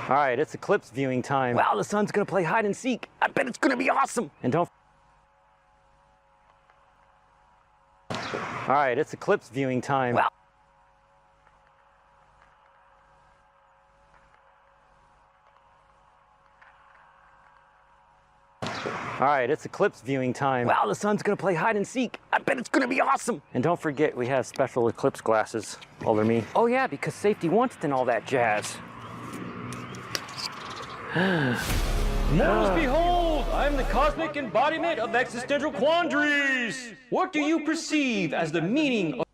All right, it's eclipse viewing time. Wow, the sun's gonna play hide and seek. I bet it's gonna be awesome. And don't... All right, it's eclipse viewing time. Wow. All right, it's eclipse viewing time. Wow, the sun's gonna play hide and seek. I bet it's gonna be awesome. And don't forget, we have special eclipse glasses. Older me. Oh yeah, because safety wants it and all that jazz. Mortals, behold! I am the cosmic embodiment of existential quandaries! What do you perceive as the meaning of...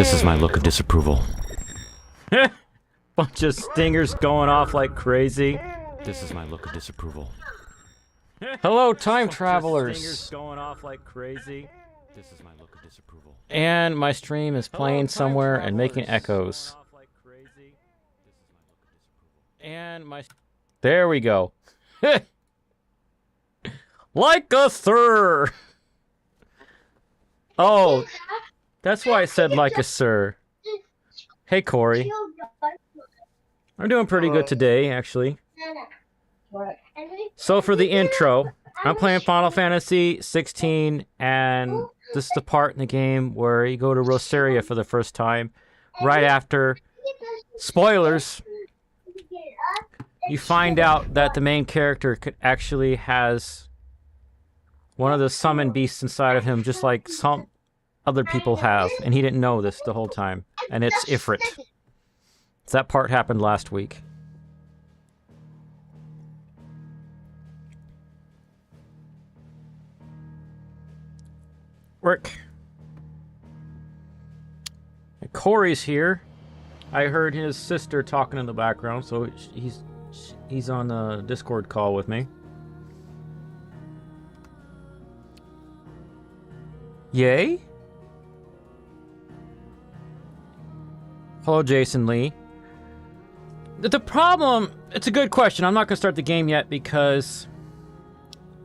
This is my look of disapproval. Bunch of stingers going off like crazy. This is my look of disapproval. Hello, time travelers. Stingers going off like crazy. This is my look of disapproval. And my stream is playing somewhere and making echoes. And my... There we go. Like a sir. Oh, that's why I said like a sir. Hey, Corey. I'm doing pretty good today, actually. So for the intro, I'm playing Final Fantasy XVI, and this is the part in the game where you go to Rosaria for the first time. Right after, spoilers, you find out that the main character actually has one of the summon beasts inside of him, just like some other people have, and he didn't know this the whole time. And it's Ifrit. So that part happened last week. Work. And Corey's here. I heard his sister talking in the background, so he's on a Discord call with me. Yay? Hello, Jason Lee. The problem, it's a good question. I'm not going to start the game yet because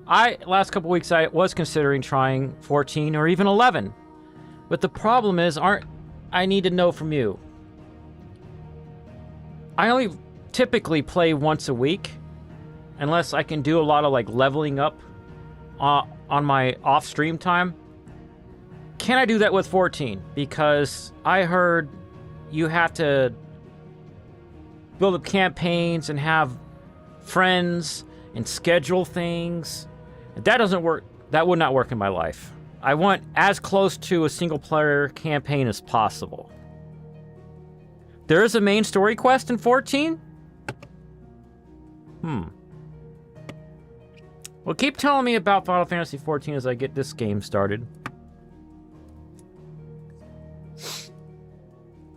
last couple weeks I was considering trying 14 or even 11. But the problem is, I need to know from you. I only typically play once a week, unless I can do a lot of like leveling up on my off-stream time. Can I do that with 14? Because I heard you have to build up campaigns and have friends and schedule things. That doesn't work. That would not work in my life. I want as close to a single-player campaign as possible. There is a main story quest in 14? Well, keep telling me about Final Fantasy 14 as I get this game started.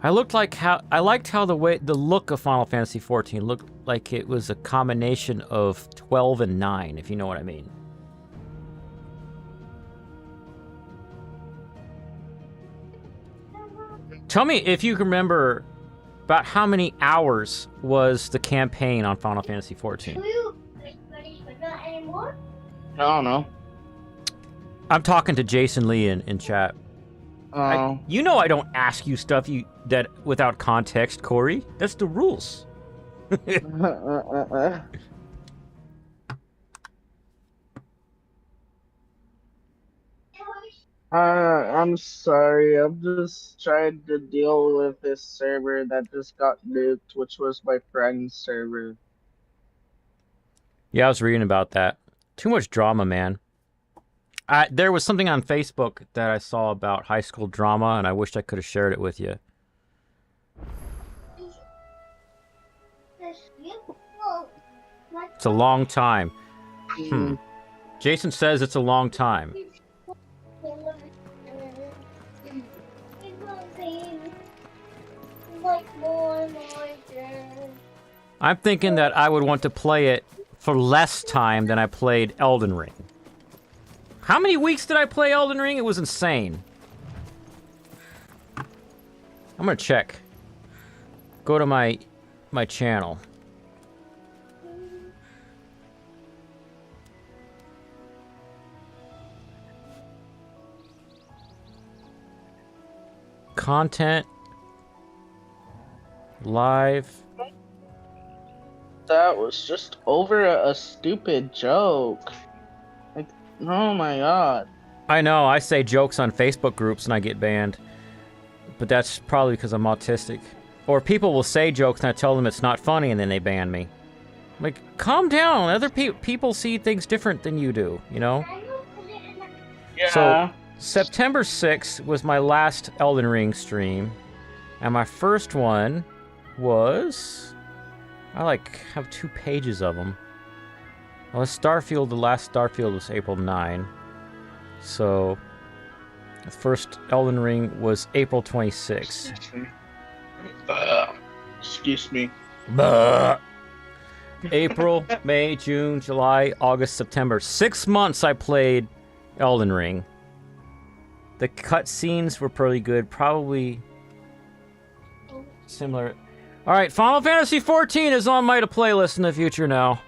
I liked how the look of Final Fantasy 14 looked like it was a combination of 12 and 9, if you know what I mean. Tell me if you can remember about how many hours was the campaign on Final Fantasy 14. I don't know. I'm talking to Jason Lee in chat. You know I don't ask you stuff that without context, Corey. That's the rules. I'm sorry. I'm just trying to deal with this server that just got nuked, which was my friend's server. Yeah, I was reading about that. Too much drama, man. There was something on Facebook that I saw about high school drama, and I wished I could have shared it with you. It's a long time. Jason says it's a long time. I'm thinking that I would want to play it for less time than I played Elden Ring. How many weeks did I play Elden Ring? It was insane. I'm gonna check. Go to my channel. Content. Live. That was just over a stupid joke. Like, oh my god. I know, I say jokes on Facebook groups and I get banned. But that's probably because I'm autistic. Or people will say jokes and I tell them it's not funny and then they ban me. I'm like, calm down. Other people see things different than you do, you know? Yeah. So, September 6th was my last Elden Ring stream. And my first one was... I have 2 pages of them. Well, Starfield, the last Starfield was April 9. So, The first Elden Ring was April 26. Excuse me. April, May, June, July, August, September. 6 months I played Elden Ring. The cutscenes were pretty good. Probably similar. Alright, Final Fantasy XIV is on my to-play list in the future now.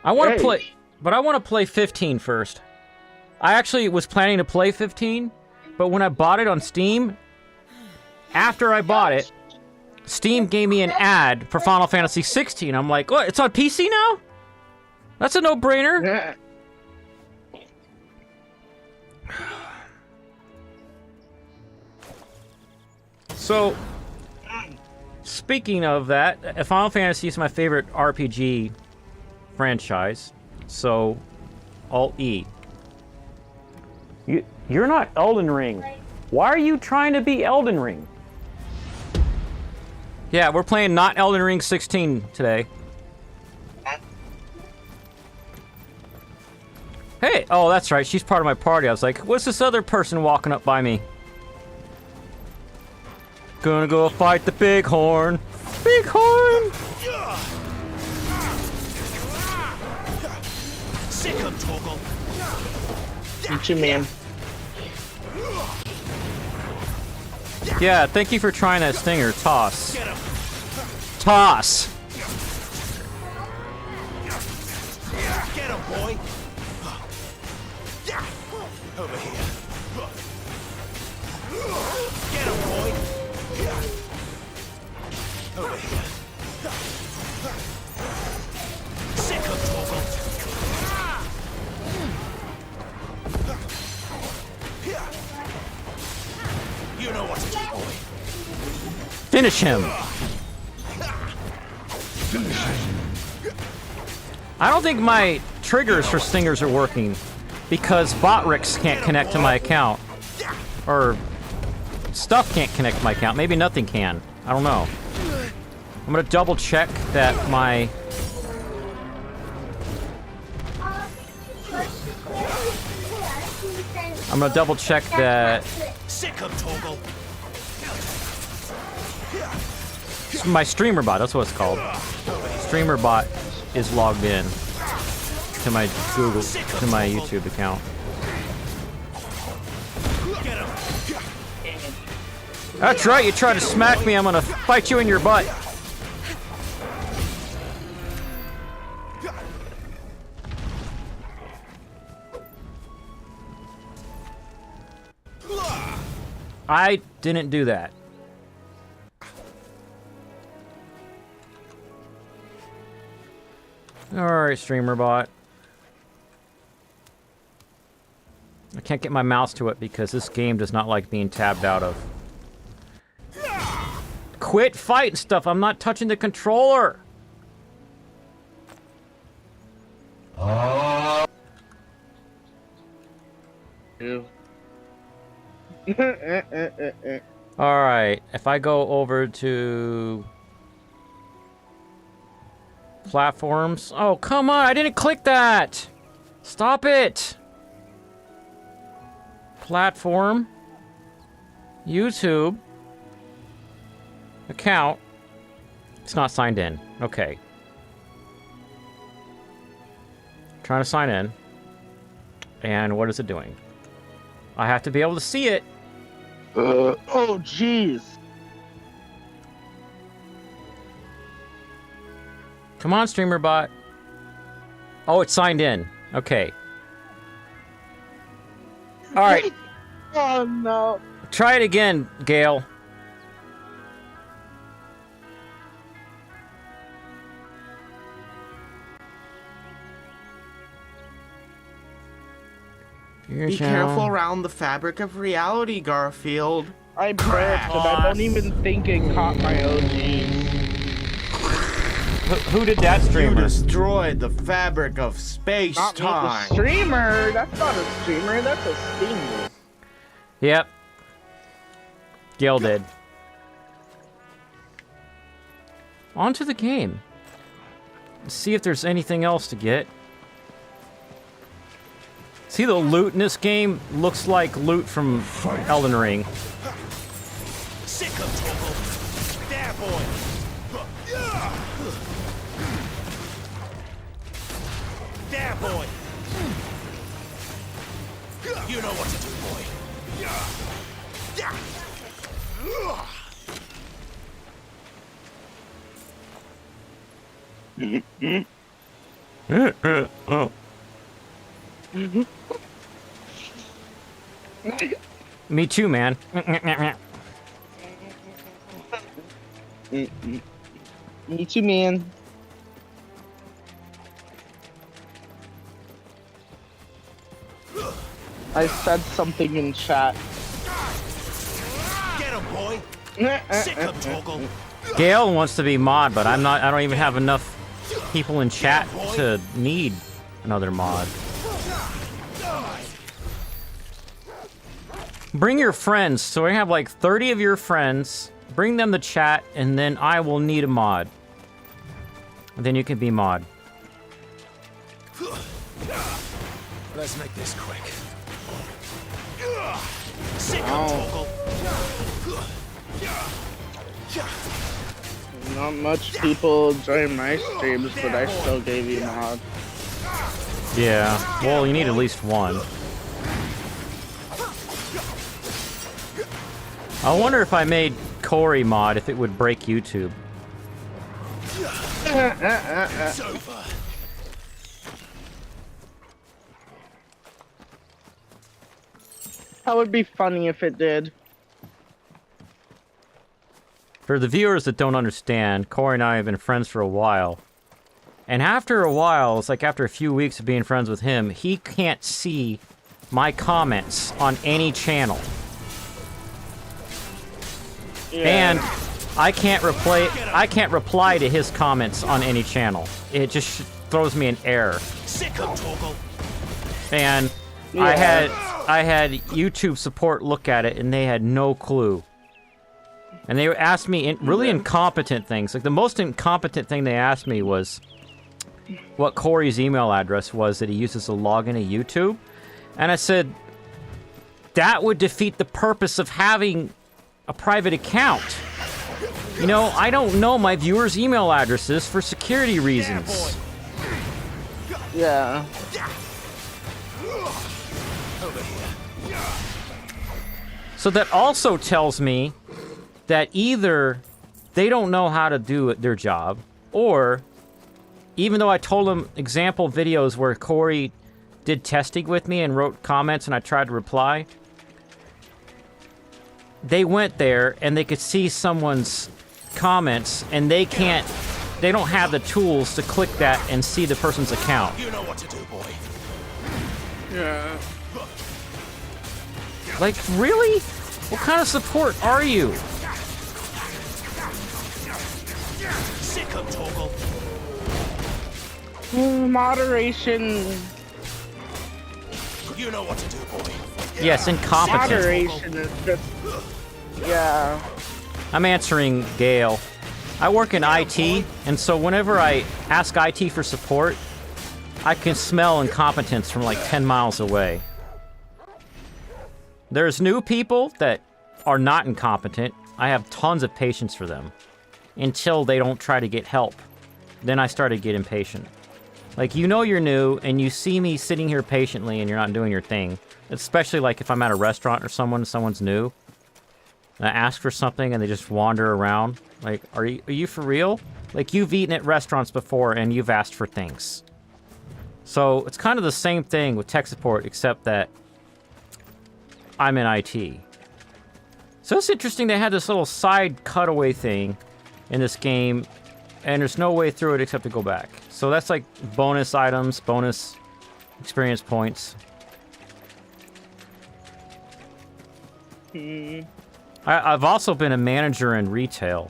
I want to play... But I want to play 15 first. I actually was planning to play 15, but when I bought it on Steam, after I bought it, Steam gave me an ad for Final Fantasy 16. I'm like, what? It's on PC now? That's a no-brainer. So, speaking of that, Final Fantasy is my favorite RPG franchise. So, Alt-E. You're not Elden Ring. Why are you trying to be Elden Ring? Yeah, we're playing not Elden Ring 16 today. Hey! Oh, that's right. She's part of my party. I was like, what's this other person walking up by me? Gonna go fight the bighorn. Bighorn! Eat you, man. Yeah, thank you for trying that stinger. Toss. Toss! Get him, boy! Over here. Get him, boy! Over here. Sick of Torgal. You know what to do, boy. Finish him! I don't think my triggers for stingers are working because Botrix can't connect to my account. Or stuff can't connect to my account. Maybe nothing can. I don't know. I'm gonna double check that my... I'm gonna double check that... Sick of Torgal. My streamer bot, that's what it's called. Streamer bot is logged in to my YouTube account. That's right, you try to smack me, I'm gonna fight you in your butt. I didn't do that. Alright, streamer bot. I can't get my mouse to it because this game does not like being tabbed out of. Quit fighting stuff, I'm not touching the controller! Alright, if I go over to... platforms... Oh, come on, I didn't click that! Stop it! Platform. YouTube. Account. It's not signed in. Okay. Trying to sign in. And what is it doing? I have to be able to see it. Oh, jeez. Come on, streamer bot. Oh, it's signed in. Okay. All right. Oh, no. Try it again, Gale. Be careful around the fabric of reality, Garfield. I broke, but I don't even think it caught my OG. Who did that, You streamer? destroyed the fabric of Not me, the space-time. streamer. That's not a streamer. That's a steamer. Yep. Gale did. On to the game. Let's see if there's anything else to get. See, the loot in this game looks like loot from Elden Ring. Sick of Toggle. There, boy. There, boy. You know what to do, boy. Oh. Me too, man. Me too, man. I said something in chat. Get him, boy. Sick of Toggle. Gale wants to be mod, but I'm not. I don't even have enough people in chat to need another mod. Bring your friends. So I have like 30 of your friends. Bring them to chat, and then I will need a mod. And then you can be mod. Let's make this quick. Sick of Toggle. Not much people join my streams, but I still gave you mod. Yeah. Well, you need at least one. I wonder if I made Corey mod, if it would break YouTube. It's over. That would be funny if it did. For the viewers that don't understand, Corey and I have been friends for a while. And after a while, it's like after a few weeks of being friends with him, he can't see my comments on any channel. Yeah. And I can't reply to his comments on any channel. It just throws me an error. Sick of Toggle. And Yeah. I had YouTube support look at it, and they had no clue. And they asked me really incompetent things. Like, the most incompetent thing they asked me was what Corey's email address was that he uses to log into YouTube. And I said, that would defeat the purpose of having a private account. You know, I don't know my viewers' email addresses for security reasons. Yeah. Over here. So that also tells me that either they don't know how to do their job, or even though I told them example videos where Corey did testing with me and wrote comments and I tried to reply, they went there and they could see someone's comments and they don't have the tools to click that and see the person's account. You know what to do, boy. Yeah. Like, really? What kind of support are you? Sick of Toggle. Moderation. You know what to do, boy. Yes, incompetent. Moderation is just. Yeah. I'm answering Gale. I work in IT, and so whenever I ask IT for support, I can smell incompetence from like 10 miles away. There's new people that are not incompetent. I have tons of patience for them until they don't try to get help. Then I start to get impatient. Like, you know you're new, and you see me sitting here patiently and you're not doing your thing. Especially like if I'm at a restaurant or someone's new. And I ask for something and they just wander around. Like, are you for real? Like, you've eaten at restaurants before and you've asked for things. So it's kind of the same thing with tech support, except that I'm in IT. So it's interesting they had this little side cutaway thing in this game, and there's no way through it except to go back. So that's like bonus items, bonus experience points. I've also been a manager in retail.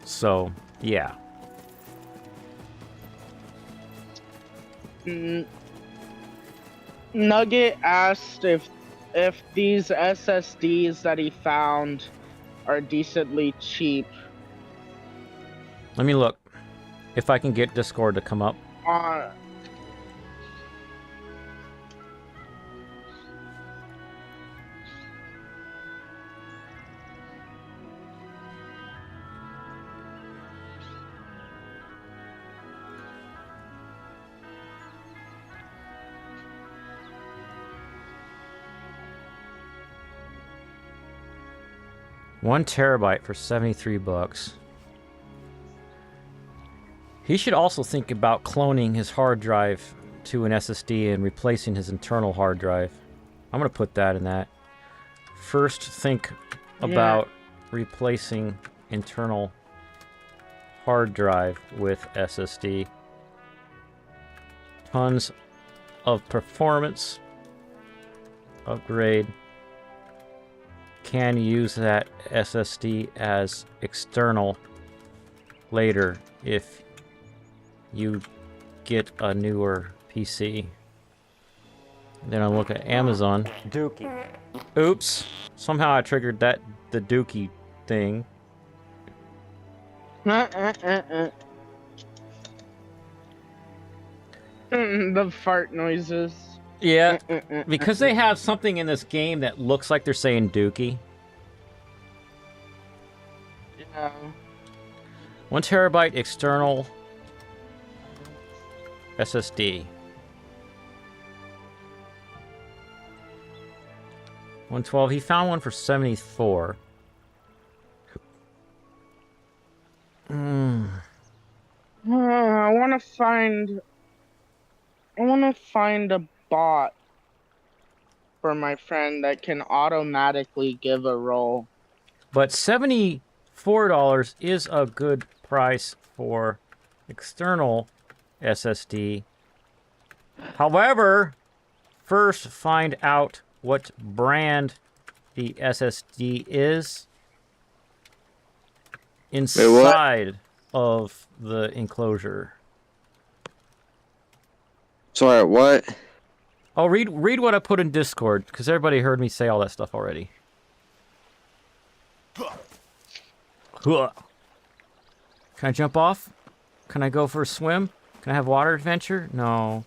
So, yeah. Nugget asked if these SSDs that he found are decently cheap. Let me look. If I can get Discord to come up. 1 terabyte for 73 bucks. He should also think about cloning his hard drive to an SSD and replacing his internal hard drive. I'm gonna put that in that. First, think about replacing internal hard drive with SSD. Tons of performance upgrade. Can use that SSD as external later if you get a newer PC. Then I look at Amazon. Dookie. Oops. Somehow I triggered the Dookie thing. The fart noises. Yeah, because they have something in this game that looks like they're saying Dookie. Yeah. 1 terabyte external SSD. 112. He found one for 74. I want to find a bot for my friend that can automatically give a roll. But $74 is a good price for external SSD. However, first find out what brand the SSD is inside of the enclosure. Sorry, what? Oh, read what I put in Discord, because everybody heard me say all that stuff already. Can I jump off? Can I go for a swim? Can I have water adventure? No.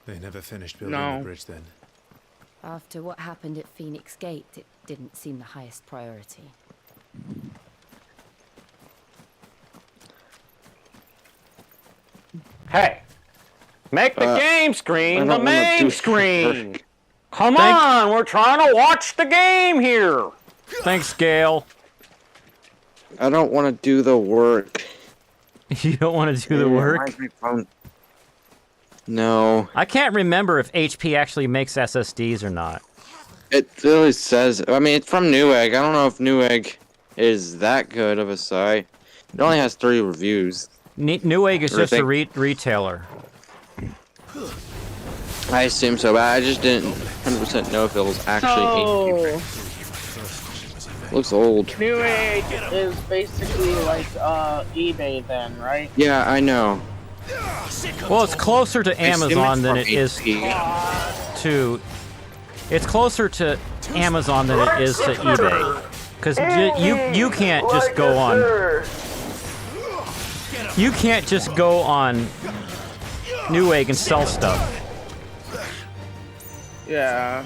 They never finished building No. the bridge then. After what happened at Phoenix Gate, it didn't seem the highest priority. Hey, make the game screen I the don't wanna main do screen. work. Come on, we're trying to watch the game here. Thanks, Gail. I don't want to do the work. You don't want to do the work? No. I can't remember if HP actually makes SSDs or not. It really says... I mean, it's from Newegg. I don't know if Newegg is that good of a site. It only has 3 reviews. Newegg is Or just a think- retailer. I assume so, but I just didn't 100% know if it was actually HP. So, Looks old. Newegg is basically like eBay then, right? Yeah, I know. Well, it's closer to assume Amazon it's than from it is HP. to... It's closer to Amazon than it is to eBay. Because you can't just go on... You can't just go on Newegg and sell stuff. Yeah.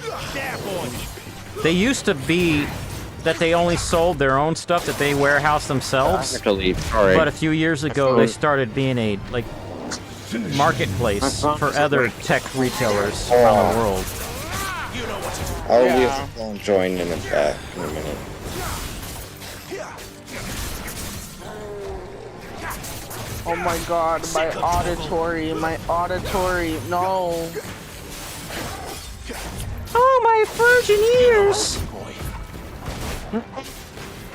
They used to be that they only sold their own stuff that they warehouse I themselves. have to leave. Sorry. But a few years ago, they started being a marketplace for other tech retailers around the world. I'll Yeah. leave the phone join in it back in a minute. Oh my god, my auditory, no. Oh, my virgin ears!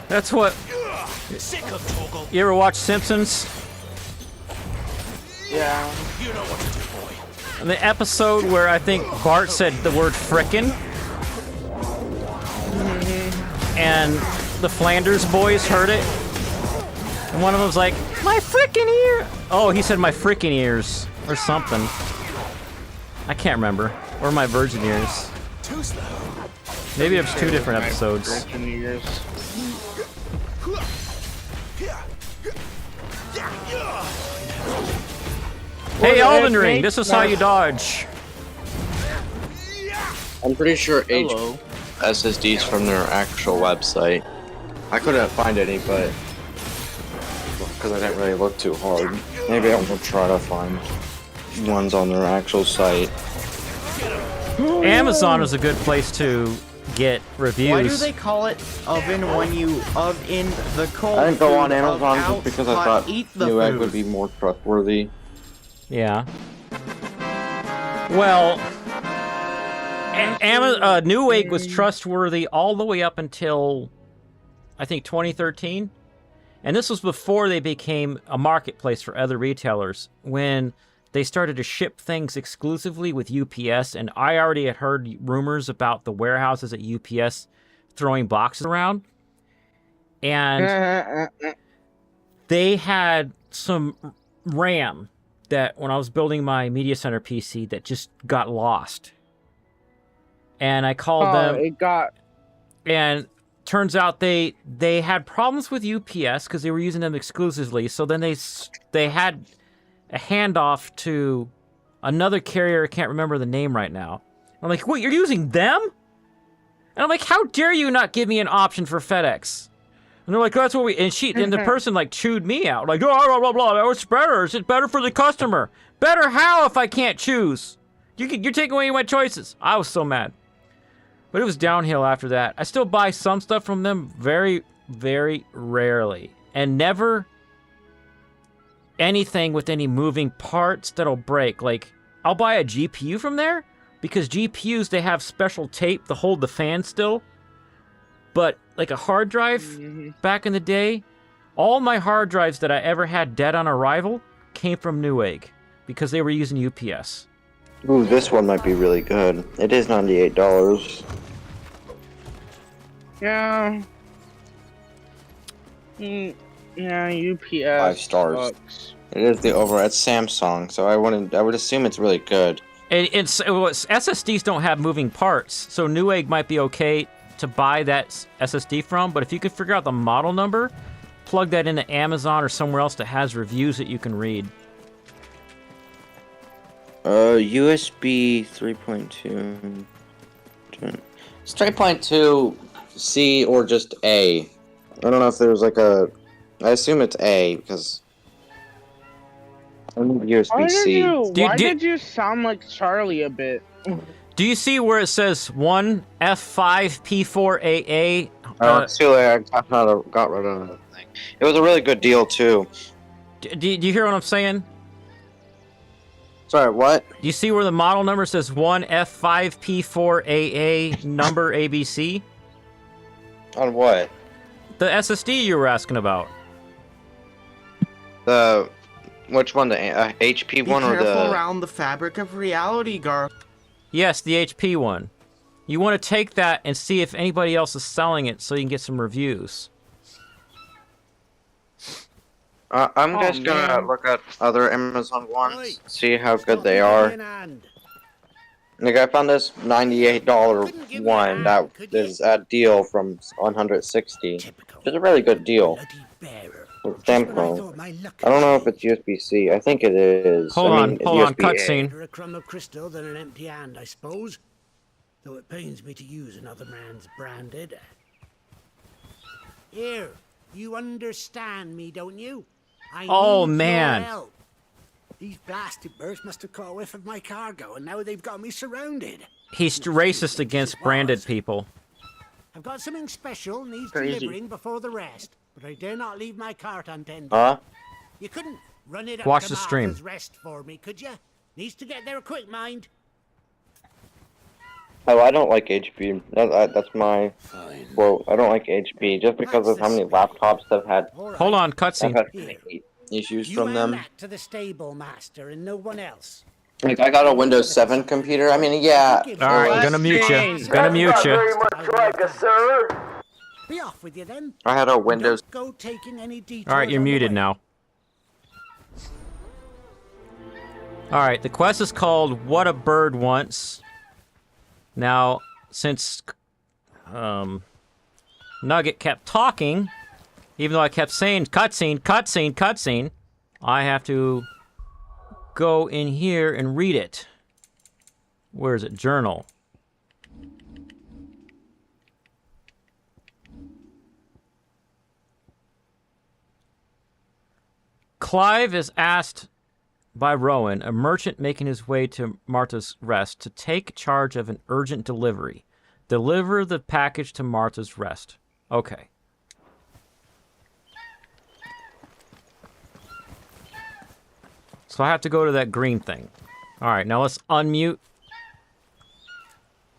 That's what... Sick of Toggle. You ever watch Simpsons? Yeah. You know what to do, boy. In the episode where I think Bart said the word frickin', and the Flanders boys heard it, and one of them was like, my frickin' ear! Oh, he said my frickin' ears, or something. I can't remember. Or my virgin ears. Too slow. Maybe it was 2 different episodes. Virgin ears. Hey, Well, Elden it Ring, makes this is how you dodge. I'm pretty sure Hello. SSDs from their actual website. I couldn't find any, but because I didn't really look too hard. Maybe I will try to find ones on their actual site. Amazon is a good place to get reviews. Why do they call it oven when you oven the cold? I didn't go on food of Amazon just out, because I but thought eat the Newegg food? would be more trustworthy. Yeah. Well, Newegg was trustworthy all the way up until, I think, 2013. And this was before they became a marketplace for other retailers, when they started to ship things exclusively with UPS. And I already had heard rumors about the warehouses at UPS throwing boxes around. And they had some RAM that, when I was building my media center PC, that just got lost. And I called them. It got. And turns out they had problems with UPS because they were using them exclusively. So then they had a handoff to another carrier. I can't remember the name right now. I'm like, what, you're using them? And I'm like, how dare you not give me an option for FedEx? And they're like, that's what we... And the person, like, chewed me out. Like, oh, blah, blah, blah. It's better. Is it better for the customer? Better how if I can't choose? You're taking away my choices. I was so mad. But it was downhill after that. I still buy some stuff from them very, very rarely. And never anything with any moving parts that'll break. Like, I'll buy a GPU from there because GPUs, they have special tape to hold the fan still. But like a hard drive back in the day, all my hard drives that I ever had dead on arrival came from Newegg because they were using UPS. Ooh, this one might be really good. It is $98. Yeah. Yeah, UPS. 5 stars. Sucks. It is the it's Samsung, so I would assume it's really good. SSDs don't have moving parts, so Newegg might be okay to buy that SSD from, but if you could figure out the model number, plug that into Amazon or somewhere else that has reviews that you can read. USB 3.2. It's 3.2 C or just A. I don't know if there's like a... I assume it's A, because... I need USB-C. Why did you sound like Charlie a bit? Do you see where it says 1F5P4AA? Oh, it's too late. I got rid of that thing. It was a really good deal, too. Do you hear what I'm saying? Sorry, what? Do you see where the model number says 1F5P4AA number ABC? On what? The SSD you were asking about. Which one? The HP one or the... Be careful around the fabric of reality, Garth. Yes, the HP one. You want to take that and see if anybody else is selling it so you can get some reviews. I'm just gonna look at other Amazon ones, see how good they are. Like, I found this $98 one that is a deal from 160. It's a really good deal. With Samsung. I don't know if it's USB-C. I think it is. Hold on, cutscene. A crumb of crystal than an empty hand, I suppose. Though it pains me to use another man's branded. Here, you understand me, don't you? I Oh, need man. your help. These blasted birds must have caught a whiff of my cargo, and now they've got me surrounded. He's racist against branded people. I've got something special needs Crazy. delivering before the rest, but I dare not leave my cart untended. Huh? You couldn't run it up Watch to the stream. Martha's Rest for me, could you? Needs to get there quick, mind. Oh, I don't like HP. That's my quote. I don't like HP just because of how many laptops I've had. Hold on, cutscene. I've had issues You from hand them. that to the stable master and no one else. Like, I got a Windows 7 computer. I mean, yeah. All right, gonna mute you. Gonna mute you. Be off with you then. I had a Windows. Don't go taking any details. All right, you're on the muted way. now. All right, the quest is called What a Bird Wants. Now, since Nugget kept talking, even though I kept saying cutscene, cutscene, cutscene, I have to go in here and read it. Where is it? Journal. Clive is asked by Rowan, a merchant making his way to Martha's Rest, to take charge of an urgent delivery. Deliver the package to Martha's Rest. Okay. So I have to go to that green thing. All right, now let's unmute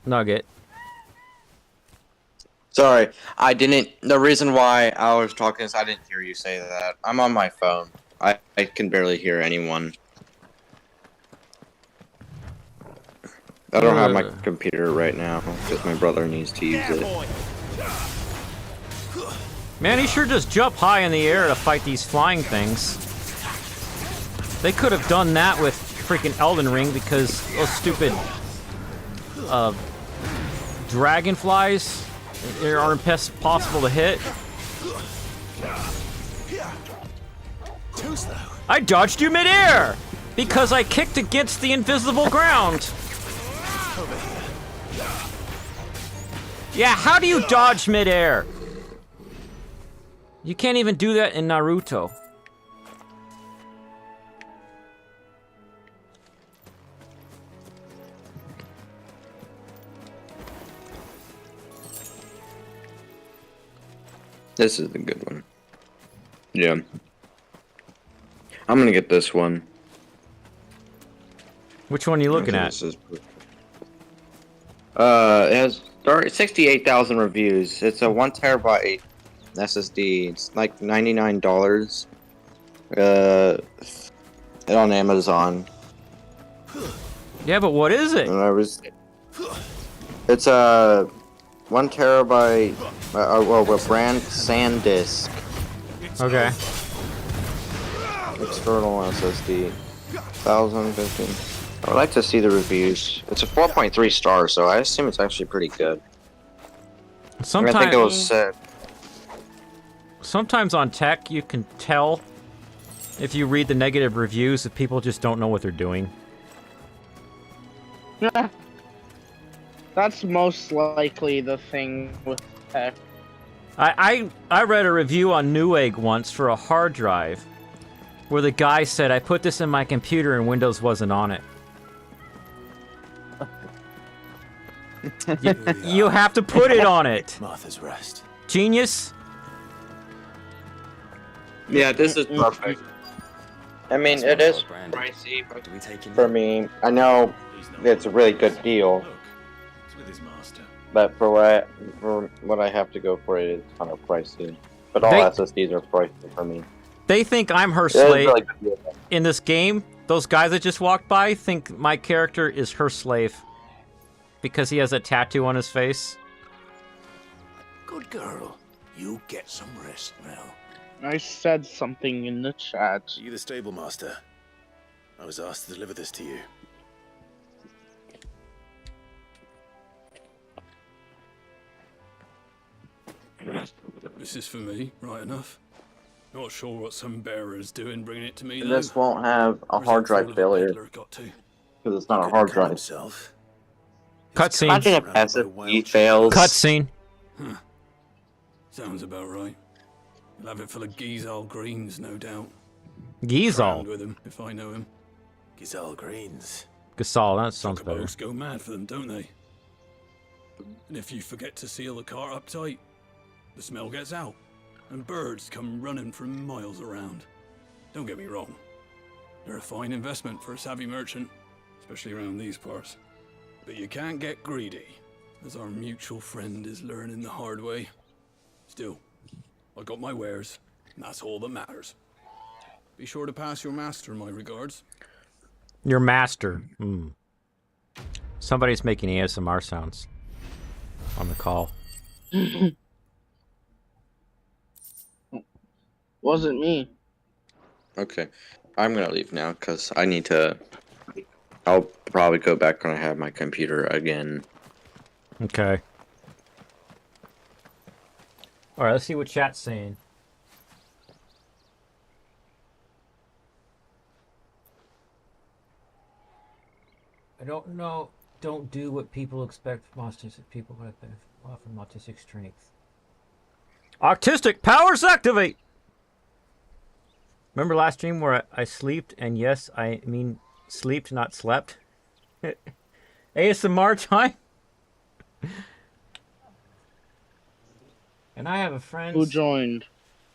Nugget. Sorry, I didn't. The reason why I was talking is I didn't hear you say that. I'm on my phone. I can barely hear anyone. I don't have my computer right now because my brother needs to use it. Man, he sure does jump high in the air to fight these flying things. They could have done that with freaking Elden Ring because those stupid dragonflies aren't possible to hit. I dodged you midair because I kicked against the invisible ground. Yeah, how do you dodge midair? You can't even do that in Naruto. This is the good one. Yeah. I'm gonna get this one. Which one are you looking at? It has 68,000 reviews. It's a 1 terabyte SSD. It's like $99. On Amazon. Yeah, but what is it? It's a 1 terabyte. A brand SanDisk. Okay. External SSD. 1,015. I would like to see the reviews. It's a 4.3 stars, so I assume it's actually pretty good. Sometimes, I think it was sometimes on tech, you can tell if you read the negative reviews if people just don't know what they're doing. That's most likely the thing with tech. I read a review on Newegg once for a hard drive where the guy said, I put this in my computer and Windows wasn't on it. You have to put it on it. Martha's Rest. Genius. Yeah, this is perfect. I mean, it is pricey for me. I know it's a really good deal, but for what I have to go for it is kind of pricey. But all SSDs are pricey for me. They think I'm her slave. Really good deal. In this game, those guys that just walked by think my character is her slave because he has a tattoo on his face. Good girl. You get some rest now. I said something in the chat. Are you the stable master? I was asked to deliver this to you. This is for me, right enough. Not sure what some bearer's doing bringing it to me, though. This won't have a hard drive failure because it's not a hard drive. Cutscene. Imagine if SSD fails. Cutscene. Huh. Sounds about right. You'll have it full of Gizal greens, no doubt. Gizal? With him, if I know him. Gizal greens. Gasol, that sounds better. Chocobos go mad for them, don't they? And if you forget to seal the cart up tight, the smell gets out, and birds come running from miles around. Don't get me wrong. They're a fine investment for a savvy merchant, especially around these parts. But you can't get greedy, as our mutual friend is learning the hard way. Still, I got my wares, and that's all that matters. Be sure to pass your master my regards. Your master. Somebody's making ASMR sounds on the call. Wasn't me. Okay, I'm gonna leave now because I need to. I'll probably go back when I have my computer again. Okay. Alright, let's see what chat's saying. I don't know. Don't do what people expect from autistic people who have been from autistic strength. Autistic powers activate! Remember last stream where I slept, and yes, I mean slept, not slept? ASMR time? And I have a friend Who joined?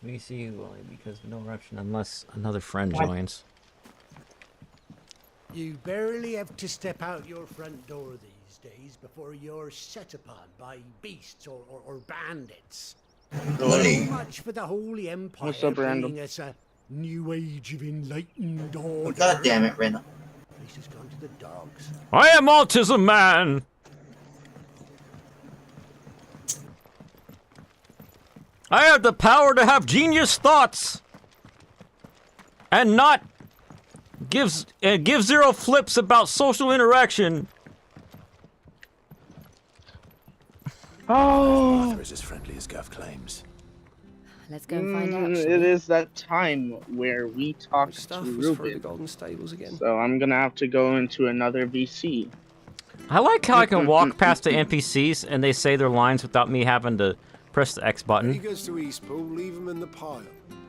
VC only because of no eruption unless another friend joins. You barely have to step out your front door these days before you're set upon by beasts or bandits. So much for the Holy Empire What's up, Randall? bringing us a new age of enlightened order. God damn it, Randall. Place has gone to the dogs. I am Autism Man! I have the power to have genius thoughts! And not give zero flips about social interaction. Oh, Arthur is as friendly as Gav claims. Let's go and find out. it shall we? is that time where we talked to Stuff was for the Ruben. Golden Stables again. So I'm gonna have to go into another VC. I like how I can walk past the NPCs and they say their lines without me having to press the X When he button. goes to Eastpool, leave him in the pile.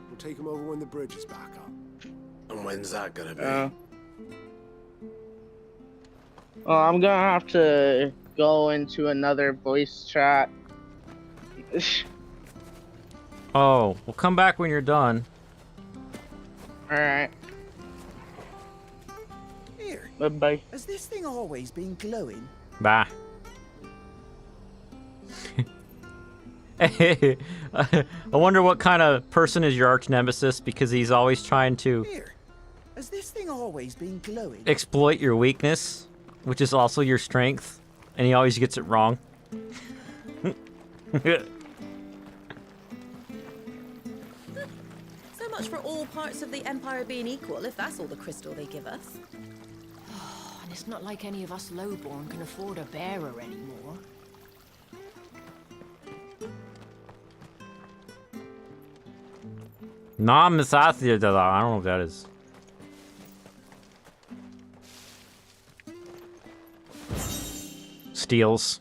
We'll take him over when the bridge is back up. And when's that gonna be? Well, I'm gonna have to go into another voice chat. Oh, well come back when you're done. Alright, Here, bye-bye. has this thing always been glowing? Bye. I wonder what kind of person is your arch nemesis because he's always trying to Here, has this thing always been glowing? exploit your weakness, which is also your strength, and he always gets it wrong. So much for all parts of the Empire being equal, if that's all the crystal they give us. And it's not like any of us lowborn can afford a bearer anymore. Nah, Miss Athia, I don't know what that is. Steals.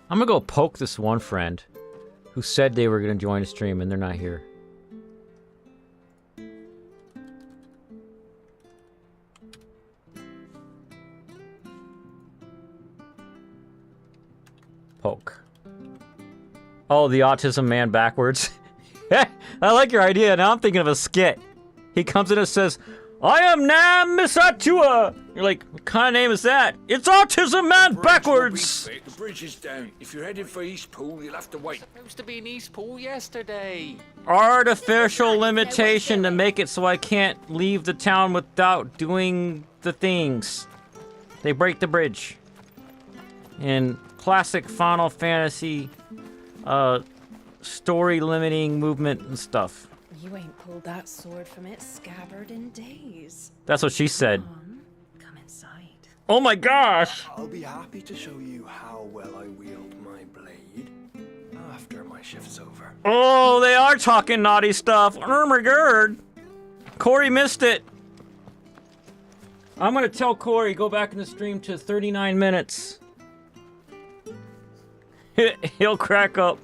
I'm gonna go poke this one friend who said they were gonna join a stream and they're not here. Poke. Oh, the autism man backwards. I like your idea. Now I'm thinking of a skit. He comes in and says, I am Nam Misatua. You're like, what kind of name is that? It's Autism Man backwards. The bridge is down. If you're heading for Eastpool, you'll have to wait. Supposed to be in Eastpool yesterday. Artificial limitation to make it so I can't leave the town without doing the things. They break the bridge. In classic Final Fantasy story limiting movement and stuff. You ain't pulled that sword from its scabbard in days. That's what she said. Come inside. Oh my gosh! I'll be happy to show you how well I wield my blade after my shift's over. Oh, they are talking naughty stuff. Oh my god. Corey missed it. I'm gonna tell Corey, go back in the stream to 39 minutes. He'll crack up.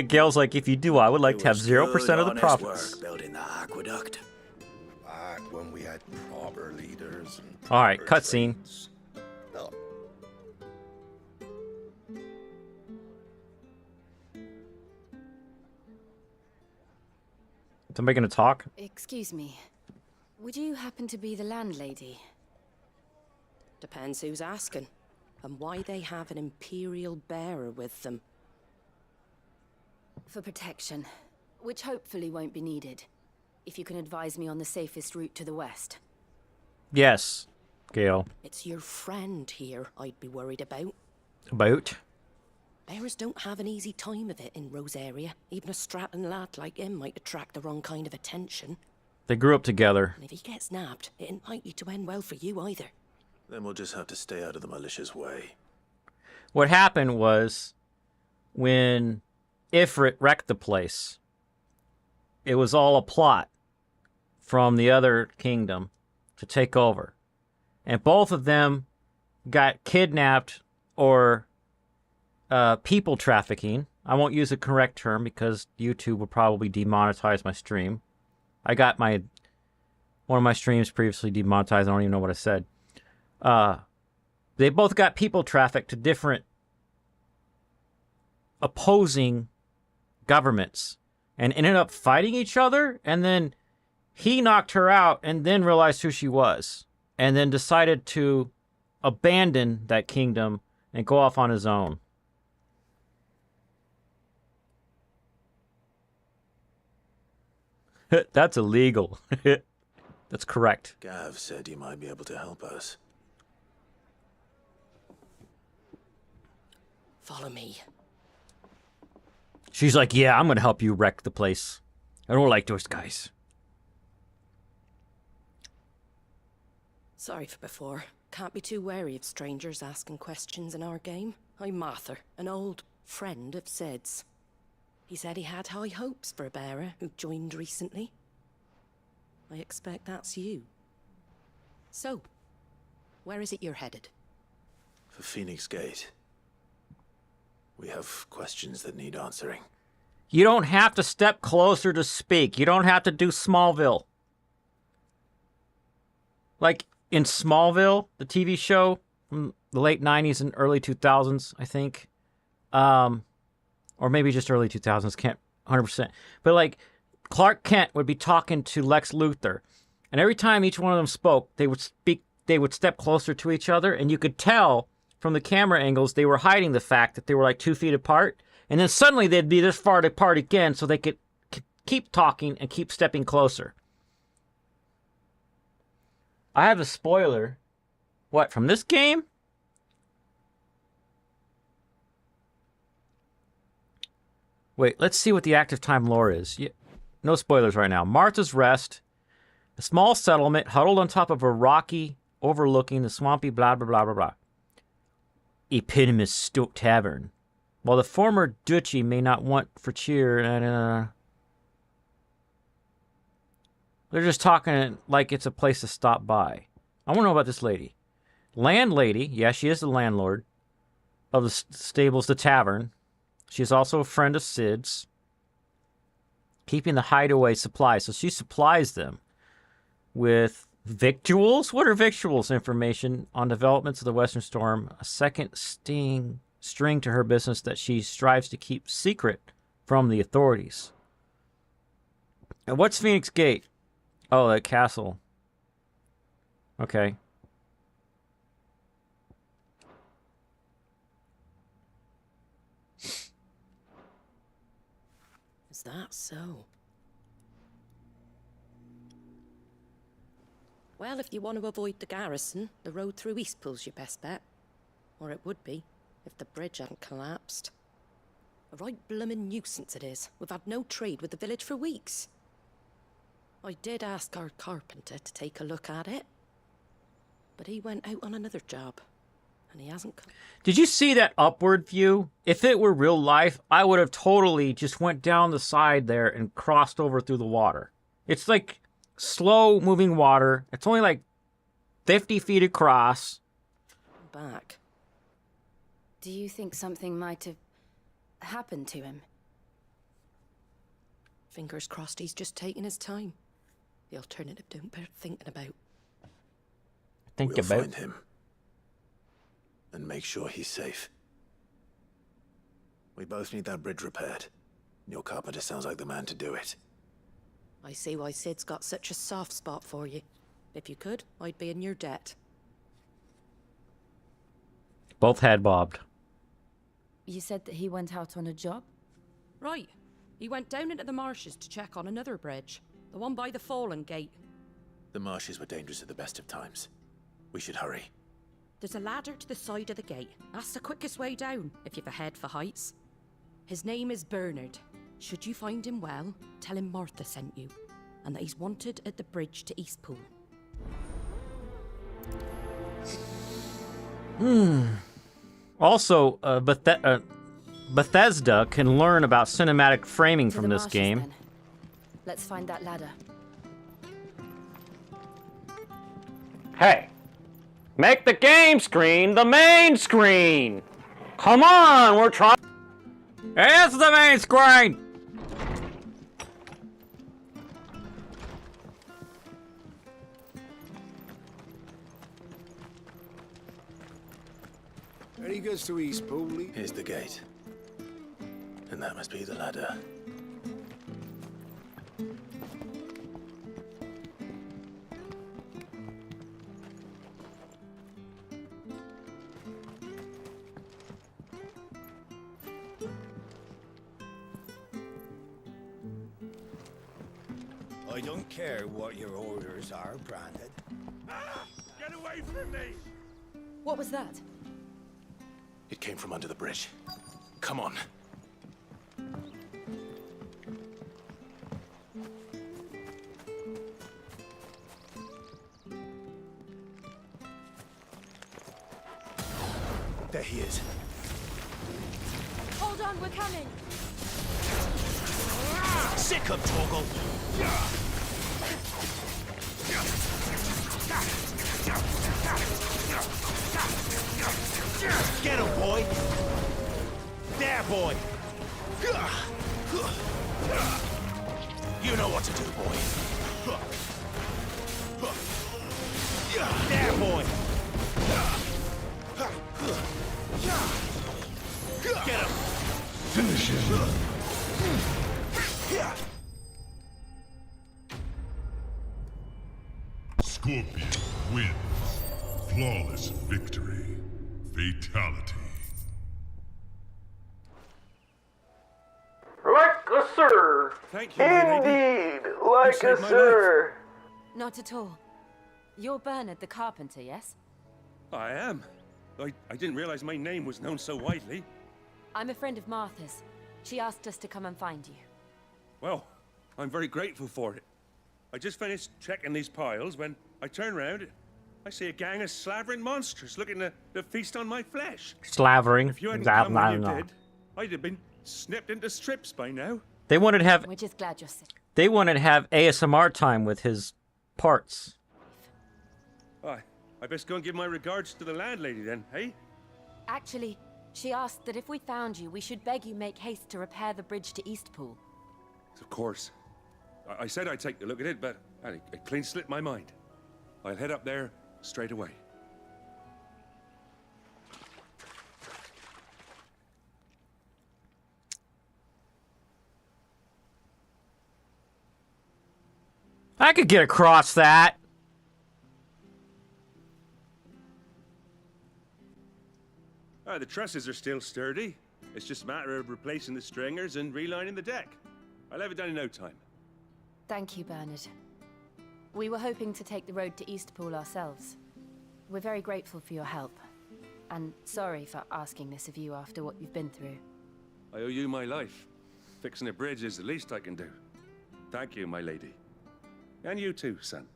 Gail's like, if you do, I would like to have 0% of the profits. Building the aqueduct. Back when we had proper leaders. All right, cutscene. No. Somebody gonna talk? Excuse me. Would you happen to be the landlady? Depends who's asking, and why they have an Imperial bearer with them. For protection, which hopefully won't be needed. If you can advise me on the safest route to the west. Yes, Gail. It's your friend here I'd be worried about. About? Bearers don't have an easy time of it in Rosaria. Even a strapping lad like him might attract the wrong kind of attention. They grew up together. And if he gets nabbed, it ain't likely to end well for you either. Then we'll just have to stay out of the malicious way. What happened was, when Ifrit wrecked the place, it was all a plot from the other kingdom to take over. And both of them got kidnapped or people trafficking. I won't use the correct term because YouTube will probably demonetize my stream. I got one of my streams previously demonetized. I don't even know what I said. They both got people trafficked to different opposing governments and ended up fighting each other. And then he knocked her out and then realized who she was and then decided to abandon that kingdom and go off on his own. That's illegal. That's correct. Gav said you might be able to help us. Follow me. She's like, yeah, I'm going to help you wreck the place. I don't like those guys. Sorry for before. Can't be too wary of strangers asking questions in our game. I'm Martha, an old friend of Sid's. He said he had high hopes for a bearer who joined recently. I expect that's you. So, where is it you're headed? For Phoenix Gate. We have questions that need answering. You don't have to step closer to speak. You don't have to do Smallville. Like in Smallville, the TV show from the late 90s and early 2000s, I think. Or maybe just early 2000s, can't 100%. But like Clark Kent would be talking to Lex Luthor, and every time each one of them spoke, they would step closer to each other, and you could tell from the camera angles they were hiding the fact that they were like 2 feet apart, and then suddenly they'd be this far apart again so they could keep talking and keep stepping closer. I have a spoiler. What, from this game? Wait, let's see what the active time lore is. Yeah, no spoilers right now. Martha's Rest, a small settlement huddled on top of a rocky overlooking the swampy blah blah blah blah blah. Eponymous Stoke Tavern. While the former duchy may not want for cheer, they're just talking like it's a place to stop by. I want to know about this lady. Landlady, yeah, she is the landlord of the stables, the tavern. She is also a friend of Sid's, keeping the hideaway supplies. So she supplies them with victuals. What are victuals? Information on developments of the Western Storm. A second string to her business that she strives to keep secret from the authorities. And what's Phoenix Gate? Oh, that castle. Okay. Is that so? Well, if you want to avoid the garrison, the road through Eastpool's your best bet. Or it would be, if the bridge hadn't collapsed. A right bloomin' nuisance it is. We've had no trade with the village for weeks. I did ask our carpenter to take a look at it, but he went out on another job, and he hasn't come. Did you see that upward view? If it were real life, I would have totally just went down the side there and crossed over through the water. It's like slow moving water. It's only like 50 feet across. Back. Do you think something might have happened to him? Fingers crossed he's just taking his time. The alternative don't bear thinking about. We'll find him. And make sure he's safe. We both need that bridge repaired. Your carpenter sounds like the man to do it. I see why Sid's got such a soft spot for you. If you could, I'd be in your debt. Both had bobbed. You said that he went out on a job? Right. He went down into the marshes to check on another bridge. The one by the Fallen Gate. The marshes were dangerous at the best of times. We should hurry. There's a ladder to the side of the gate. That's the quickest way down, if you've a head for heights. His name is Bernard. Should you find him well, tell him Martha sent you, and that he's wanted at the bridge to Eastpool. Also, Bethesda can learn about cinematic framing from this game. Then. Let's find that ladder. Hey, make the game screen the main screen. Come on, we're trying. It's the main screen. Any goods to Eastpool? Here's the gate. And that must be the ladder. I don't care what your orders are, Brandon. Get away from me! What was that? It came from under the bridge. Come on. There he is. Hold on, we're coming. Sick of Torgal. Get him, boy. There, boy. You know what to do, boy. There, boy. Get him. Finish him. Scorpion wins. Flawless victory. Fatality. Like a sir. Thank you, Indeed, like a sir. Not at all. You're Bernard the carpenter, yes? I am. I didn't realize my name was known so widely. I'm a friend of Martha's. She asked us to come and find you. Well, I'm very grateful for it. I just finished checking these piles when I turn around. I see a gang of slavering monsters looking to feast on my flesh. Slavering. If you hadn't come when you did, I'd have been snipped into strips by now. They wanted to have. We're just glad you're sick. They wanted to have ASMR time with his parts. I best go and give my regards to the landlady then, hey? Actually, she asked that if we found you, we should beg you make haste to repair the bridge to Eastpool. Of course. I said I'd take a look at it, but it clean slipped my mind. I'll head up there straight away. I could get across that. The trusses are still sturdy. It's just a matter of replacing the stringers and relining the deck. I'll have it done in no time. Thank you, Bernard. We were hoping to take the road to Eastpool ourselves. We're very grateful for your help. And sorry for asking this of you after what you've been through. I owe you my life. Fixing a bridge is the least I can do. Thank you, my lady. And you too, son.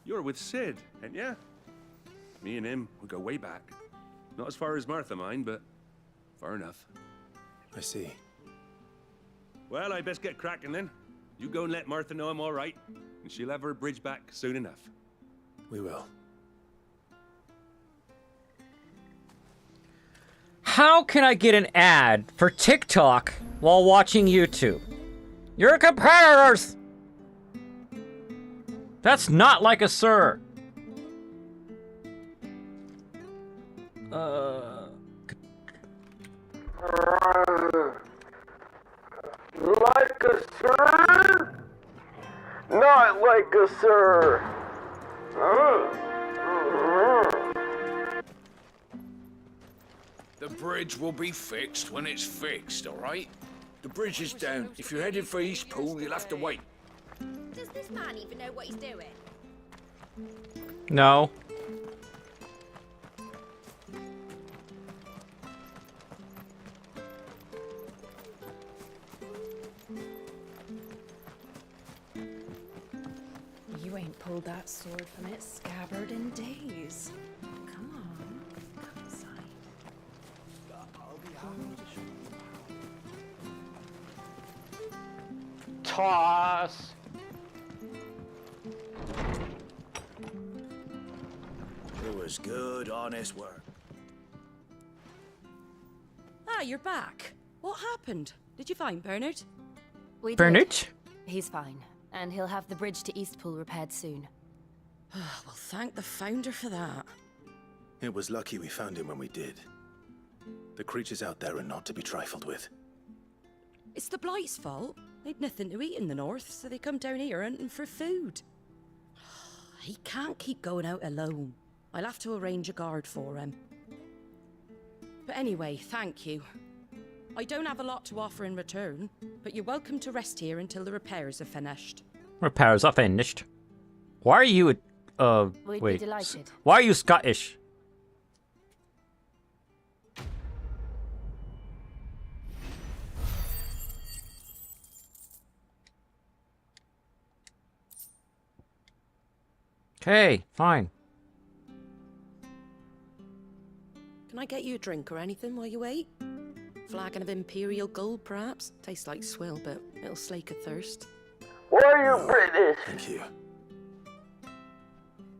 You're with Sid, ain't ya? Me and him, we go way back. Not as far as Martha, mind, but far enough. I see. Well, I best get cracking then. You go and let Martha know I'm all right, and she'll have her bridge back soon enough. We will. How can I get an ad for TikTok while watching YouTube? Your competitors! That's not like a sir. Like a sir? Not like a sir. The bridge will be fixed when it's fixed, all right? The bridge is down. If you're headed for Eastpool, you'll have to wait. Does this man even know what he's doing? No. You ain't pulled that sword from its scabbard in days. Come on, come inside. Toss. It was good, honest work. Ah, you're back. What happened? Did you find Bernard? We Bernard? did. He's fine, and he'll have the bridge to Eastpool repaired soon. Well, thank the founder for that. It was lucky we found him when we did. The creatures out there are not to be trifled with. It's the Blight's fault. They'd nothing to eat in the north, so they come down here hunting for food. He can't keep going out alone. I'll have to arrange a guard for him. But anyway, thank you. I don't have a lot to offer in return, but you're welcome to rest here until the repairs are finished. Repairs are finished. Why are you, We'd wait. be delighted. Why are you Scottish? Okay, fine. Can I get you a drink or anything while you wait? Flagon of Imperial Gold, perhaps? Tastes like swill, but it'll slake a thirst. Why are you British? Thank you.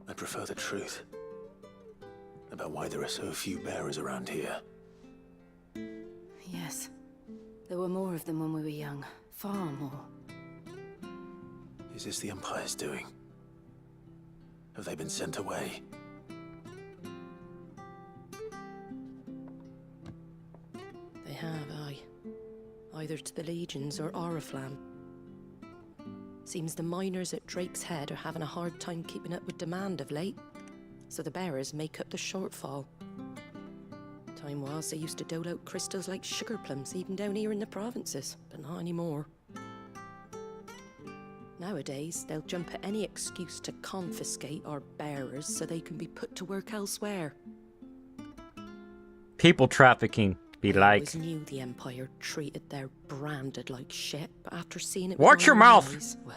I prefer the truth about why there are so few bearers around here. Yes. There were more of them when we were young. Far more. Is this the Empire's doing? Have they been sent away? They have, aye. Either to the Legions or Oriflamme. Seems the miners at Drake's Head are having a hard time keeping up with demand of late, so the bearers make up the shortfall. Time was they used to dole out crystals like sugar plums even down here in the provinces, but not anymore. Nowadays, they'll jump at any excuse to confiscate our bearers so they can be put to work elsewhere. People trafficking, be I like. always knew the Empire treated their branded like shit, but after seeing it Watch with your my own mouth! eyes, well,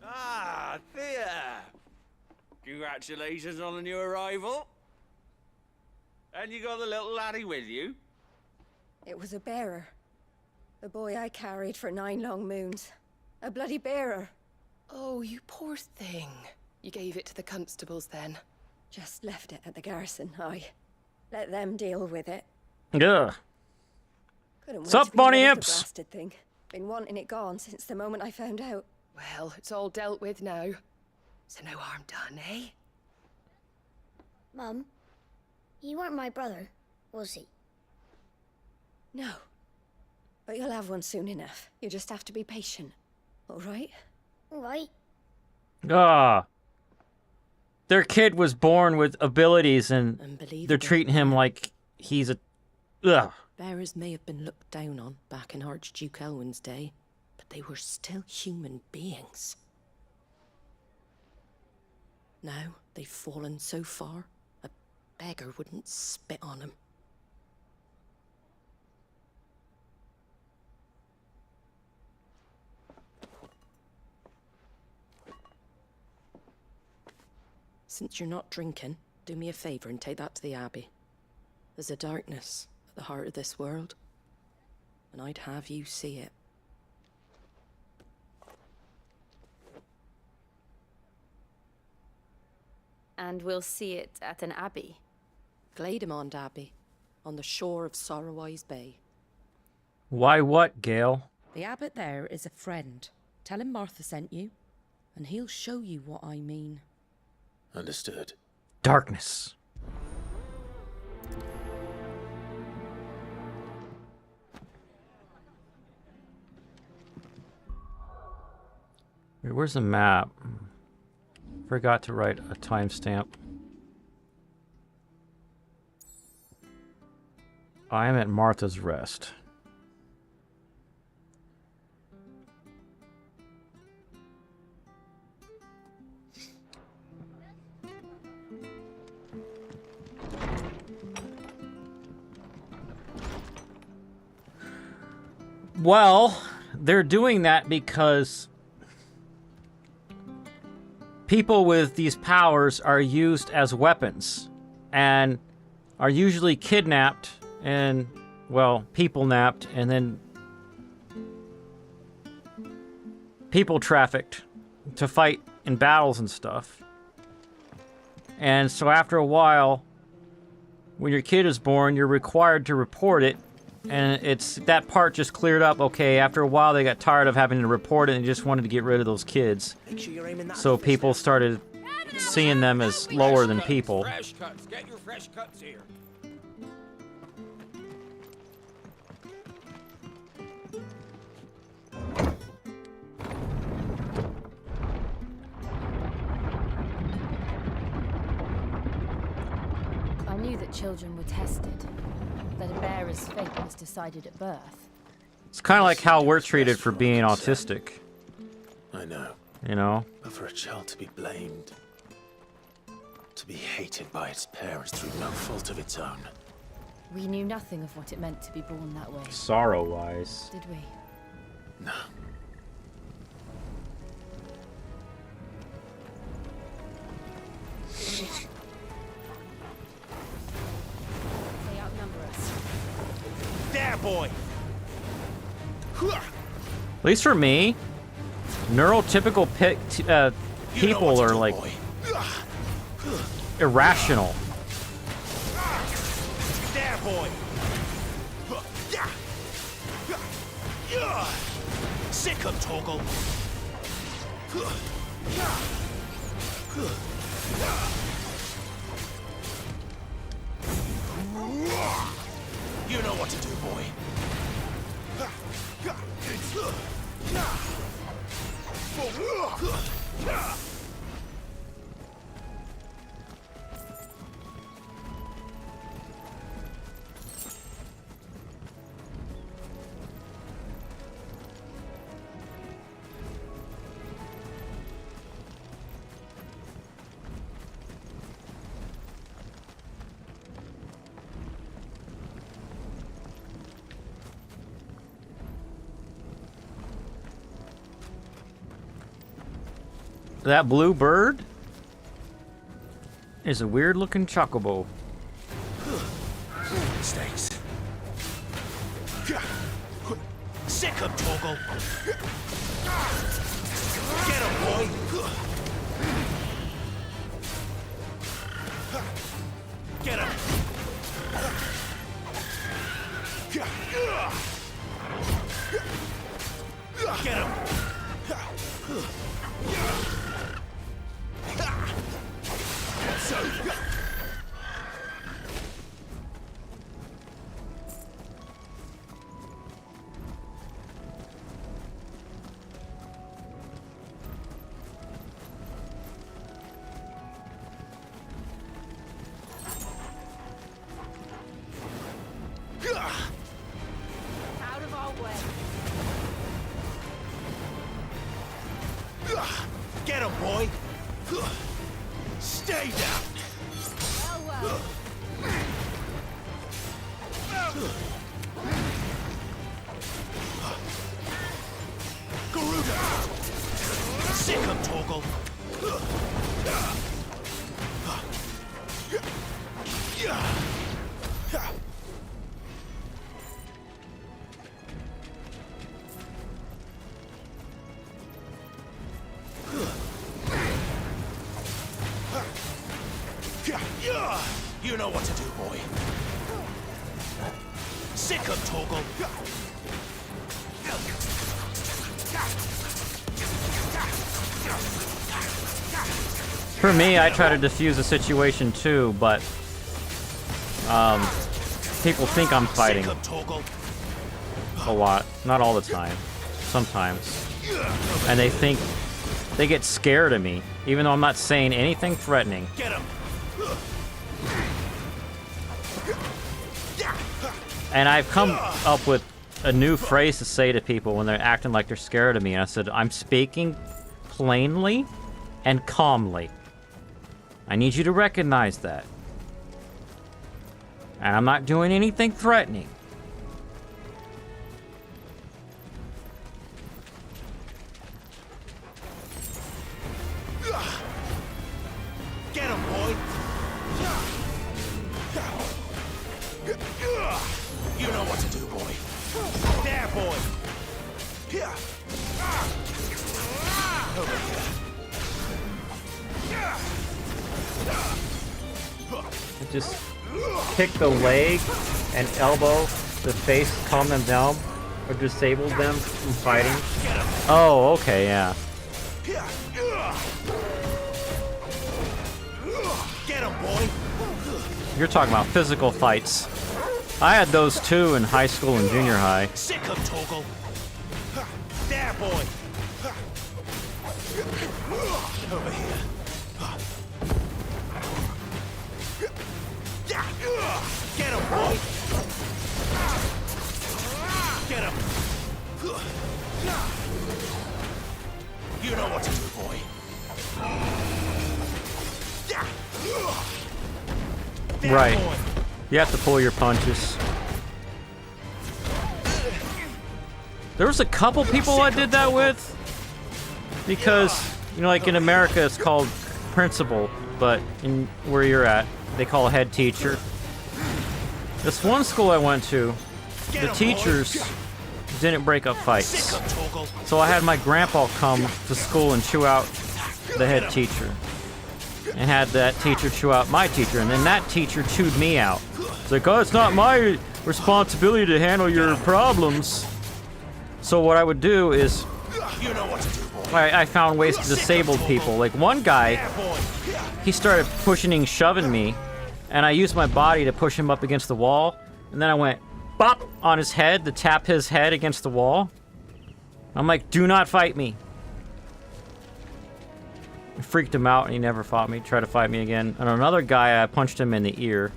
Ah, Thea! Congratulations on the new arrival. And you got the little laddie with you? It was a bearer. The boy I carried for 9 long moons. A bloody bearer. Oh, you poor thing. You gave it to the constables then? Just left it at the garrison, I let them deal with it. Ugh. Couldn't wait Sup, to be Bonnie rid of the Imps? blasted thing. Been wanting it gone since the moment I found out. Well, it's all dealt with now. So no harm done, eh? Mum, he weren't my brother, was he? No. But you'll have one soon enough. You just have to be patient. All right? All right. Ah. Their kid was born with abilities and Unbelievable. they're treating him like he's a... Ugh. bearers may have been looked down on back in Archduke Elwin's day, but they were still human beings. Now they've fallen so far, a beggar wouldn't spit on them. Since you're not drinking, do me a favor and take that to the Abbey. There's a darkness at the heart of this world, and I'd have you see it. And we'll see it at an abbey. Glaidemond Abbey, on the shore of Sorrowise Bay. Why what, Gale? The abbot there is a friend. Tell him Martha sent you, and he'll show you what I mean. Understood. Darkness. Wait, where's the map? Forgot to write a timestamp. I am at Martha's Rest. Well, they're doing that because people with these powers are used as weapons and are usually kidnapped and, well, people napped and then people trafficked to fight in battles and stuff. And so after a while, when your kid is born, you're required to report it. And it's that part just cleared up. Okay, after a while they got tired of having to report it and just wanted to get rid of those kids. So people started seeing them as lower than people. Fresh cuts. Get your fresh cuts here. I knew that children were tested, that a bearer's fate was decided at birth. It's kind of like how we're treated for being autistic. I know. You know? But for a child to be blamed, to be hated by its parents through no fault of its own. We knew nothing of what it meant to be born that way. Sorrowise. Did we? No. They outnumber us. There, boy! At least for me, neurotypical people are like irrational. There, boy! Sick of Toggle! You know what to do, boy. That blue bird is a weird looking chocobo. Mistakes. Sick of Toggle. Get him, boy. Get him. Get him. Out of our way. Get him, boy. Stay down. Well. Garuda. Sick of Toggle. You know what to do, boy. Sick of Toggle. For me, I try to diffuse the situation too, but people think I'm fighting a lot. Not all the time. Sometimes. And they think they get scared of me, even though I'm not saying anything threatening. Get him. And I've come up with a new phrase to say to people when they're acting like they're scared of me. And I said, I'm speaking plainly and calmly. I need you to recognize that. And I'm not doing anything threatening. Get him, boy. You know what to do, boy. There, boy. just kick the leg and elbow the face, calm them down, or disable them from fighting. Oh, okay, yeah. Get him, boy. You're talking about physical fights. I had those too in high school and junior high. Sick him, Toggle. There, boy. Over here. Get him, boy. Get him. You know what to do, boy. There, Right. boy. You have to pull your punches. There was a couple people I did that with. Because, you know, like in America it's called principal, but in where you're at, they call a head teacher. This one school I went to, the teachers didn't break up fights. So I had my grandpa come to school and chew out the head teacher. And had that teacher chew out my teacher, and then that teacher chewed me out. It's like, oh, it's not my responsibility to handle your problems. So what I would do is, You know what to do, boy. I found ways to disable people. Like one guy, he started pushing and shoving me, and I used my body to push him up against the wall, and then I went bop on his head to tap his head against the wall. I'm like, do not fight me. I freaked him out and he never fought me, tried to fight me again. And another guy, I punched him in the ear.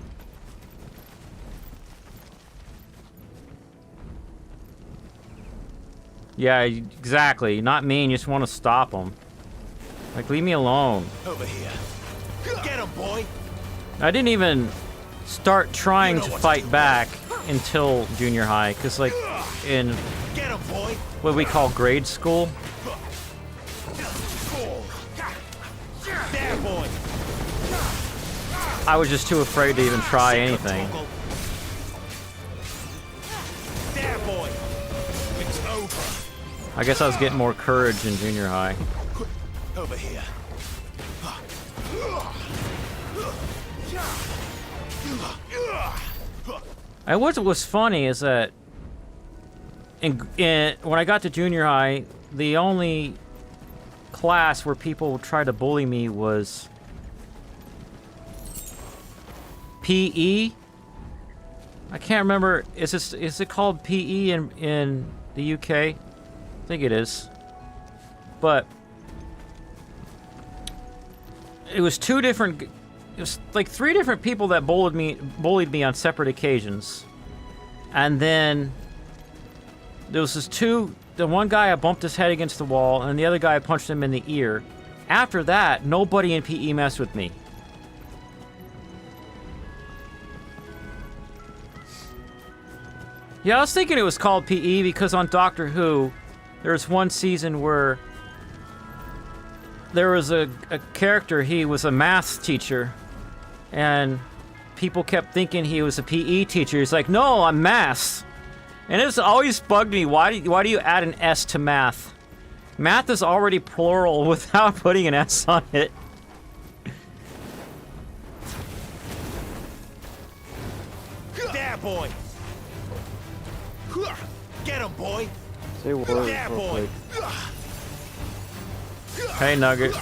Yeah, exactly. Not mean, you just want to stop him. Like, leave me alone. Over here. Get him, boy. I didn't even start trying to fight back until junior high, because, like, in Get him, boy. what we call grade school, There, boy. I was just too afraid to even try anything. There, boy. It's over. I guess I was getting more courage in junior high. Over here. And what was funny is that when I got to junior high, the only class where people tried to bully me was PE. I can't remember. Is it called PE in the UK? I think it is. But it was two different. It was like three different people that bullied me on separate occasions, and then there was this two. The one guy, I bumped his head against the wall, and the other guy, I punched him in the ear. After that, nobody in PE messed with me. Yeah, I was thinking it was called PE because on Doctor Who, there was one season where there was a character, he was a math teacher, and people kept thinking he was a PE teacher. He's like, no, I'm math. And it's always bugged me. Why do you add an S to math? Math is already plural without putting an S on it. There, boy. Get him, boy. Say words There, real boy. quick. Hey, Nugget.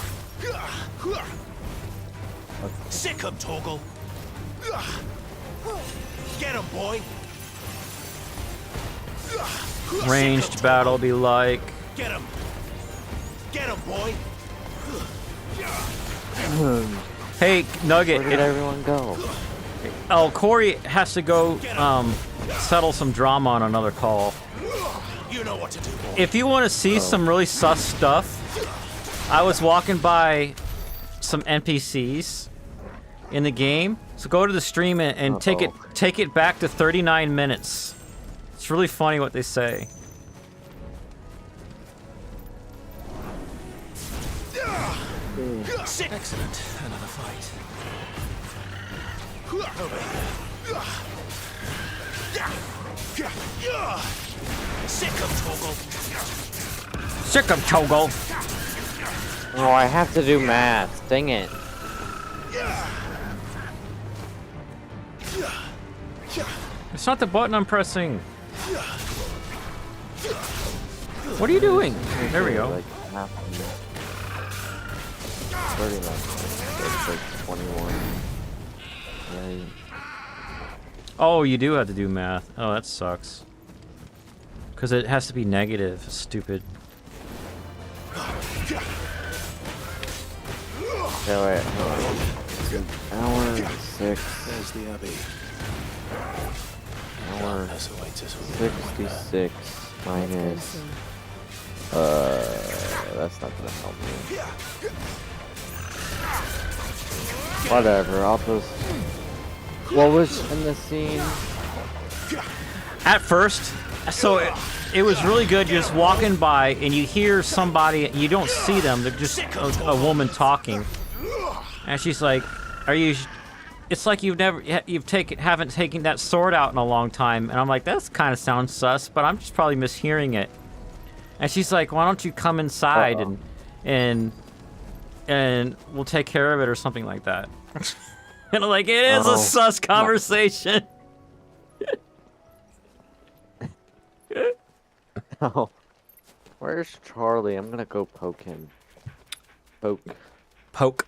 Sick him, Toggle. Get him, boy. Ranged battle be like. Get him. Get him, boy. Hey, Nugget. Where did everyone go? Oh, Corey has to go settle some drama on another call. You know what to do, boy. If you want to see some really sus stuff, I was walking by some NPCs in the game. So go to the stream and take it back to 39 minutes. It's really funny what they say. Excellent. Another fight. Over here. Sick him, Toggle. Sick of Toggle. Oh, I have to do math. Dang it. It's not the button I'm pressing. What are you doing? There we go. Like half a minute. 30 minutes. It's like 21. Right. Oh, you do have to do math. Oh, that sucks. Because it has to be negative. Stupid. Okay, wait, hold on. Hour 6. There's the Abbey. Hour 66 minus. That's not gonna help me. Whatever, I'll just. What was in the scene? At first, so it was really good. You're just walking by and you hear somebody, you don't see them, they're just a woman talking. And she's like, "Are you?" It's like haven't taken that sword out in a long time. And I'm like, "That kind of sounds sus," but I'm just probably mishearing it. And she's like, "Why don't you come inside and we'll take care of it," or something like that. And I'm like, it is a sus conversation. Oh, where's Charlie? I'm gonna go poke him. Poke.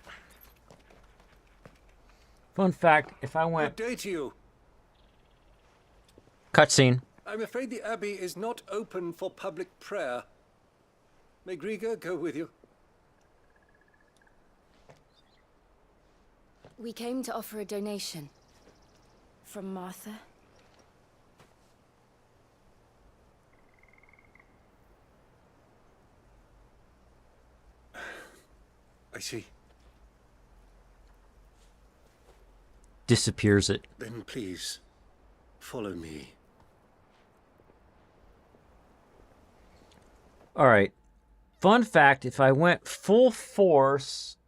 Fun fact, if I went... Good day to you. Cutscene. I'm afraid the Abbey is not open for public prayer. May Griga go with you? We came to offer a donation. From Martha. I see. Disappears it. Then please, follow me. Alright. Fun fact, if I went full force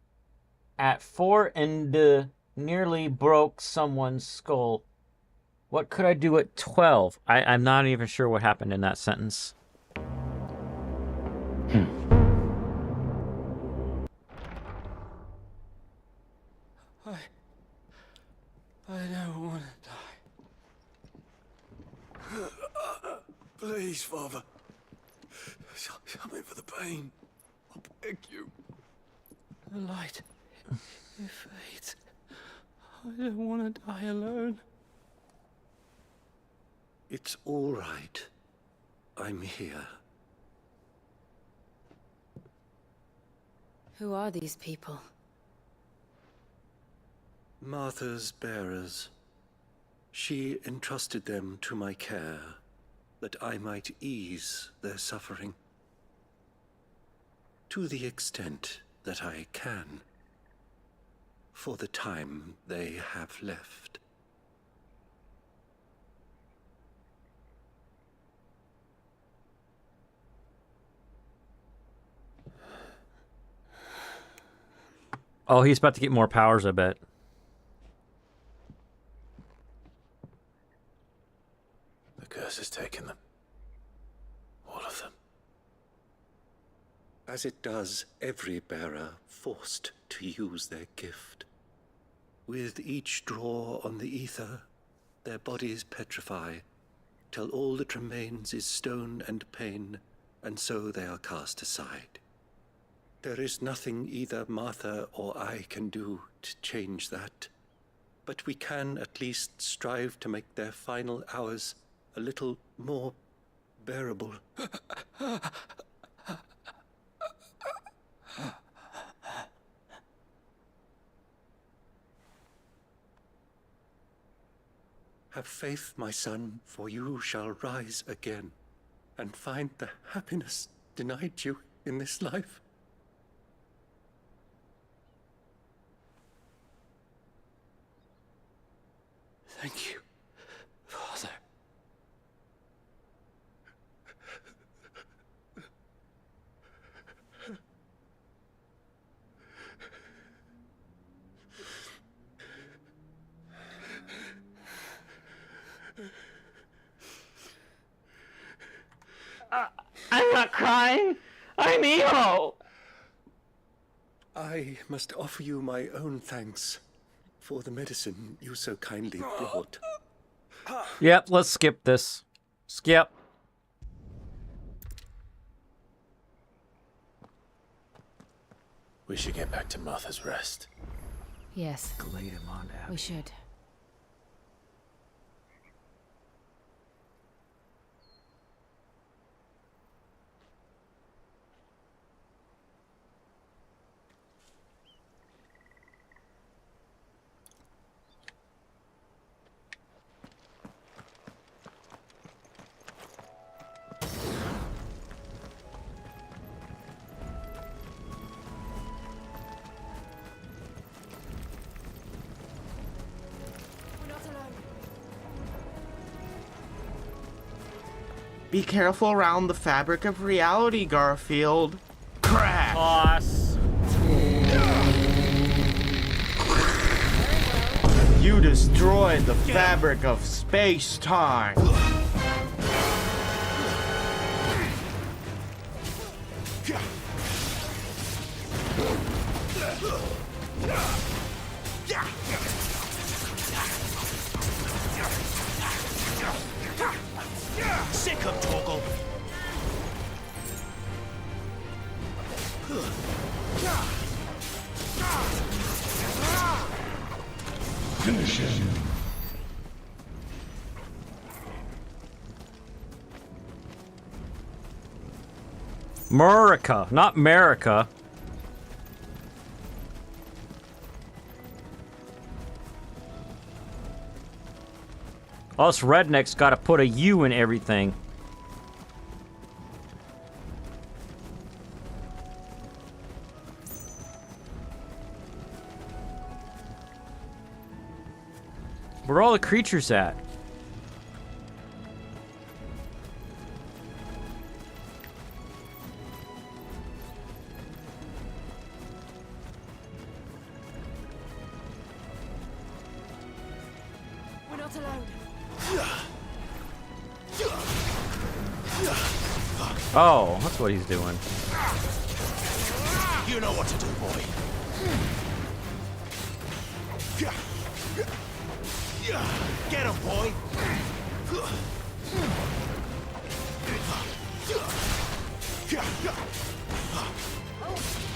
at 4 and nearly broke someone's skull, what could I do at 12? I'm not even sure what happened in that sentence. I don't want to die. Please, Father. Something for the pain. I beg you. The light. It fades. I don't want to die alone. It's all right. I'm here. Who are these people? Martha's bearers. She entrusted them to my care, that I might ease their suffering. To the extent that I can, for the time they have left. Oh, he's about to get more powers, I bet. The curse has taken them. All of them. As it does every bearer forced to use their gift. With each draw on the ether, their bodies petrify, till all that remains is stone and pain, and so they are cast aside. There is nothing either Martha or I can do to change that, but we can at least strive to make their final hours a little more bearable. Have faith, my son, for you shall rise again, and find the happiness denied you in this life. Thank you, Father. I'm not crying. I'm evil. I must offer you my own thanks for the medicine you so kindly brought. Yep, let's skip this. Skip. We should get back to Martha's Rest. Yes. Glaidemond Abbey. We should. Be careful around the fabric of reality, Garfield. Crash! Toss. You destroyed the fabric of space-time. Sick of Torgal. Finish him. Murica, not America. Us rednecks gotta put a U in everything. Where are all the creatures at? We're not alone. Oh, that's what he's doing. You know what to do, boy. Get him, boy.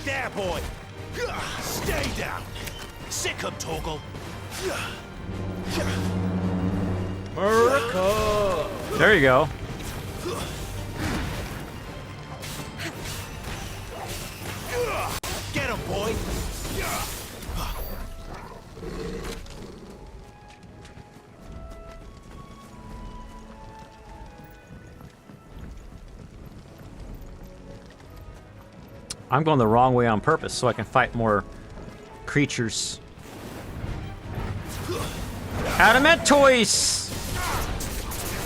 There, boy. Stay down. Sick him, Torgal. America. There you go. Get him, boy. I'm going the wrong way on purpose so I can fight more creatures. Adamantoise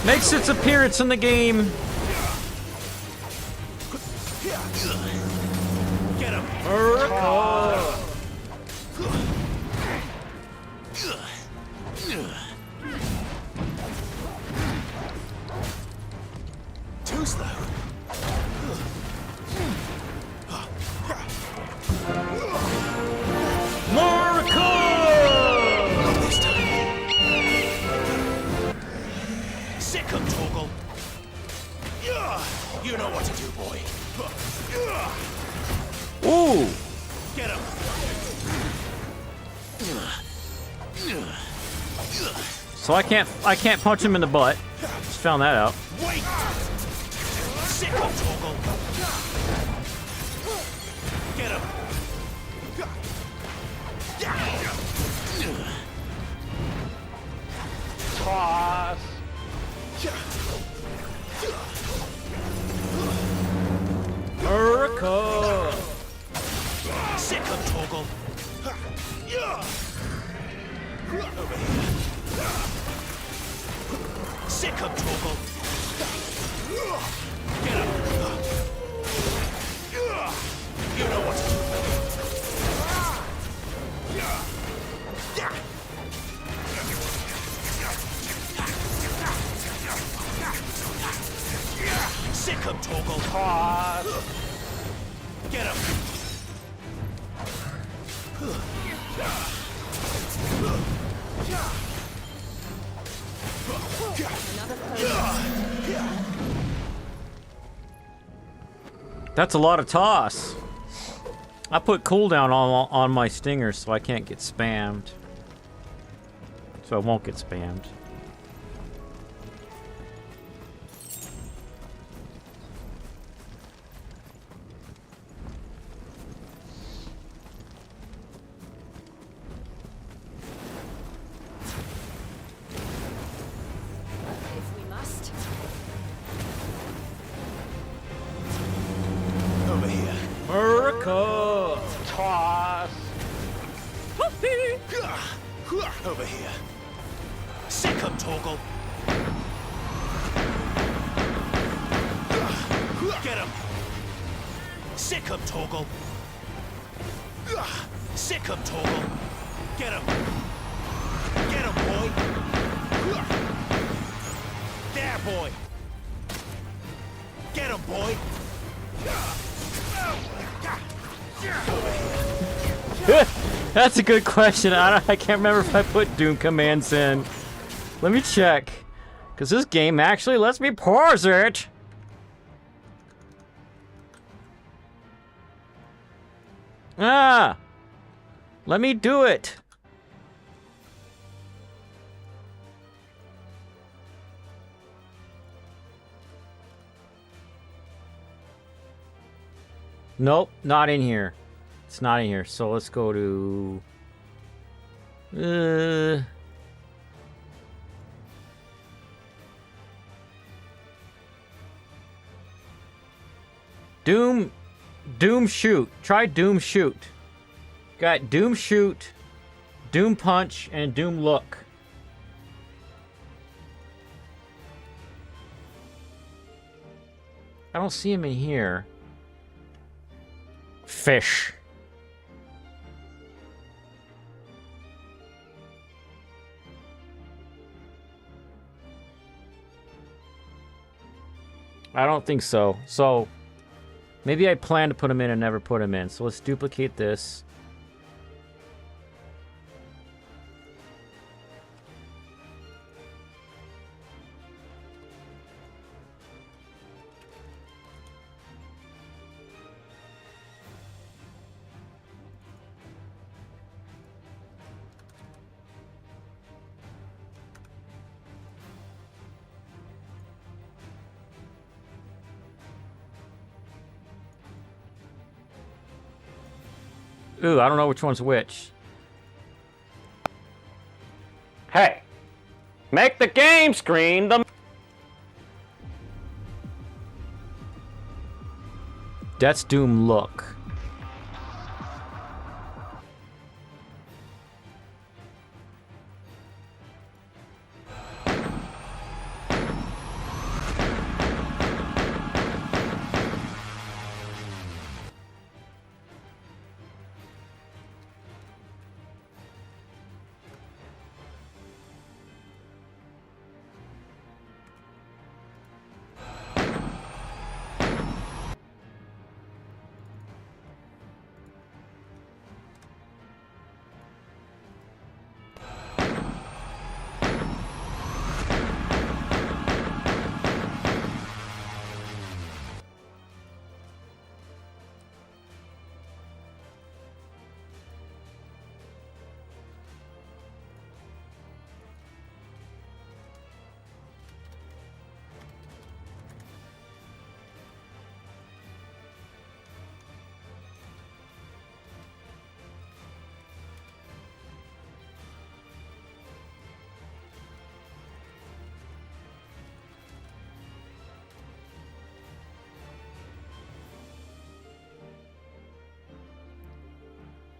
makes its appearance in the game. Get him. Too slow. Not this time. Sick him, Torgal. You know what to do, boy. Ooh. Get him. So I can't punch him in the butt. Just found that out. Wait. Sick him, Torgal. Get him. Cross. America. Sick him, Torgal. Over here. Sick him, Torgal. Get him. You know what to do. Sick him, Torgal. Cross. Get him. That's a lot of toss. I put cooldown on my stingers so I can't get spammed. So I won't get spammed. If we must. Over here. America! Toss. Over here. Sick 'em, Torgal. Get him. Sick 'em, Torgal. Sick 'em, Torgal. Get him. Get him, boy. There, boy. Get him, boy. That's a good question. I can't remember if I put Doom commands in. Let me check. Because this game actually lets me pause it. Ah! Let me do it. Nope, not in here. It's not in here. So let's go to... Doom Shoot. Try Doom Shoot. Got Doom Shoot, Doom Punch, and Doom Look. I don't see him in here. Fish. I don't think so. So, maybe I plan to put him in and never put him in. So let's duplicate this. Ooh, I don't know which one's which. Hey, make the game screen the... That's Doom Look.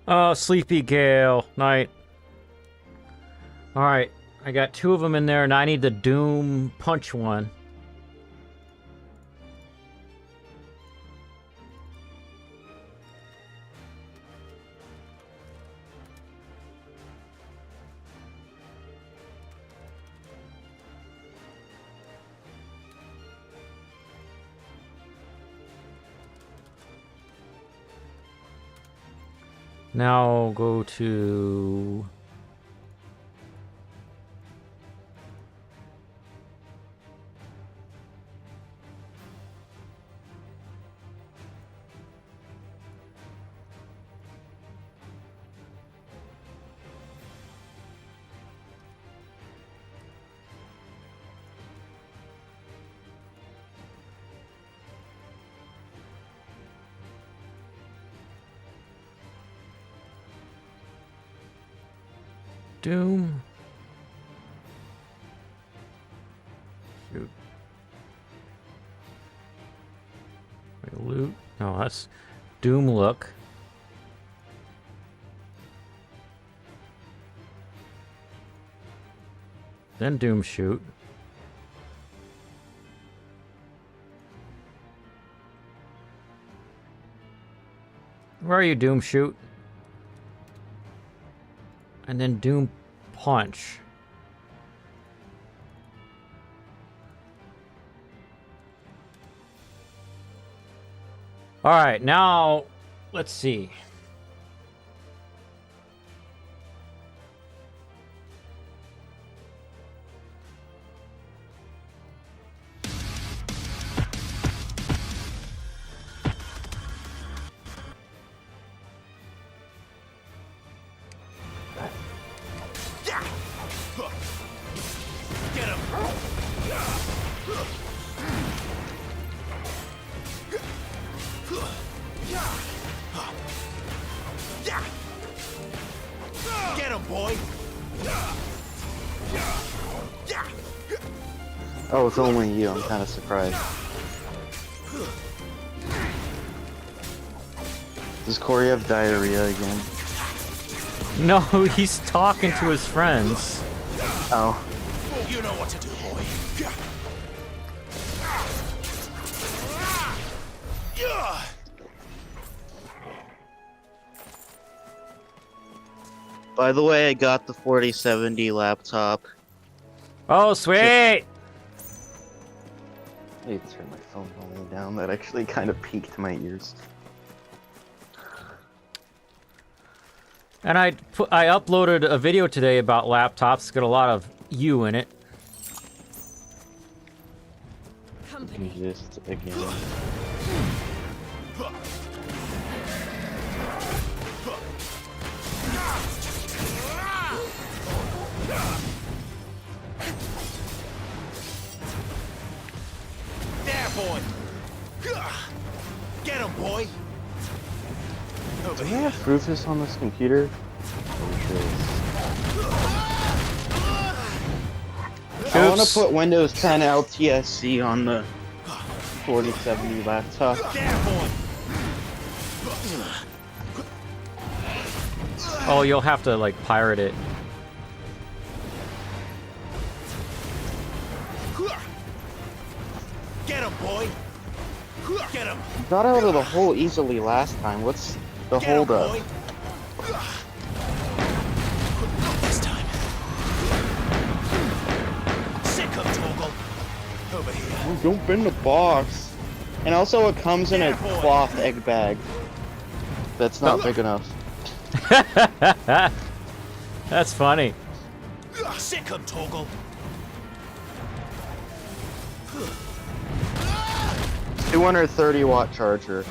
Oh, Sleepy Gale. Night. Alright. I got two of them in there, and I need the Doom Punch one. Now go to... Doom. Shoot. Wait, loot. No, that's Doom look. Then Doom shoot. Where are you, Doom shoot? And then Doom punch. All right, now let's see. Get him! Get him, boy! Oh, it's only you. I'm kind of surprised. Does Corey have diarrhea again? No, he's talking to his friends. Oh. You know what to do, boy. By the way, I got the 4070 laptop. Oh, sweet! I need to turn my phone volume down. That actually kind of piqued my ears. And I uploaded a video today about laptops. It's got a lot of you in it. Just again. There, boy! Get him, boy! Do we have Rufus on this computer? I want to put Windows 10 LTSC on the 4070 laptop. Oh, you'll have to, like, pirate it. Get him, boy! Get him! Got out of the hole easily last time. What's the holdup? This time. Sick of Toggle. Over here. Oh, don't bend the box. And also, it comes in a cloth egg bag. That's not big enough. That's funny. Sick of Toggle. 230-watt charger.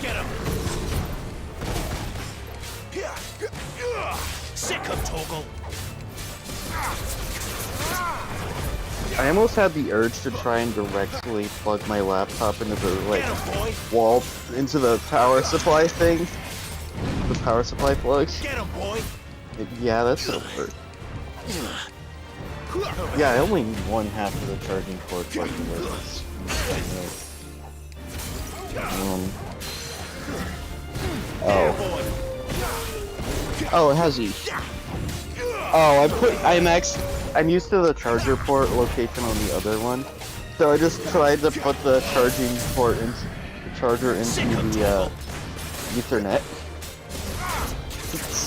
Get him! Sick of Toggle. I almost had the urge to try and directly plug my laptop into the wall, into the power supply thing. The power supply plug. Get him, boy! Yeah, that's over. Yeah, I only need one half of the charging cord plugged in there. Oh. Oh, it has each. Oh, I'm used to the charger port location on the other one, so I just tried to put the charging port into the charger into the Ethernet.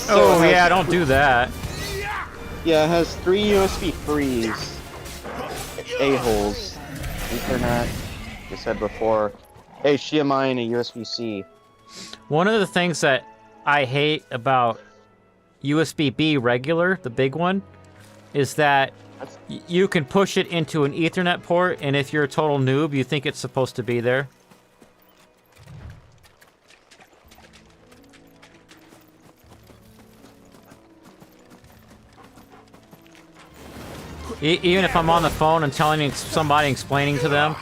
So yeah, don't do that. Yeah, it has 3 USB 3s, A-holes, Ethernet, like I said before, HDMI and a USB-C. One of the things that I hate about USB-B regular, the big one, is that you can push it into an Ethernet port, and if you're a total noob, you think it's supposed to be there. Even if I'm on the phone and telling somebody, explaining to them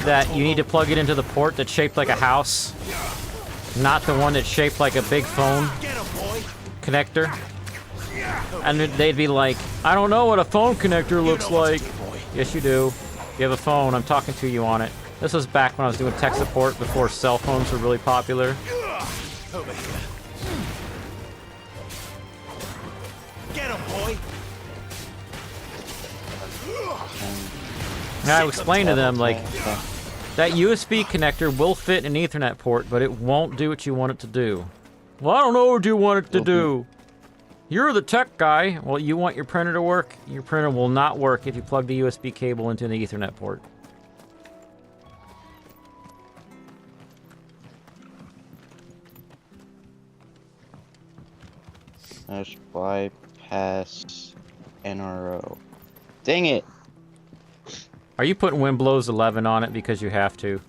that you need to plug it into the port that's shaped like a house, not the one that's shaped like a big phone connector. And they'd be like, I don't know what a phone connector looks like. Yes, you do. You have a phone. I'm talking to you on it. This was back when I was doing tech support before cell phones were really popular. Over here. Get him, boy. And I explained to them, like, that USB connector will fit an Ethernet port, but it won't do what you want it to do. Well, I don't know what you want it to do. You're the tech guy. Well, you want your printer to work? Your printer will not work if you plug the USB cable into the Ethernet port. Slash bypass NRO. Dang it! Are you putting Windblows 11 on it because you have to?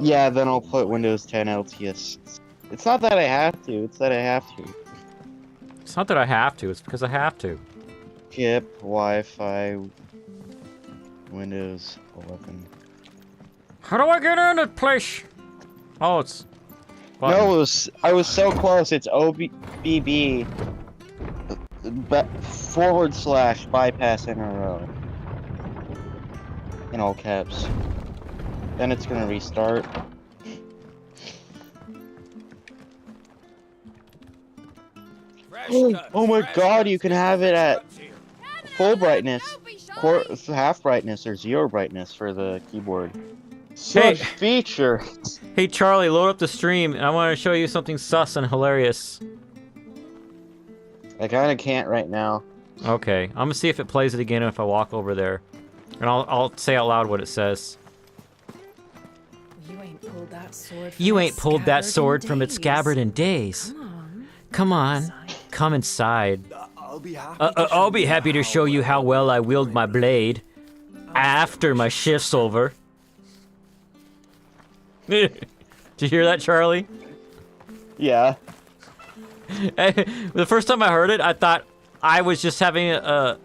Yeah, then I'll put Windows 10 LTS. It's not that I have to, it's that I have to. It's not that I have to, it's because I have to. Chip, Wi-Fi, Windows 11. How do I get in this place? Oh, it's... button. No, I was so close. It's OBB / bypass NRO. In all caps. Then it's gonna restart. Oh my god, you can have it at full brightness, half brightness, or 0 brightness for the keyboard. Such feature! Hey Charlie, load up the stream, and I want to show you something sus and hilarious. I kinda can't right now. Okay, I'm gonna see if it plays it again if I walk over there. And I'll say out loud what it says. You ain't pulled that sword from You its ain't pulled that scabbard sword in from its days. scabbard in days. Come on, come inside. I'll be happy. I'll be happy to show you how well I wield my blade after my shift's over. Did you hear that, Charlie? Yeah. The first time I heard it, I thought I was just having a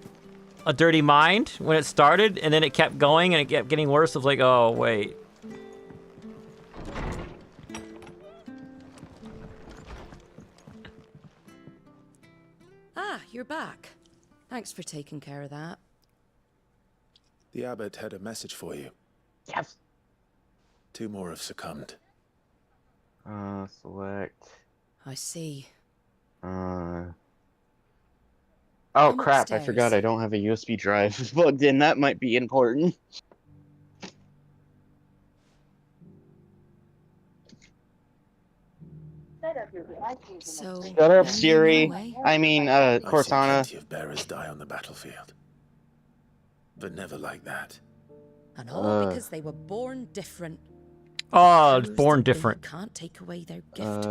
dirty mind when it started, and then it kept going and it kept getting worse. I was like, oh, wait. Ah, you're back. Thanks for taking care of that. The abbot had a message for you. Yes. 2 more have succumbed. Select. I see. Oh Come crap, I upstairs. forgot I don't have a USB drive plugged in. That might be important. So, Shut up, then Siri. you know, eh? I mean, I've seen Cortana. plenty of bearers die on the battlefield. But never like that. And all because they were born different. Oh, it's born different. Can't take away their gift.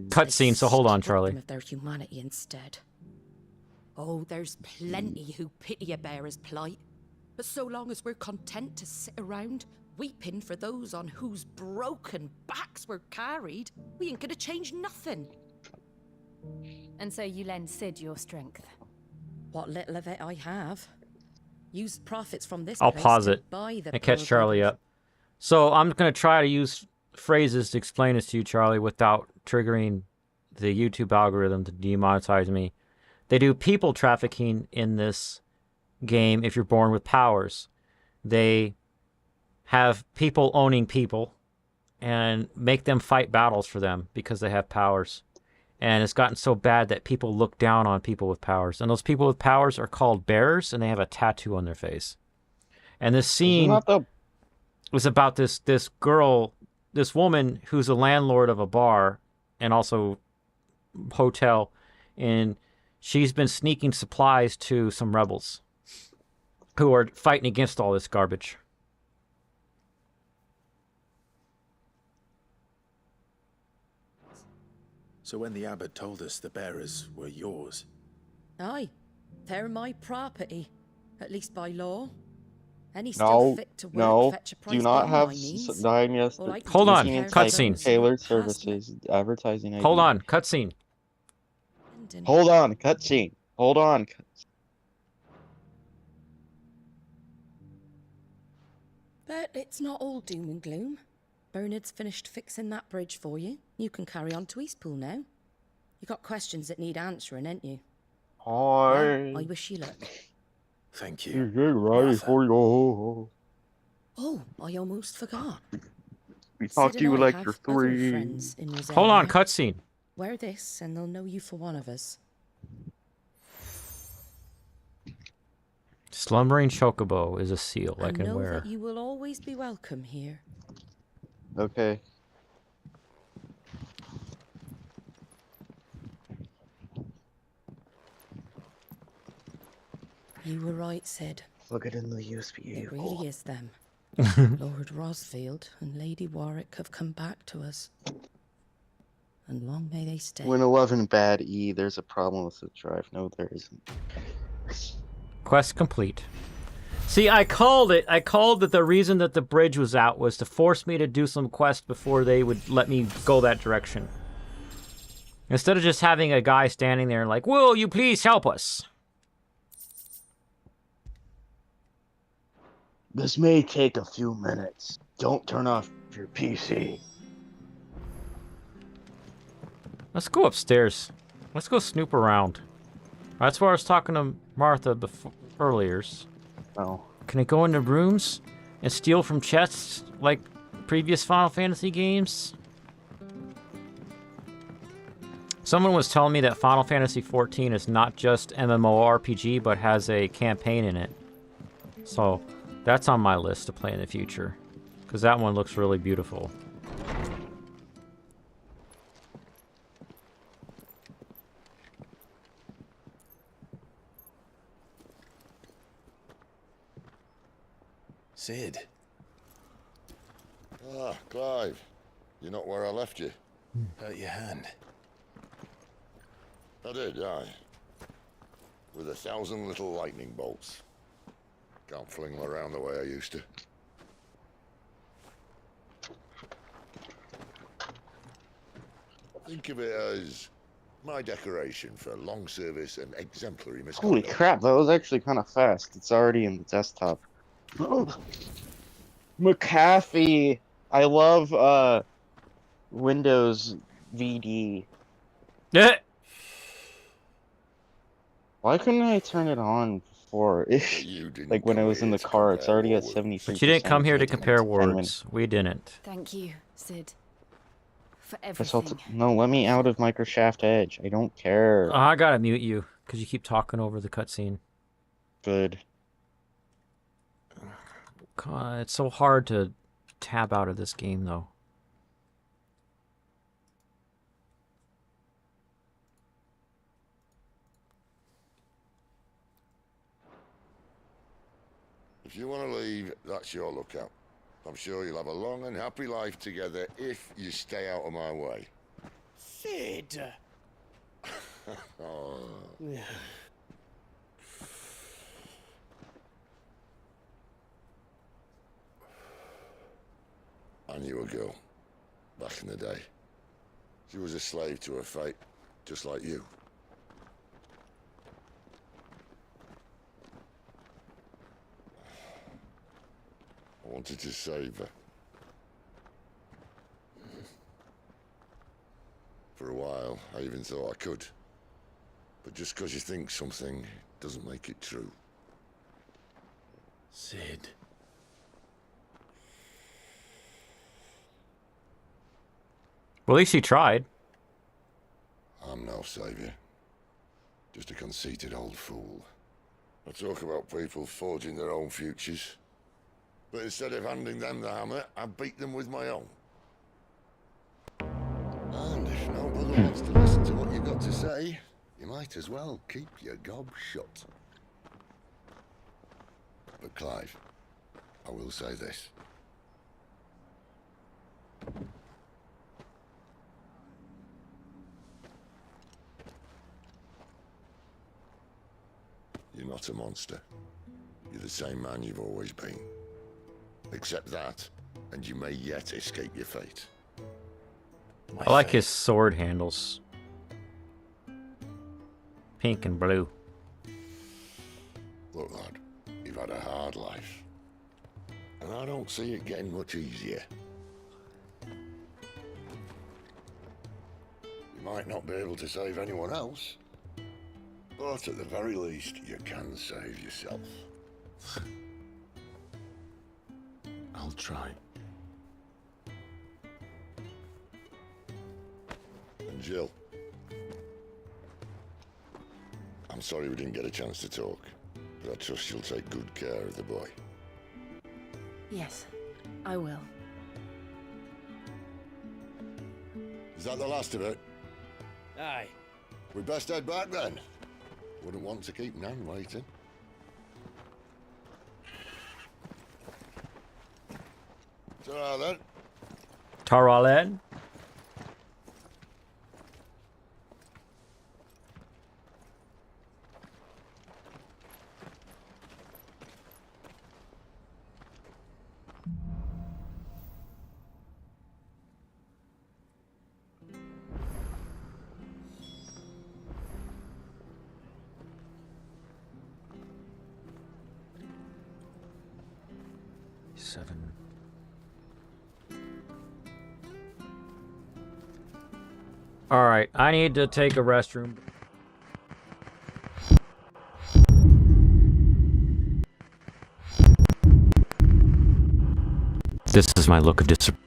Cutscene, so hold on, Strip Charlie. them of their humanity instead. Oh, there's plenty who pity a bearer's plight. But so long as we're content to sit around, weeping for those on whose broken backs we're carried, we ain't gonna change nothing. And so you lend Sid your strength. What little of it I have. Use profits from this I'll place pause to it buy the and catch poor Charlie beggars. up. So I'm going to try to use phrases to explain this to you, Charlie, without triggering the YouTube algorithm to demonetize me. They do people trafficking in this game if you're born with powers. They have people owning people and make them fight battles for them because they have powers. And it's gotten so bad that people look down on people with powers. And those people with powers are called bearers, and they have a tattoo on their face. And this scene was about this girl, this woman who's a landlord of a bar and also hotel, and she's been sneaking supplies to some rebels who are fighting against all this garbage. So when the abbot told us the bearers were yours, Aye, they're my property, at least by law. Any No, still fit to work no, fetch a price do not beyond have my means. diagnostic. All I can Hold do is on, care for cutscene. those Tailored who are past services, advertising. ID. Hold on, cutscene. Hold on, cutscene. Hold on. But it's not all doom and gloom. Bernard's finished fixing that bridge for you. You can carry on to Eastpool now. You got questions that need answering, ain't you? Hi. Well, I wish you luck. Thank You you. get ready for you. Oh, I almost forgot. We talk Sid to you and I like have you're other 3. friends in Rosaria. Hold on, cutscene. Wear this, and they'll know you for one of us. Slumbering Chocobo is a seal I And can know wear. that you will always be welcome here. Okay. You were right, Sid. Look at in the USB. It really is them. Lord Rosfield and Lady Warwick have come back to us. And long may they stay. When 11 bad E, there's a problem with the drive. No, there isn't. Quest complete. See, I called it. I called that the reason that the bridge was out was to force me to do some quest before they would let me go that direction. Instead of just having a guy standing there like, will you please help us? This may take a few minutes. Don't turn off your PC. Let's go upstairs. Let's go snoop around. That's where I was talking to Martha before earlier. Oh. Can I go into rooms and steal from chests like previous Final Fantasy games? Someone was telling me that Final Fantasy XIV is not just MMORPG, but has a campaign in it. So that's on my list to play in the future, because that one looks really beautiful. Sid. Ah, Clive. You're not where I left you. Hurt your hand. I did, aye. With 1,000 little lightning bolts. Can't fling them around the way I used to. Think of it as my decoration for long service and exemplary misconduct. Holy crap, that was actually kind of fast. It's already in the desktop. McAfee. I love Windows VD. Yeah. Why couldn't I turn it on before? Like when I was in the car, it's already at 73%. But you didn't come here to compare words. We didn't. Thank you, Sid, for Guess I'll everything. no, let me out of Microshaft Edge. I don't care. I gotta mute you because you keep talking over the cutscene. Good. God, it's so hard to tab out of this game, though. If you want to leave, that's your lookout. I'm sure you'll have a long and happy life together if you stay out of my way. Sid! Oh. I knew a girl, back in the day. She was a slave to her fate, just like you. I wanted to save her. For a while, I even thought I could. But just because you think something doesn't make it true. Sid. Well, at least he tried. I'm no savior. Just a conceited old fool. I talk about people forging their own futures. But instead of handing them the hammer, I beat them with my own. And if nobody wants to listen to what you've got to say, you might as well keep your gob shut. But Clive, I will say this. You're not a monster. You're the same man you've always been. Accept that, and you may yet escape your fate. I like his sword handles. Pink and blue. Look, lad, you've had a hard life. And I don't don't see it getting much easier. You might not be able to save anyone else, but at the very least, you can save yourself. I'll try. And Jill, I'm sorry we didn't get a chance to talk, but I trust she'll take good care of the boy. Yes, I will. Is that the last of it? Aye. We best head back then. Wouldn't want to keep Nan waiting. Ta-ra then. Tara then. Seven. All right, I need to take a restroom. This is my look of disappointment.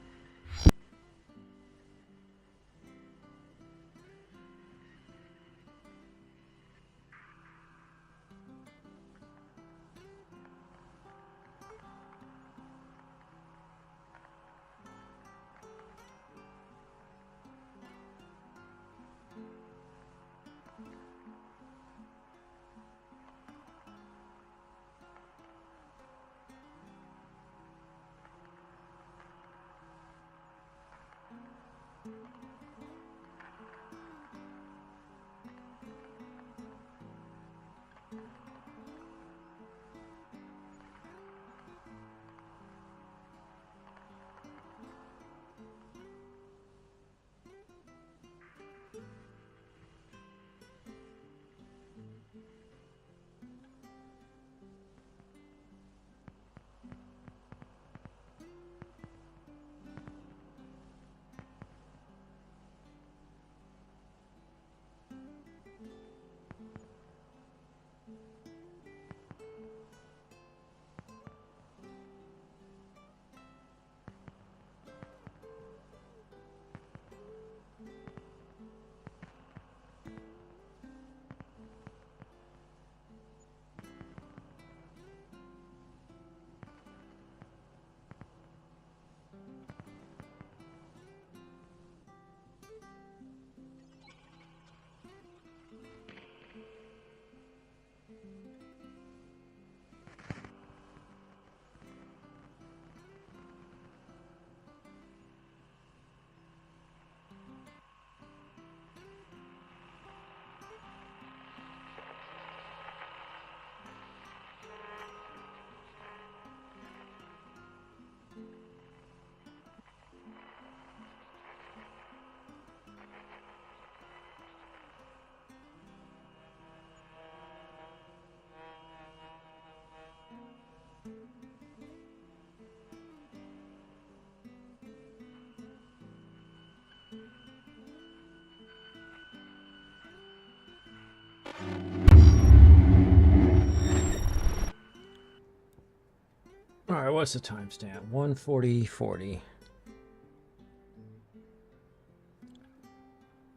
All right, what's the timestamp? 1:40:40.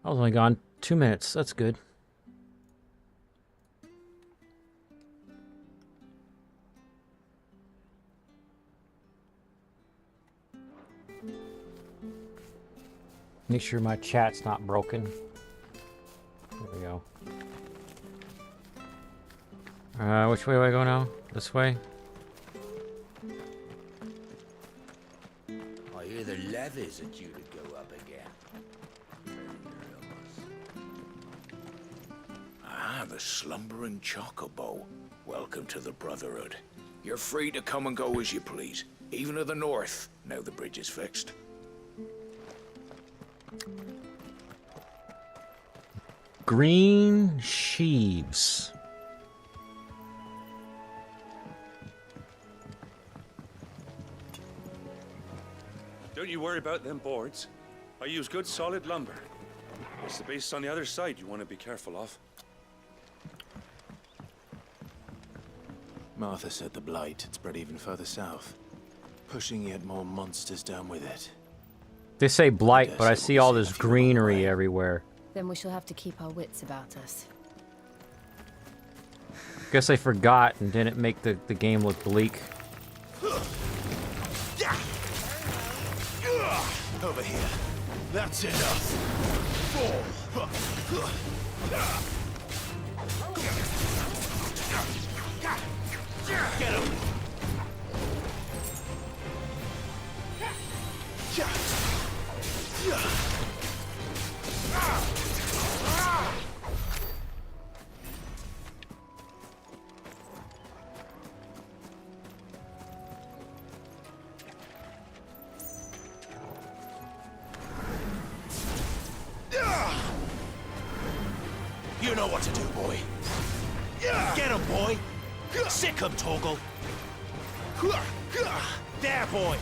I was only gone 2 minutes. That's good. Make sure my chat's not broken. There we go. Which way do I go now? This way? I hear the levies are due to go up again. Ah, the slumbering chocobo. Welcome to the Brotherhood. You're free to come and go as you please, even to the north, now the bridge is fixed. Greensheaves. you worry about them boards. I use good solid lumber. It's the beasts on the other side you want to be careful of. Martha said the blight had spread even further south, pushing yet more monsters down with it. They say blight, but I see all this greenery everywhere. Then we shall have to keep our wits about us. Guess I forgot and didn't make the game look bleak. Over here. That's enough. Fall. Get him. You know what to do, boy. Get him, boy. Sick him, Torgal. There, boy.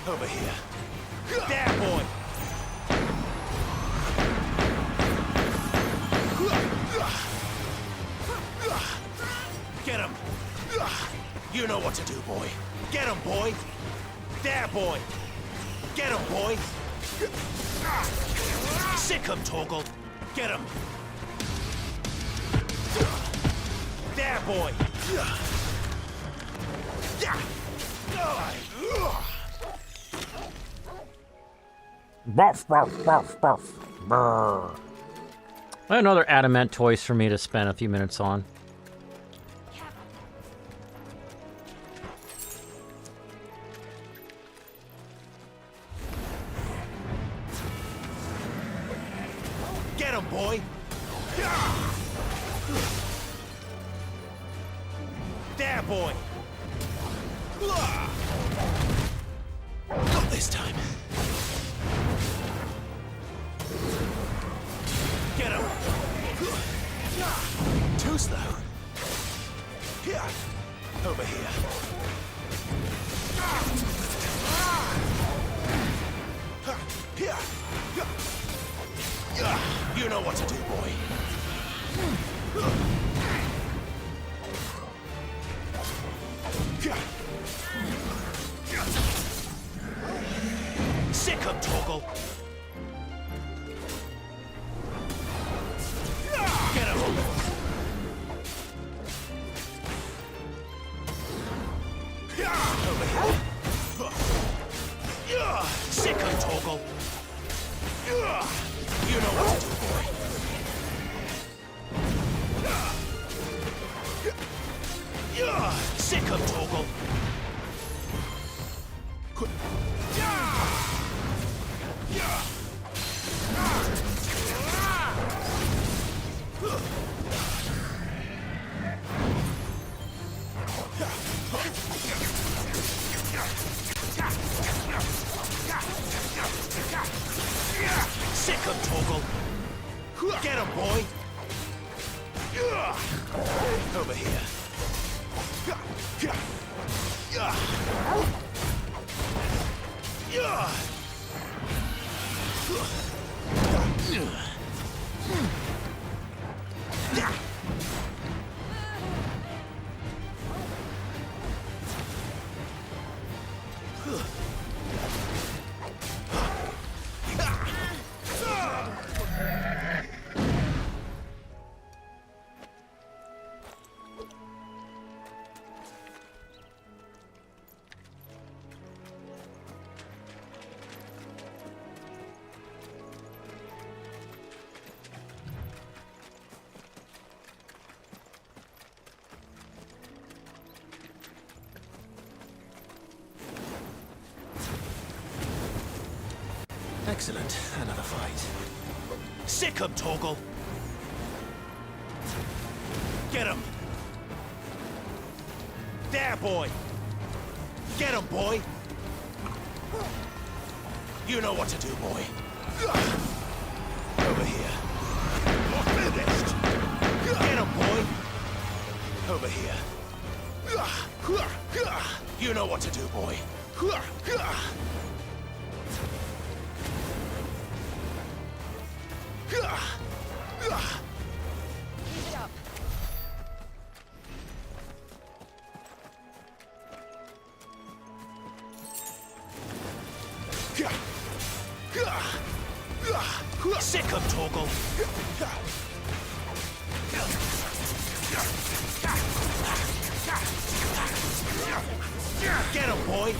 Over here. There, boy. Get him. You know what to do, boy. Get him, boy. There, boy. Get him, boy. Sick him, Torgal. Get him. There, boy. Buff, buff, buff, buff. Brr. Another adamant toys for me to spend a few minutes on. Get him, boy. There, boy. Not this time. Get him. Too slow. Here. Over here. Here. You know what to do, boy. Sick him, Torgal. Get him. Over here. Sick him, Torgal. You know what to do, boy. Sick him, Torgal. Sick him, Torgal. Get him, boy. Over here. Excellent. Another fight. Sick him, Torgal. Get him. There, boy. Get him, boy. You know what to do, boy. Over here. Finished. Get him, boy. Over here. You know what to do, boy. Sick 'em, Torgal. Get him, boy.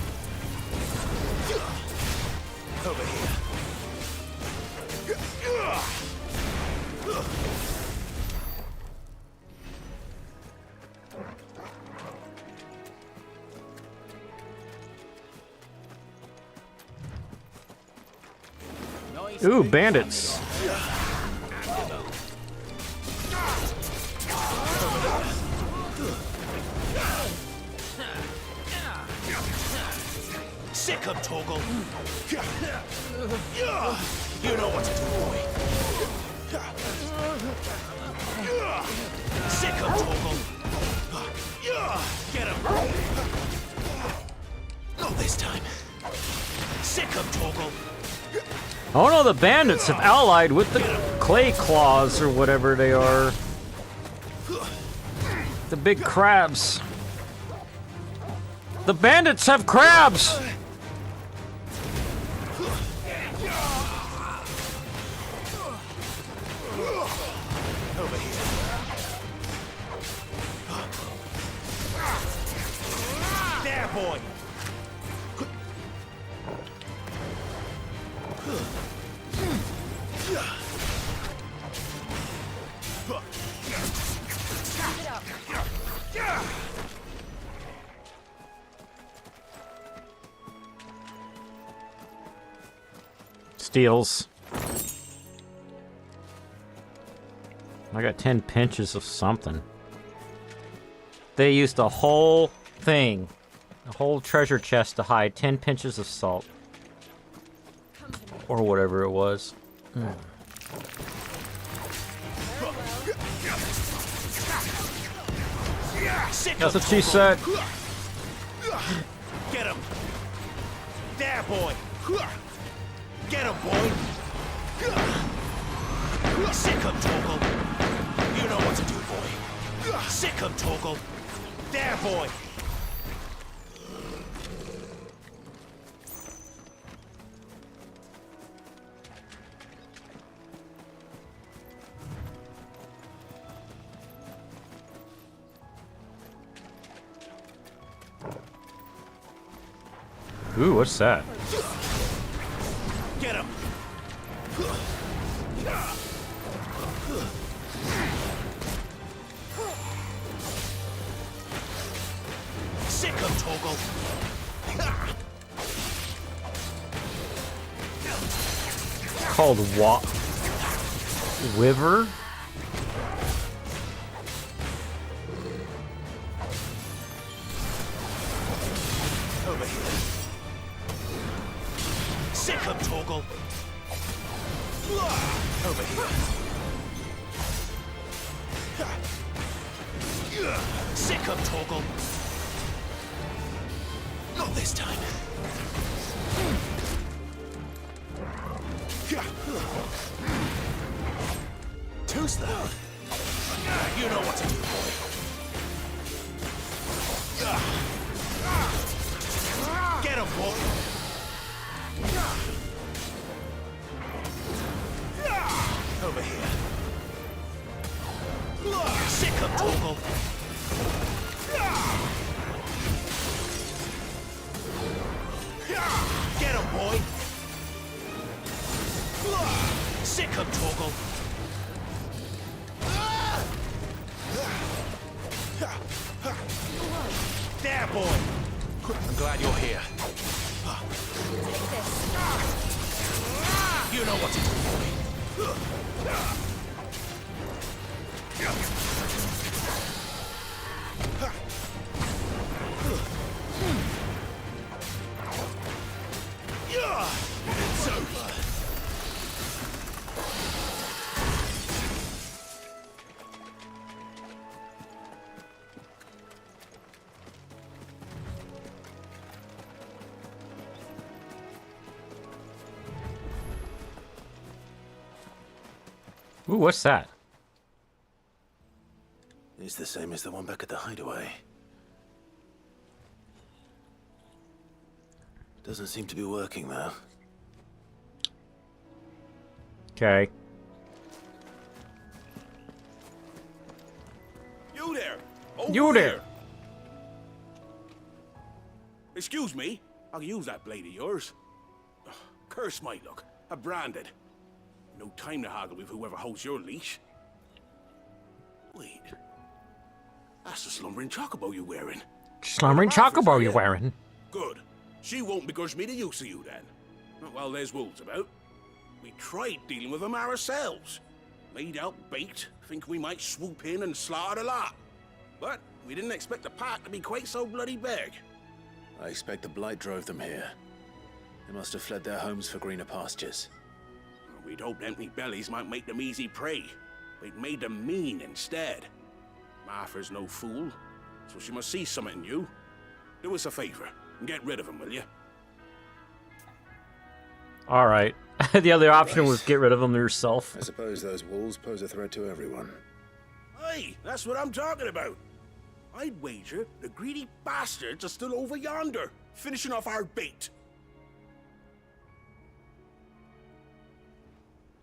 Over here. Ooh, bandits. Sick 'em, Torgal. You know what to do, boy. Sick 'em, Torgal. Get him. Not this time. Sick 'em, Torgal. Oh no, the bandits have allied with the clay claws or whatever they are. The big crabs. The bandits have crabs! Over here. There, boy. Steals. I got 10 pinches of something. They used a whole thing, a whole treasure chest to hide 10 pinches of salt. Or whatever it was. That's what she said. Get him. There, boy. Get him, boy. Sick him, Torgal. You know what to do, boy. Sick him, Torgal. There, boy. Ooh, what's that? Get him. Sick him, Torgal. Called Wiver? Over here. Sick him, Torgal. Over here. Sick him, Torgal. Not this time. Too slow. You know what to do, boy. Get him, boy. Over here. Sick him, Torgal. Get him, boy. Sick him, Torgal. There, boy. I'm glad you're here. You know what to do, boy. It's over. Ooh, what's that? It's the same as the one back at the hideaway. Doesn't seem to be working, though. Okay. You there! Over You there! here. Excuse me, I can use that blade of yours. Ugh, curse my luck. I'm branded. No time to haggle with whoever holds your leash. Wait. That's the slumbering chocobo you're wearing. Slumbering chocobo you're wearing. Good. She won't begrudge me the use of you then. Not while there's wolves about. We tried dealing with them ourselves. Laid out bait, think we might swoop in and slaughter the lot. But we didn't expect the pack to be quite so bloody big. I expect the blight drove them here. They must have fled their homes for greener pastures. We'd hoped empty bellies might make them easy prey. We'd made them mean instead. Martha's no fool, so she must see something in you. Do us a favor and get rid of them, will you? All right. The other option was get rid of them yourself. I suppose those wolves pose a threat to everyone. Hey, that's what I'm talking about. I'd wager the greedy bastards are still over yonder, finishing off our bait.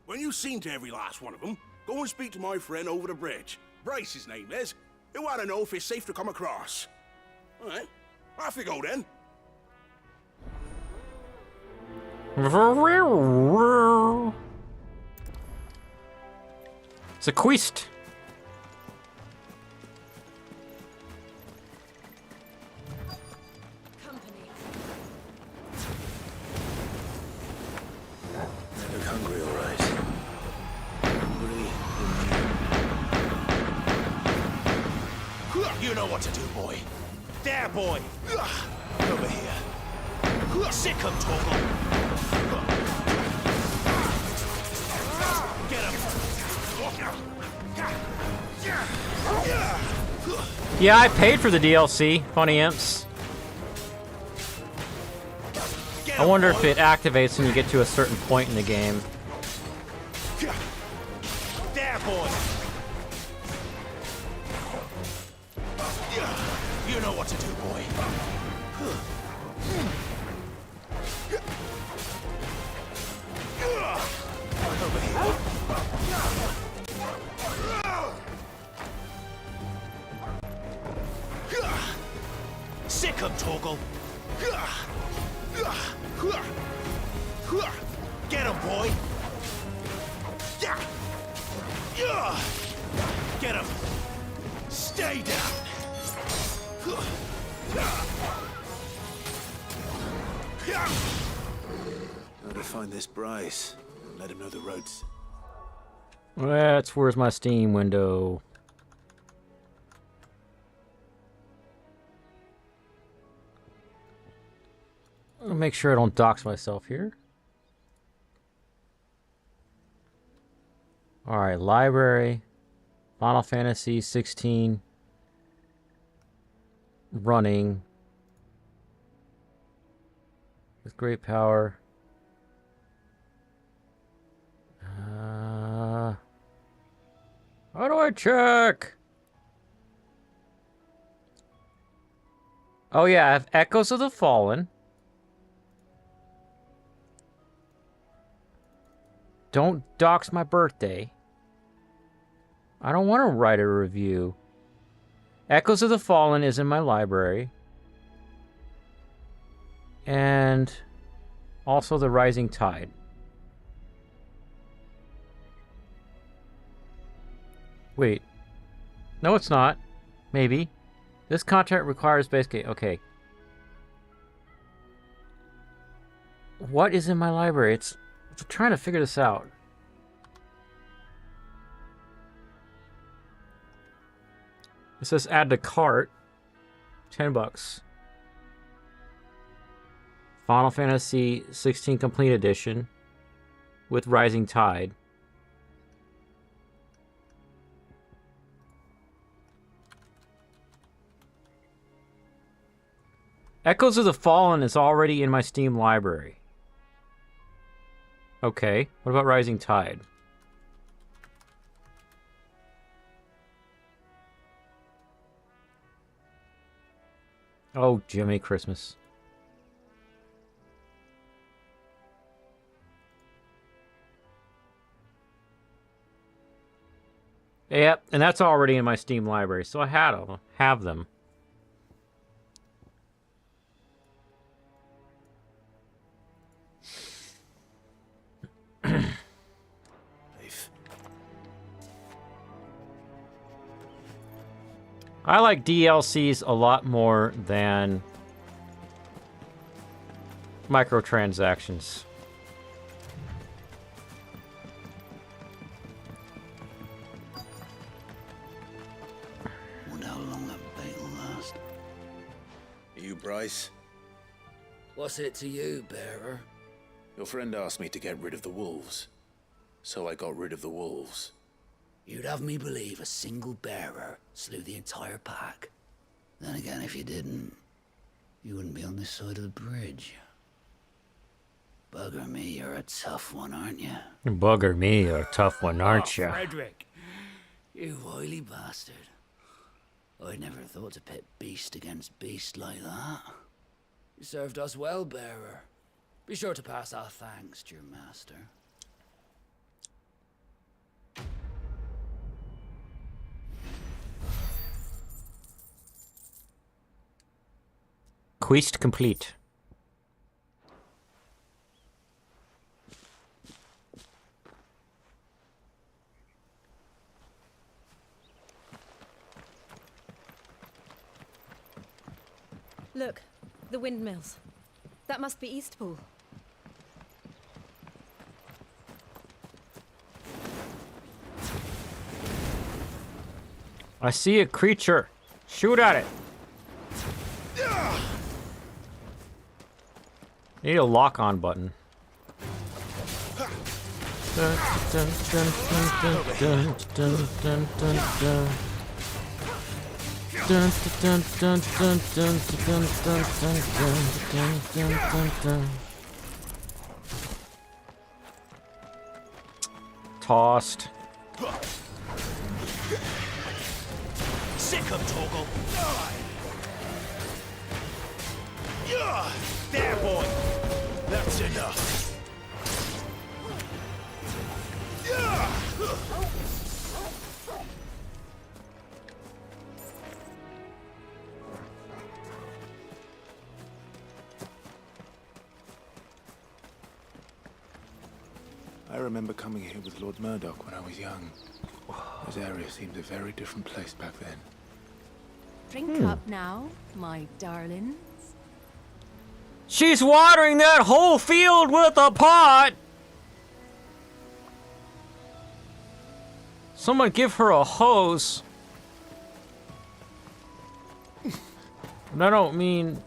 When you've seen to every last one of them, go and speak to my friend over the bridge. Bryce, his name is. He'll want to know if it's safe to come across. All right, off you go then. It's a quest. They look hungry, all right. You know what to do, boy. There, boy. Over here. Sick him, Torgal. Get him. Yeah, I paid for the DLC. Funny imps. I wonder if it activates when you get to a certain point in the game. There, boy. You know what to do, boy. Over here. Sick him, Torgal. Get him, boy. Get him. Stay down. Gotta find this Bryce and let him know the roads. That's where's my Steam window. I'll make sure I don't dox myself here. Alright, library. Final Fantasy 16. Running. With great power. How do I check? Oh yeah, I have Echoes of the Fallen. Don't dox my birthday. I don't want to write a review. Echoes of the Fallen is in my library. And also The Rising Tide. Wait. No, it's not. Maybe. This content requires basically... Okay. What is in my library? I'm trying to figure this out. It says add to cart. $10. Final Fantasy 16 Complete Edition with Rising Tide. Echoes of the Fallen is already in my Steam library. Okay, what about Rising Tide? Oh, Jimmy Christmas. Yep, and that's already in my Steam library, so I had to have them. I like DLCs a lot more than microtransactions. Wonder how long that bait will last. You, Bryce? What's it to you, bearer? Your friend asked me to get rid of the wolves. So I got rid of the wolves. You'd have me believe a single bearer slew the entire pack. Then again, if you didn't, you wouldn't be on this side of the bridge. Bugger me, you're a tough one, aren't you? Bugger me, you're a tough one, aren't you? Frederick, you wily bastard. I'd never thought to pit beast against beast like that. You served us well, bearer. Be sure to pass our thanks to your master. Quest complete. Look, the windmills. That must be Eastpool. I see a creature. Shoot at it. Need a lock-on button. Tossed. Sick of Torgal. There, boy. That's enough. I remember coming here with Lord Murdoch when I was young. This area seemed a very different place back then. Drink up now, my darlings. She's watering that whole field with a pot! Someone give her a hose. And I don't mean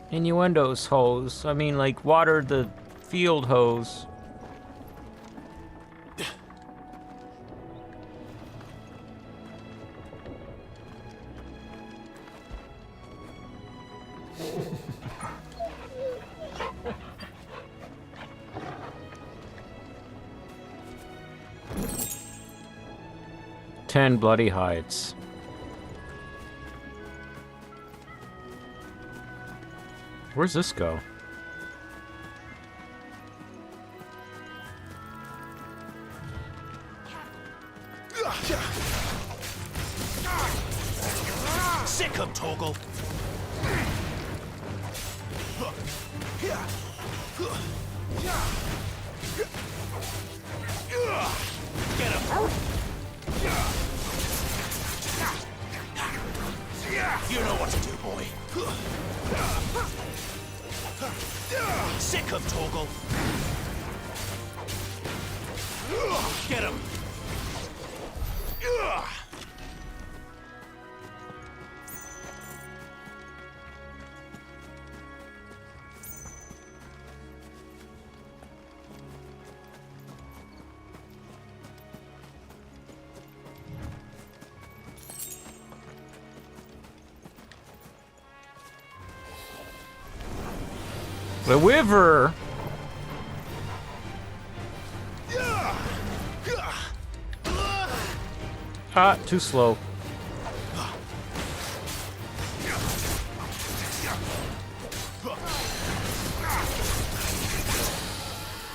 innuendos hose. I mean like water the field hose. Ten bloody hides. Where's this go? Sick of Torgal. Get him. You know what to do, boy. Sick of Torgal. Get him. The Wyver. Ah, too slow.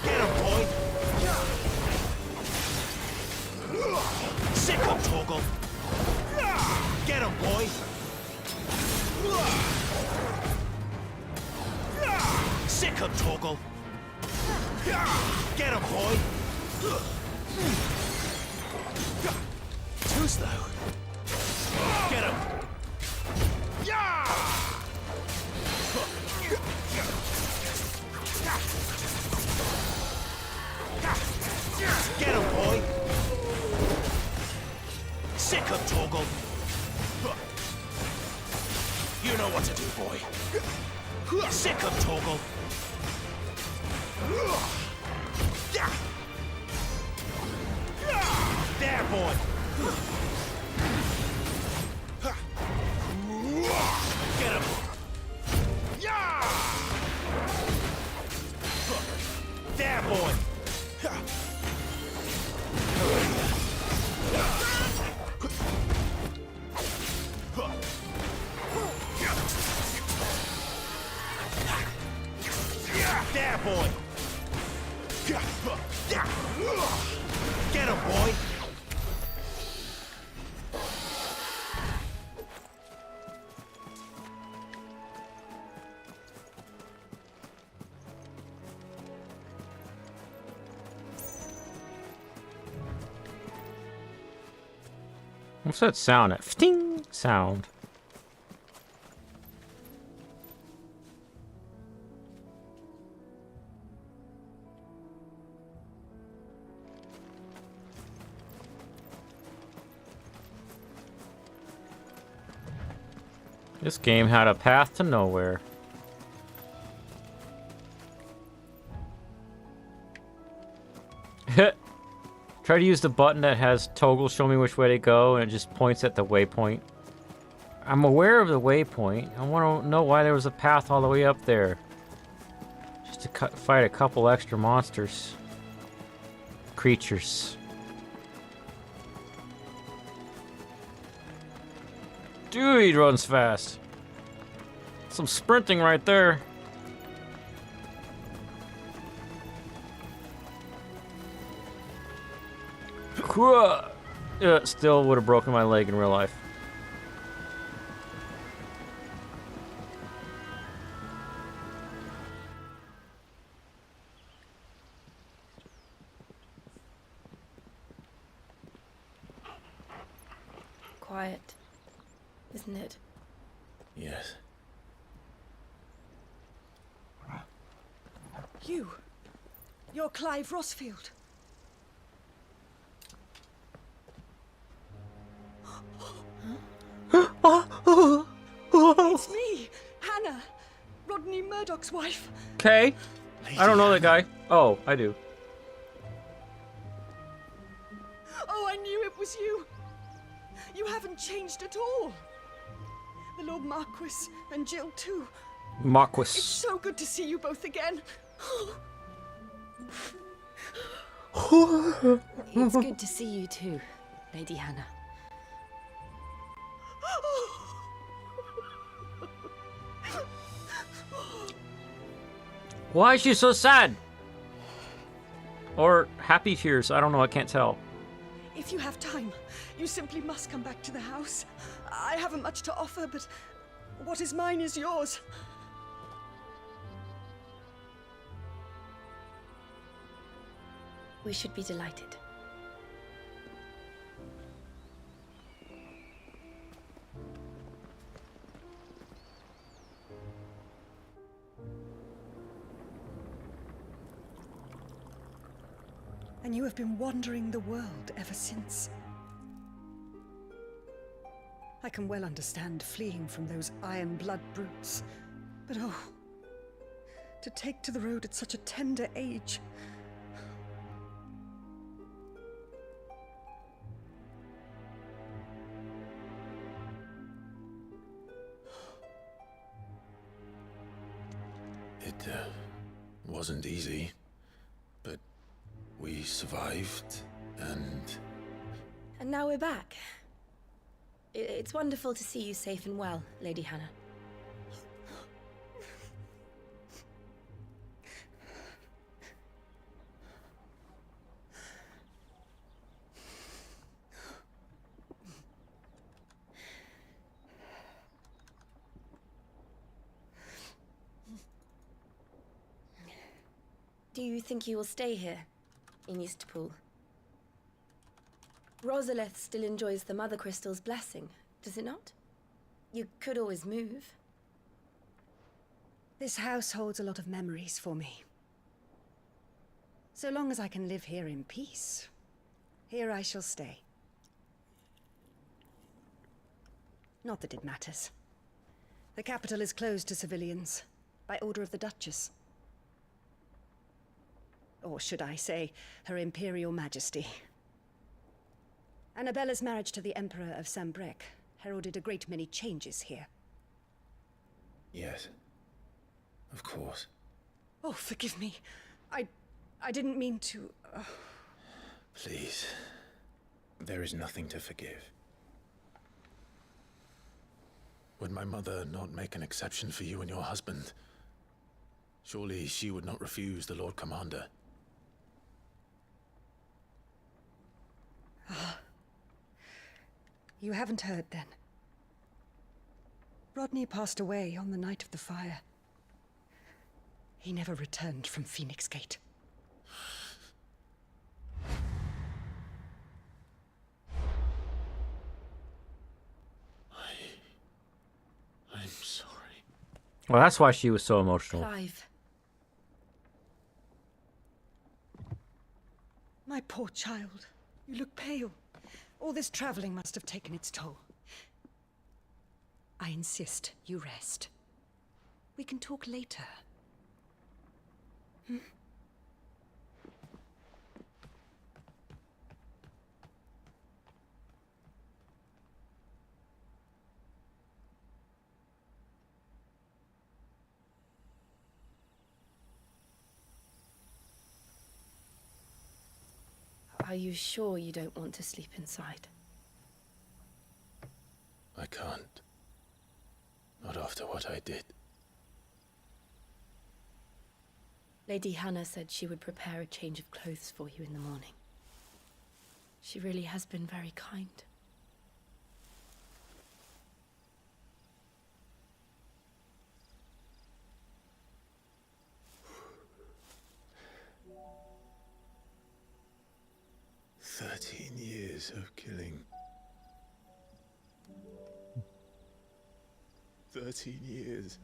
Get him, boy. boy! Sick him, Torgal! Get him, boy! Too slow. Get him! Get him, boy! Sick him, Torgal! You know what to do, boy. Sick him, Torgal! There, boy! Get him! There, boy! There, boy! Get him, boy! What's that sound? That fting sound. This game had a path to nowhere. Try to use the button that has toggle show me which way to go, and it just points at the waypoint. I'm aware of the waypoint. I want to know why there was a path all the way up there. Just to fight a couple extra monsters. Creatures. Dude, he runs fast. Some sprinting right there. Still would have broken my leg in real life. Quiet, isn't it? Yes. You're Clive Rossfield. It's me, Hannah, Rodney Murdoch's wife. Okay. I don't know that guy. Oh, I do. Oh, I knew it was you. You haven't changed at all. The Lord Marquis and Jill too. Marquis. It's so good to see you both again. It's good to see you too, Lady Hannah. Why is she so sad? Or happy tears? I don't know. I can't tell. If you have time, you simply must come back to the house. I haven't much to offer, but what is mine is yours. We should be delighted. And you have been wandering the world ever since. I can well understand fleeing from those iron blood brutes, but oh, to take to the road at such a tender age. It wasn't easy, but we survived, and... And now we're back. It's wonderful to see you safe and well, Lady Hannah. Do you think you will stay here, in Eastpool? Rosalith still enjoys the Mother Crystal's blessing, does it not? You could always move. This house holds a lot of memories for me. So long as I can live here in peace, here I shall stay. Not that it matters. The capital is closed to civilians, by order of the Duchess. Or should I say, Her Imperial Majesty. Annabella's marriage to the Emperor of Sambrec heralded a great many changes here. Yes. Of course. Oh, forgive me. I didn't mean to... Please. There is nothing to forgive. Would my mother not make an exception for you and your husband? Surely she would not refuse the Lord Commander. You haven't heard, then. Rodney passed away on the night of the fire. He never returned from Phoenix Gate. I'm sorry. Well, that's why she was so emotional. Clive. My poor child. You look pale. All this traveling must have taken its toll. I insist you rest. We can talk later. Hmm? Are you sure you don't want to sleep inside? I can't. Not after what I did. Lady Hannah said she would prepare a change of clothes for you in the morning. She really has been very kind. Years of killing. 13 years.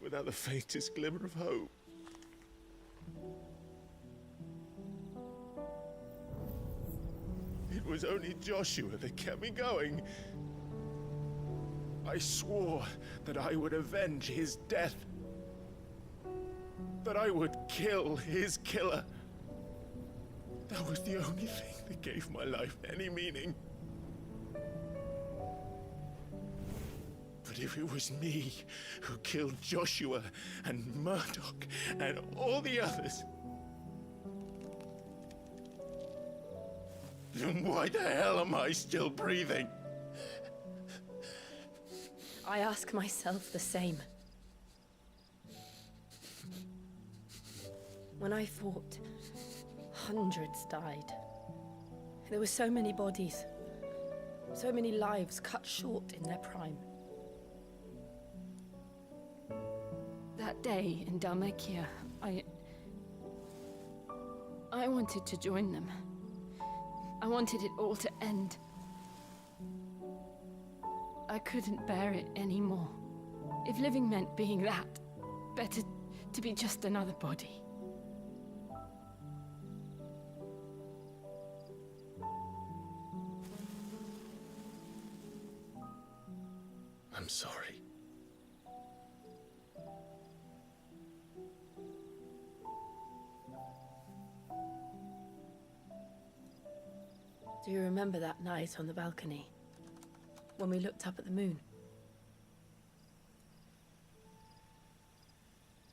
Without the faintest glimmer of hope. It was only Joshua that kept me going. I swore that I would avenge his death. That I would kill his killer. That was the only thing that gave my life any meaning. But if it was me who killed Joshua and Murdoch and all the others, then why the hell am I still breathing? I ask myself the same. When I fought, hundreds died. There were so many bodies, so many lives cut short in their prime. That day in Dalmekia, I wanted to join them. I wanted it all to end. I couldn't bear it anymore. If living meant being that, better to be just another body. I'm sorry. Do you remember that night on the balcony? When we looked up at the moon?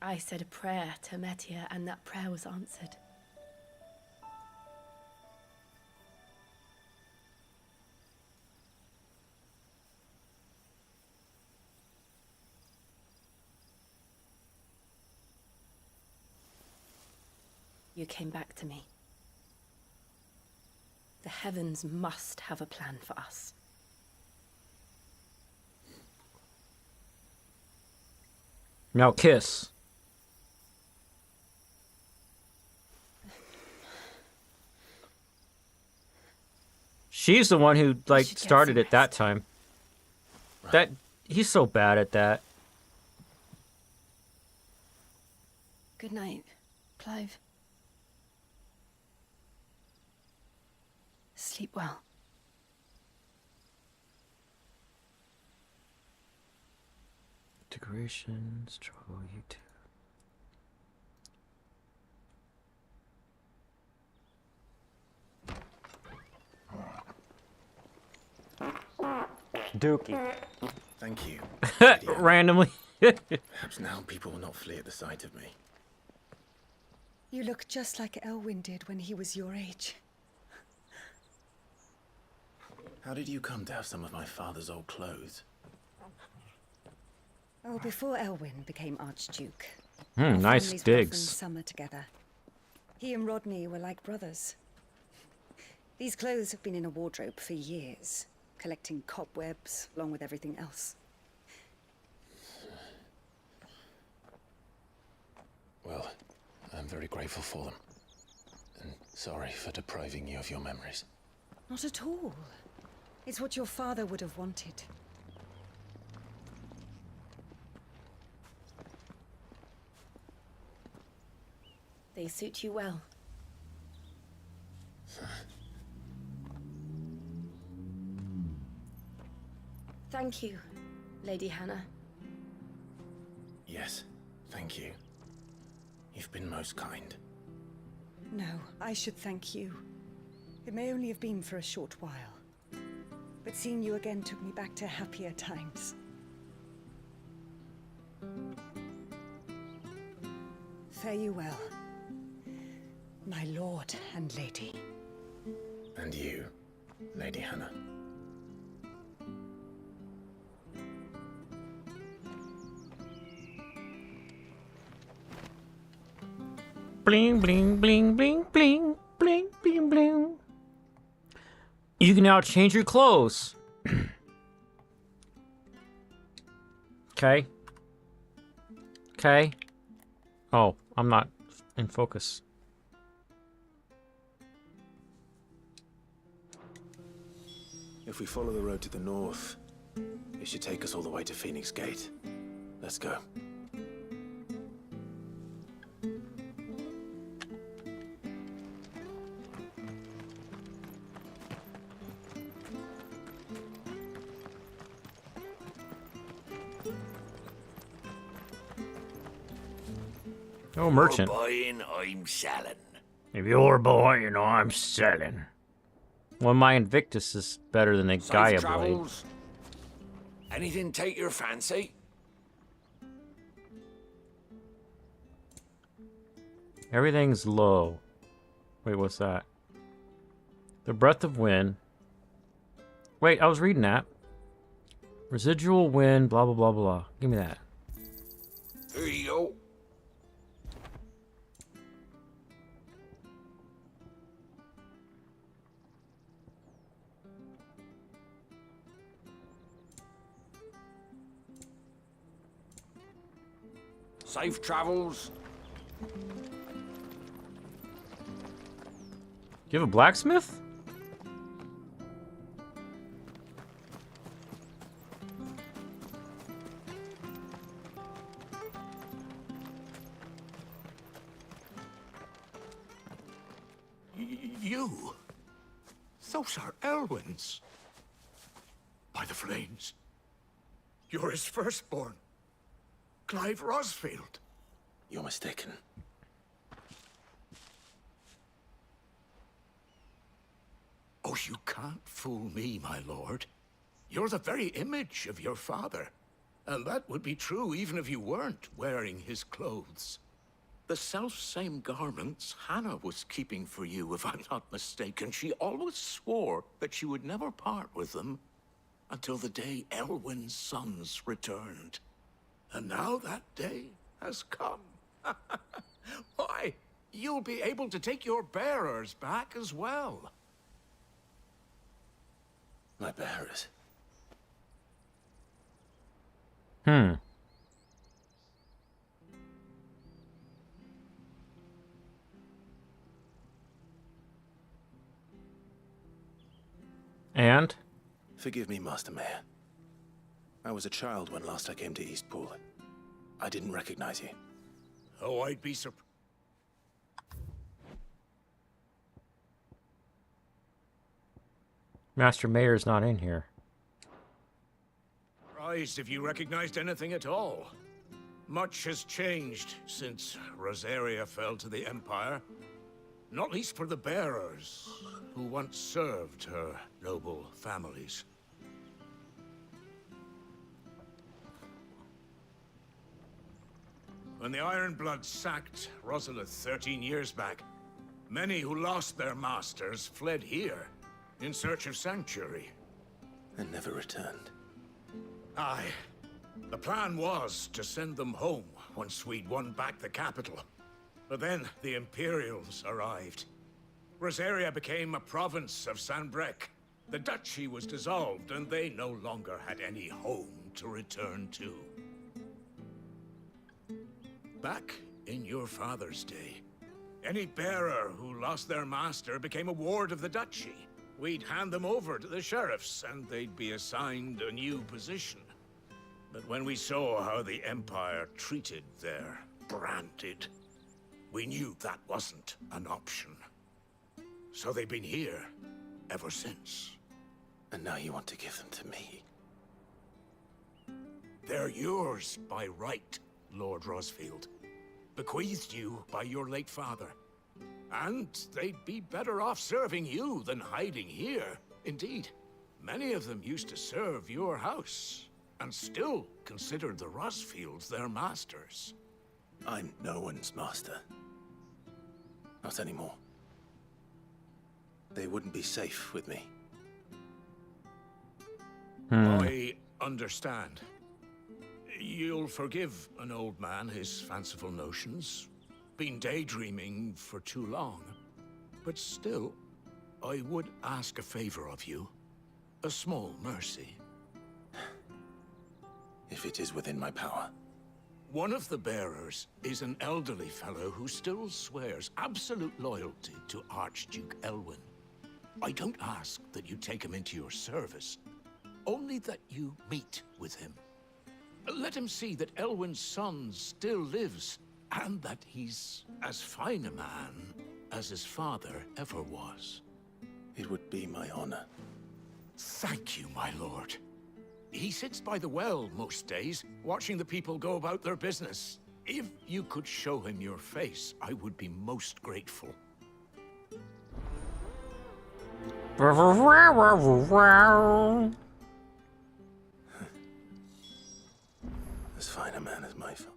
I said a prayer to Metia, and that prayer was answered. You came back to me. The heavens must have a plan for us. Now kiss. She's the one who like started it that time. That he's so bad at that. Good night, Clive. Sleep well. Decorations, trouble you too. Dookie. Thank you. Randomly. Perhaps now people will not flee at the sight of me. You look just like Elwyn did when he was your age. How did you come to have some of my father's old clothes? Oh, before Elwyn became Archduke. Nice our families would digs. often summer together. He and Rodney were like brothers. These clothes have been in a wardrobe for years, collecting cobwebs along with everything else. Well, I'm very grateful for them. And sorry for depriving you of your memories. Not at all. It's what your father would have wanted. They suit you well. Thank you, Lady Hannah. Yes, thank you. You've been most kind. No, I should thank you. It may only have been for a short while. But seeing you again took me back to happier times. Fare you well, my lord and lady. And you, Lady Hannah. Bling, bling, bling, bling, bling, bling, bling, bling. You can now change your clothes. Okay. Okay. Oh, I'm not in focus. If we follow the road to the north, it should take us all the way to Phoenix Gate. Let's go. Oh, merchant. You're buying, I'm selling. If you're buying, I'm selling. Well, my Invictus is better than the Safe Gaia Blade. travels. Anything take your fancy? Everything's low. Wait, what's that? The Breath of Wind. Wait, I was reading that. Residual wind, blah, blah, blah, blah. Give me that. Here you go. Safe travels. You have a blacksmith? You? Those are Elwyn's. By the flames. You're his firstborn. Clive Rosfield. You're mistaken. Oh, you can't fool me, my lord. You're the very image of your father. And that would be true even if you weren't wearing his clothes. The self-same garments Hannah was keeping for you, if I'm not mistaken. She always swore that she would never part with them until the day Elwyn's sons returned. And now that day has come. Why, you'll be able to take your bearers back as well. My bearers. Forgive me, Master Mayor. I was a child when last I came to Eastpool. I didn't recognize you. Oh, I'd be surprised. Master Mayor's not in here. Surprised if you recognized anything at all. Much has changed since Rosaria fell to the Empire. Not least for the bearers, who once served her noble families. When the Ironbloods sacked Rosalith 13 years back, many who lost their masters fled here in search of sanctuary. And never returned. Aye. The plan was to send them home once we'd won back the capital. But then the Imperials arrived. Rosaria became a province of Sanbreque. The duchy was dissolved, and they no longer had any home to return to. Back in your father's day, any bearer who lost their master became a ward of the duchy. We'd hand them over to the sheriffs, and they'd be assigned a new position. But when we saw how the Empire treated their branded, we knew that wasn't an option. So they've been here ever since. And now you want to give them to me? They're yours by right, Lord Rosfield. Bequeathed you by your late father. And they'd be better off serving you than hiding here. Indeed, many of them used to serve your house, and still considered the Rosfields their masters. I'm no one's master. Not anymore. They wouldn't be safe with me. I understand. You'll forgive an old man his fanciful notions. Been daydreaming for too long. But still, I would ask a favor of you. A small mercy. If it is within my power. One of the bearers is an elderly fellow who still swears absolute loyalty to Archduke Elwyn. I don't ask that you take him into your service, only that you meet with him. Let him see that Elwyn's son still lives, and that he's as fine a man as his father ever was. It would be my honor. Thank you, my lord. He sits by the well most days, watching the people go about their business. If you could show him your face, I would be most grateful. As fine a man as my father.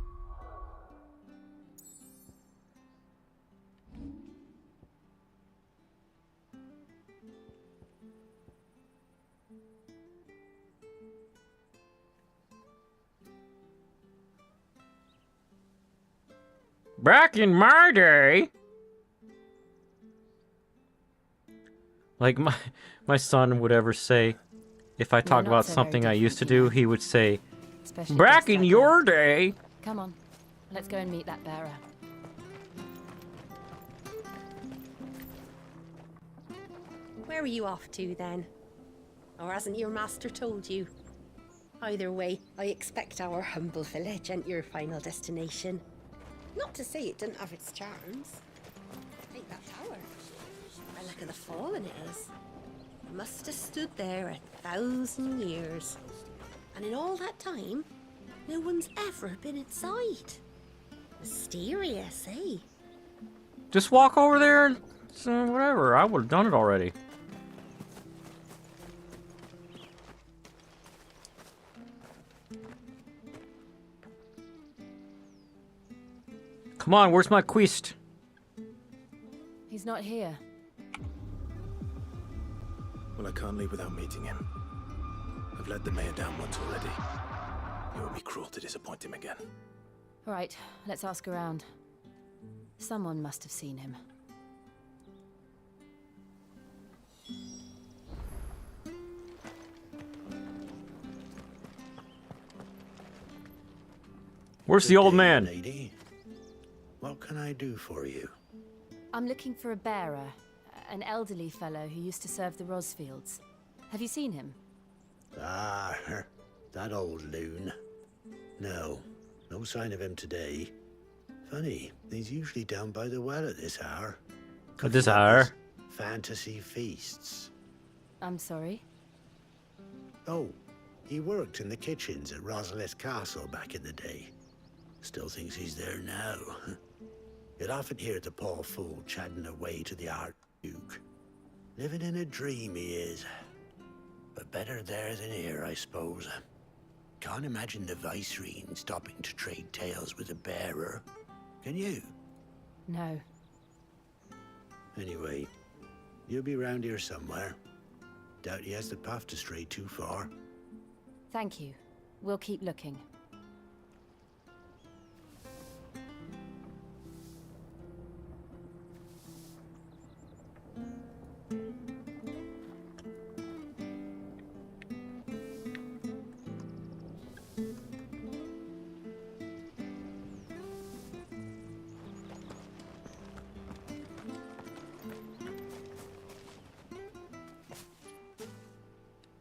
Back in my day, like my son would ever say, if I talk about something I used to do, he would say, "Back in your day." Come on, let's go and meet that bearer. Where are you off to, then? Or hasn't your master told you? Either way, I expect our humble village ain't your final destination. Not to say it didn't have its charms. Take that tower. A relic of the fallen it is. It must have stood there 1,000 years. And in all that time, no one's ever been inside. Mysterious, eh? Just walk over there and whatever. I would have done it already. Come on, where's my quest? He's not here. Well, I can't leave without meeting him. I've let the mayor down once already. It would be cruel to disappoint him again. All right, let's ask around. Someone must have seen him. Where's the old man? Lady, what can I do for you? I'm looking for a bearer, an elderly fellow who used to serve the Rosfields. Have you seen him? Ah, that old loon. No sign of him today. Funny, he's usually down by the well at this hour. At this hour? Fantasy feasts. I'm sorry? Oh, he worked in the kitchens at Rosaria Castle back in the day. Still thinks he's there now. You'd often hear the poor fool chatting away to the Archduke. Living in a dream he is. But better there than here, I suppose. Can't imagine the Viceroy stopping to trade tales with a bearer. Can you? No. Anyway, you'll be round here somewhere. Doubt he has the path to stray too far. Thank you. We'll keep looking.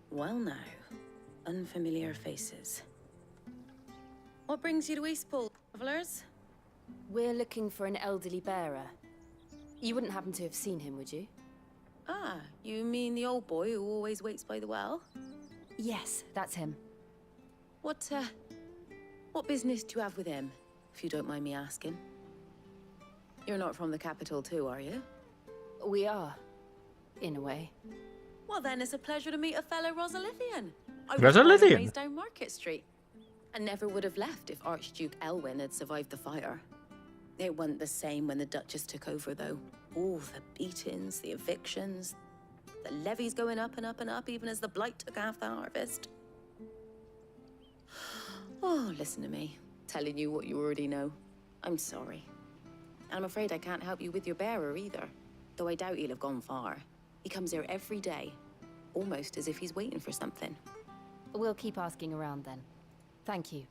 Well now, unfamiliar faces. What brings you to Eastpool, travelers? We're looking for an elderly bearer. You wouldn't happen to have seen him, would you? Ah, you mean the old boy who always waits by the well? Yes, that's him. What business do you have with him, if you don't mind me asking? You're not from the capital too, are you? We are, in a way. Well then, it's a pleasure to meet a fellow Rosalithian. I was Rosalithian? born and raised down Market Street. And never would have left if Archduke Elwyn had survived the fire. It wasn't the same when the Duchess took over, though. All the beatings, the evictions, the levies going up and up and up, even as the blight took half the harvest. Oh, listen to me, telling you what you already know. I'm sorry. And I'm afraid I can't help you with your bearer either, though I doubt he'll have gone far. He comes here every day, almost as if he's waiting for something. We'll keep asking around then. Thank you.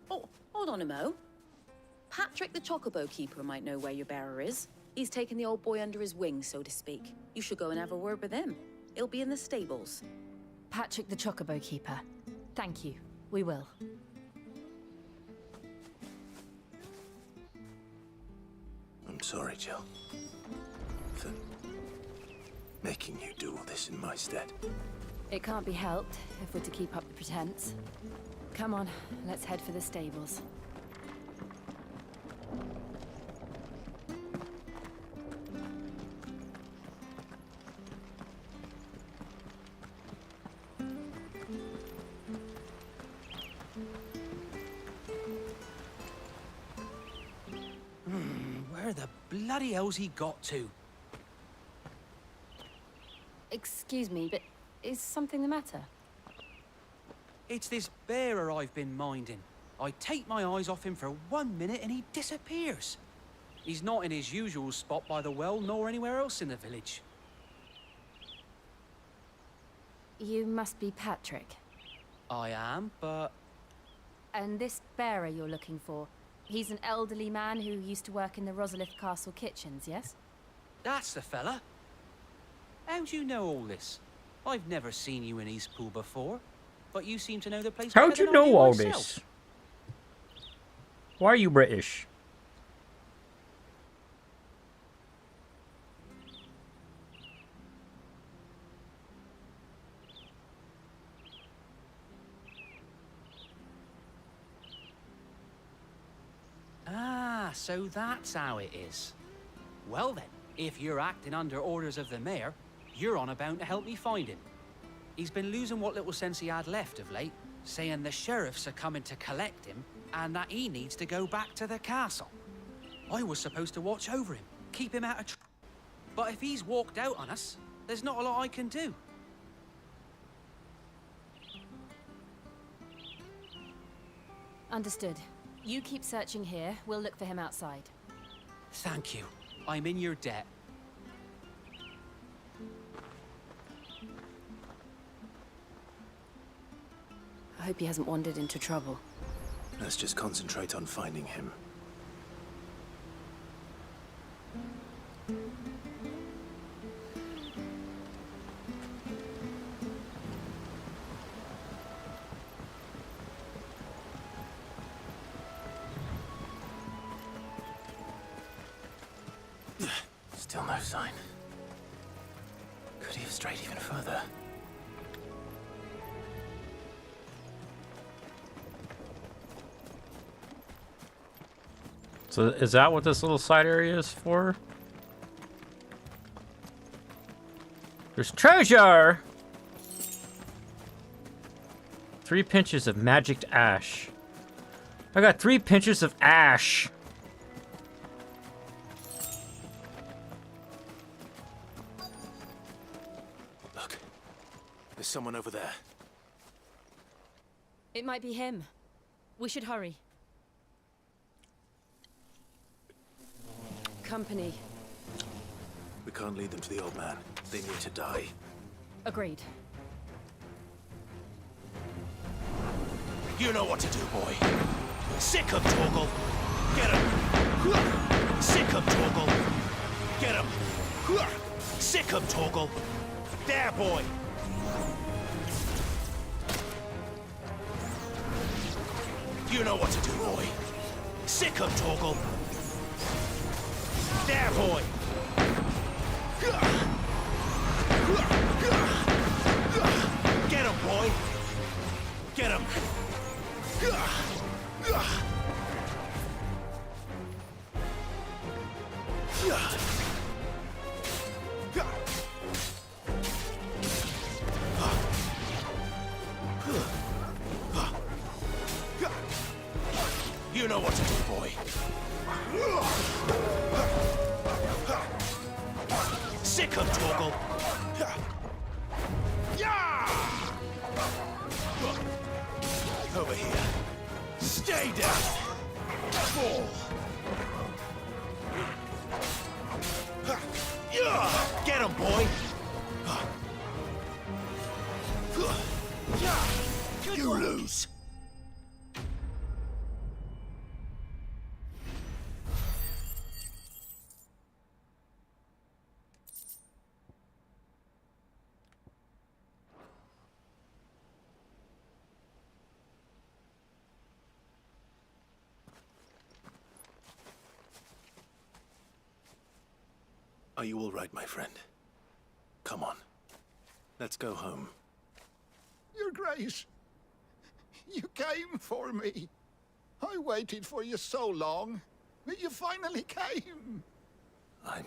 Oh, hold on a mo. Patrick the Chocobo Keeper might know where your bearer is. He's taken the old boy under his wing, so to speak. You should go and have a word with him. He'll be in the stables. Patrick the Chocobo Keeper. Thank you. We will. I'm sorry, Jill, for making you do all this in my stead. It can't be helped if we're to keep up the pretense. Come on, let's head for the stables. Where the bloody hell's he got to? Excuse me, but is something the matter? It's this bearer I've been minding. I take my eyes off him for 1 minute and he disappears. He's not in his usual spot by the well, nor anywhere else in the village. You must be Patrick. I am, but... And this bearer you're looking for, he's an elderly man who used to work in the Rosaria Castle kitchens, yes? That's the fella. How do you know all this? I've never seen you in Eastpool before, but you seem to know the place better How'd you than I do know all myself. this? Why are you British? Ah, so that's how it is. Well then, if you're acting under orders of the mayor, you're on about to help me find him. He's been losing what little sense he had left of late, saying the sheriffs are coming to collect him and that he needs to go back to the castle. I was supposed to watch over him, keep him out of trouble. But if he's walked out on us, there's not a lot I can do. Understood. You keep searching here, we'll look for him outside. Thank you. I'm in your debt. I hope he hasn't wandered into trouble. Let's just concentrate on finding him. Still no sign. Could he have strayed even further? So is that what this little side area is for? There's treasure! 3 pinches of magicked ash. I got 3 pinches of ash. Look, there's someone over there. It might be him. We should hurry. Company. We can't lead them to the old man. They need to die. Agreed. You know what to do, boy. Sick him, Torgal. Get him. Sick him, Torgal. Get him. Sick him, Torgal. There, boy. You know what to do, boy. Sick him, Torgal. There, boy. Get him, boy. Get him. You know what to do, boy. Sick of Torgal. Over here. Stay down. Fall. Get him, boy. You lose. Are you all right, my friend? Come on. Let's go home. Your Grace, you came for me. I waited for you so long, but you finally came. I'm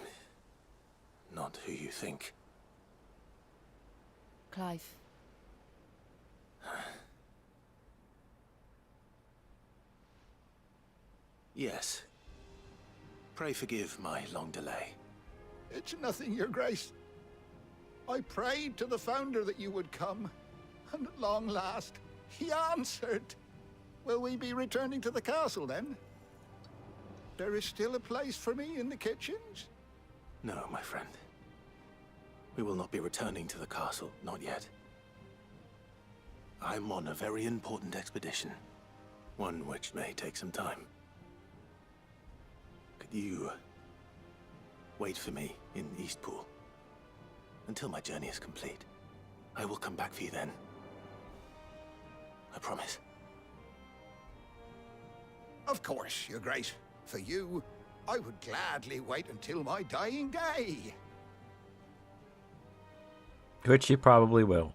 not who you think. Clive. Yes. Pray forgive my long delay. It's nothing, Your Grace. I prayed to the Founder that you would come, and at long last, he answered. Will we be returning to the castle, then? There is still a place for me in the kitchens? No, my friend. We will not be returning to the castle, not yet. I'm on a very important expedition. One which may take some time. Could you wait for me in Eastpool until my journey is complete? I will come back for you then. I promise. Of course, Your Grace. For you, I would gladly wait until my dying day. Which you probably will.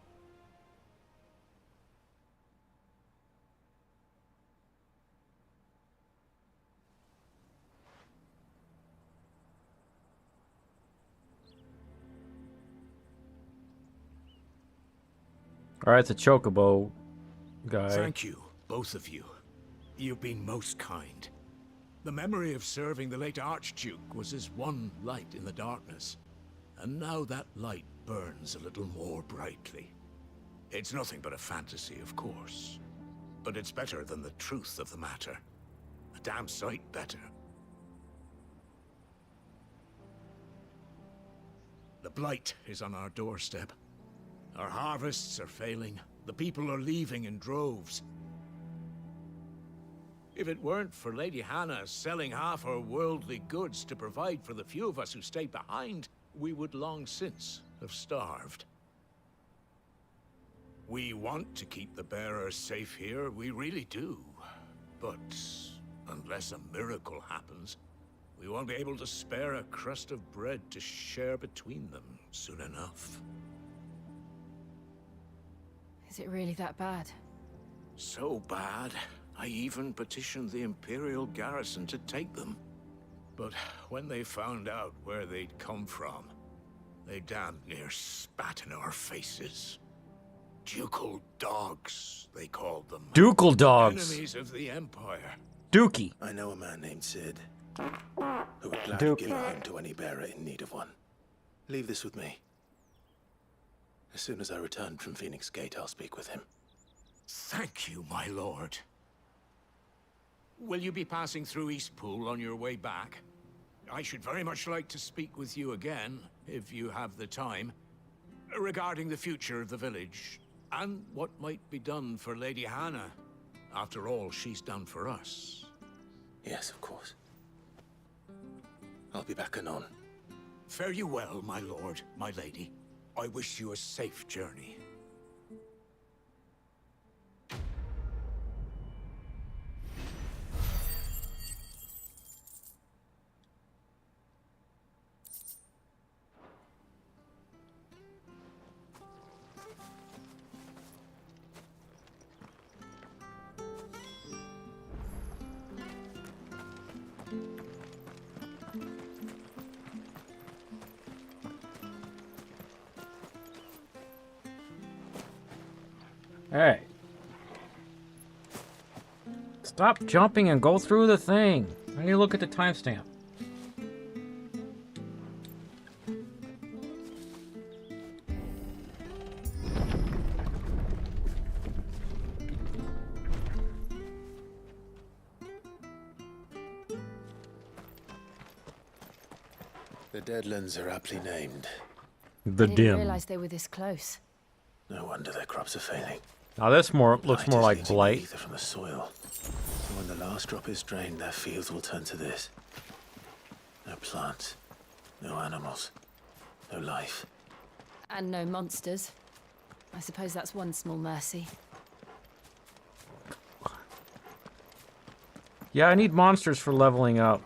Alright, it's a chocobo guy. Thank you, both of you. You've been most kind. The memory of serving the late Archduke was as one light in the darkness. And now that light burns a little more brightly. It's nothing but a fantasy, of course. But it's better than the truth of the matter. A damn sight better. The blight is on our doorstep. Our harvests are failing. The people are leaving in droves. If it weren't for Lady Hannah selling half her worldly goods to provide for the few of us who stay behind, we would long since have starved. We want to keep the bearers safe here, we really do. But unless a miracle happens, we won't be able to spare a crust of bread to share between them soon enough. Is it really that bad? So bad, I even petitioned the Imperial garrison to take them. But when they found out where they'd come from, they damn near spat in our faces. Ducal dogs, they called them. Ducal dogs. Enemies of the Empire. Dookie. I know a man named Sid, who would gladly give a home to any bearer in need of one. Leave this with me. As soon as I return from Phoenix Gate, I'll speak with him. Thank you, my lord. Will you be passing through Eastpool on your way back? I should very much like to speak with you again, if you have the time, regarding the future of the village, and what might be done for Lady Hannah, after all she's done for us. Yes, of course. I'll be back anon. Fare you well, my lord, my lady. I wish you a safe journey. Hey. Stop jumping and go through the thing. I need to look at the timestamp. The Deadlands are aptly named. The I didn't dim. realize they were this close. No wonder their crops are failing. Now this looks more like blight. Ether from the soil. So when the last drop is drained, their fields will turn to this. No plants, no animals, no life. And no monsters. I suppose that's one small mercy. Yeah, I need monsters for leveling up.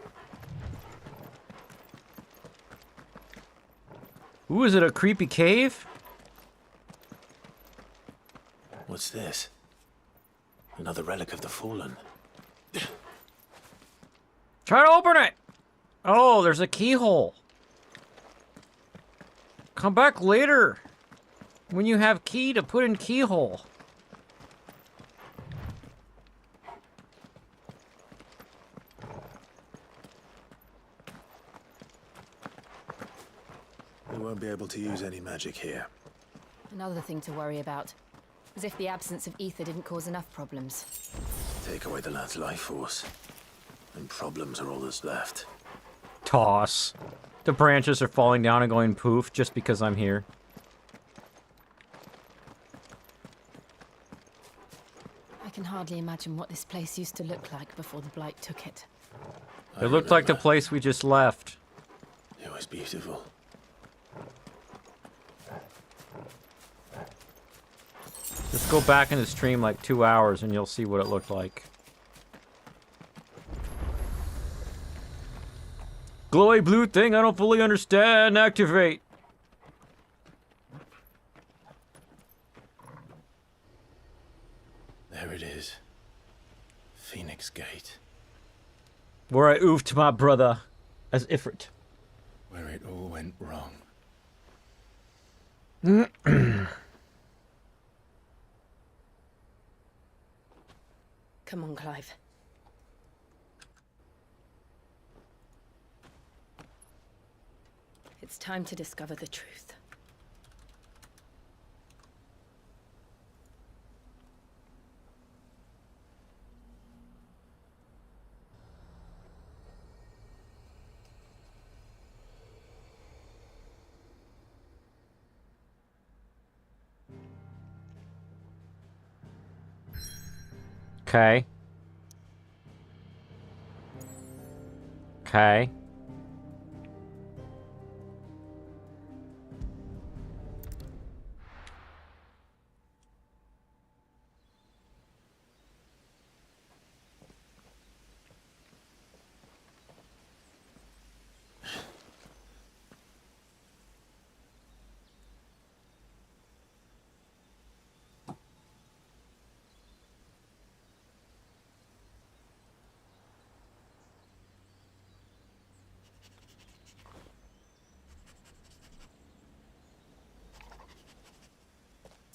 Ooh, is it a creepy cave? What's this? Another relic of the Fallen. Try to open it! Oh, there's a keyhole. Come back later. When you have key to put in keyhole. We won't be able to use any magic here. Another thing to worry about. As if the absence of ether didn't cause enough problems. Take away the lad's life force, and problems are all that's left. Toss. The branches are falling down and going poof just because I'm here. I can hardly imagine what this place used to look like before the Blight took it. It looked like the place we just left. It was beautiful. Just go back in the stream like 2 hours and you'll see what it looked like. Glowy blue thing I don't fully understand. Activate. There it is. Phoenix Gate. Where I oofed my brother as Ifrit. Where it all went wrong. Come on, Clive. It's time to discover the truth. Okay. Okay.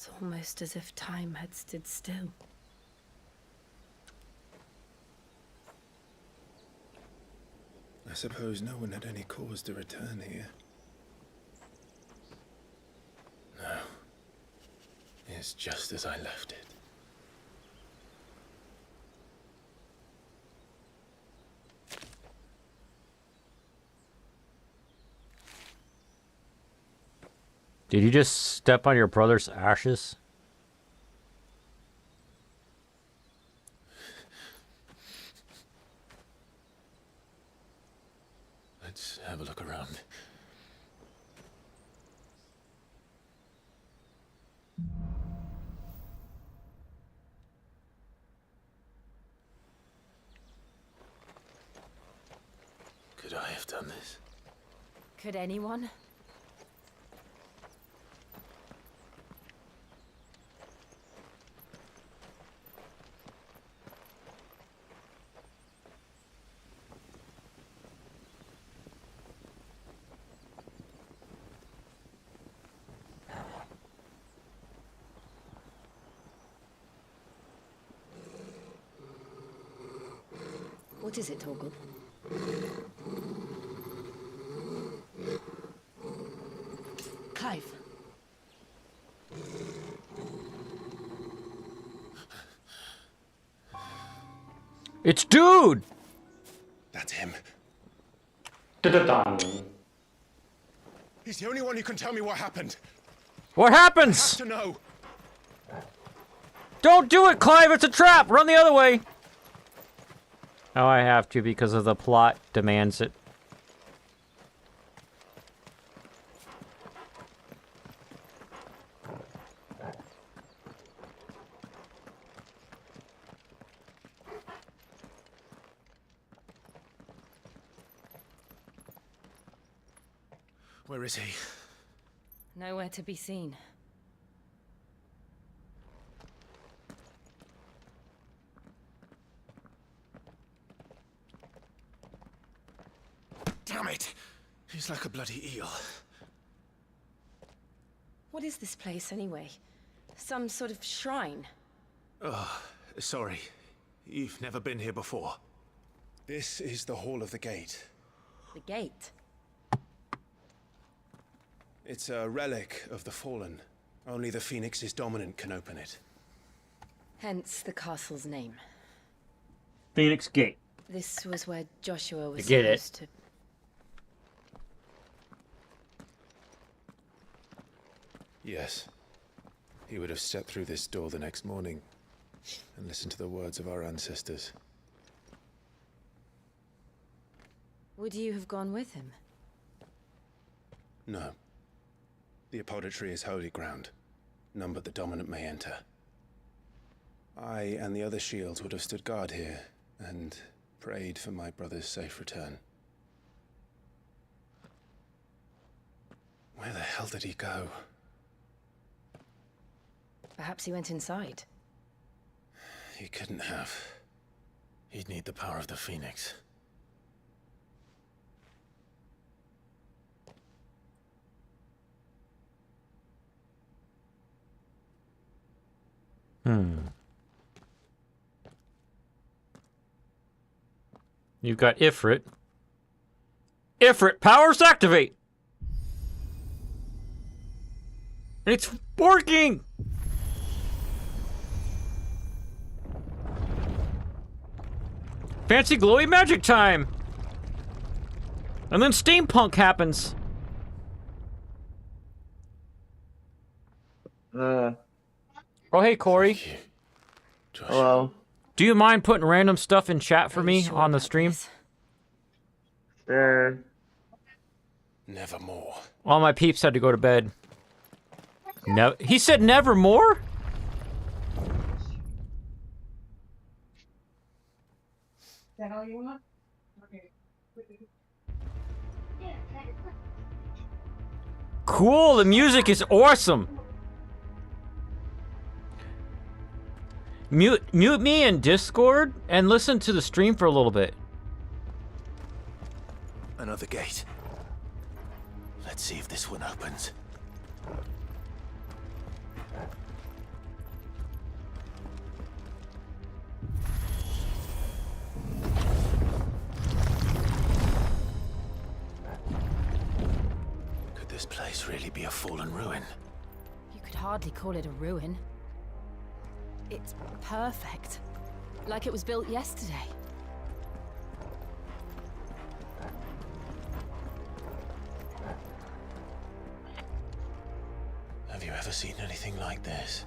It's almost as if time had stood still. I suppose no one had any cause to return here. No. It's just as I left it. Did you just step on your brother's ashes? Let's have a look around. Could I have done this? Could anyone? What is it, Torgal? Clive. It's Dude! That's him. Dun. He's the only one who can tell me what happened. What happens? I have to know. Don't do it, Clive! It's a trap! Run the other way! Oh, I have to because of the plot demands it. Where is he? Nowhere to be seen. Damn it! He's like a bloody eel. What is this place, anyway? Some sort of shrine? Oh, sorry. You've never been here before. This is the Hall of the Gate. The gate? It's a relic of the Fallen. Only the Phoenix's dominant can open it. Hence the castle's name. Phoenix Gate. This was where Joshua was Get it. supposed to... Yes. He would have stepped through this door the next morning and listened to the words of our ancestors. Would you have gone with him? No. The Apodytery is holy ground. None but the dominant may enter. I and the other shields would have stood guard here and prayed for my brother's safe return. Where the hell did he go? Perhaps he went inside. He couldn't have. He'd need the power of the Phoenix. You've got Ifrit. Ifrit, powers activate! It's working! Fancy glowy magic time! And then steampunk happens. Oh, hey, Corey. Hello. Do you mind putting random stuff in chat for me on the stream? Sure. Nevermore. All my peeps had to go to bed. No, he said nevermore? Is that all you want? Okay. Cool, the music is awesome. Mute me in Discord and listen to the stream for a little bit. Another gate. Let's see if this one opens. this place really be a fallen ruin? You could hardly call it a ruin. It's perfect. Like it was built yesterday. Have you ever seen anything like this?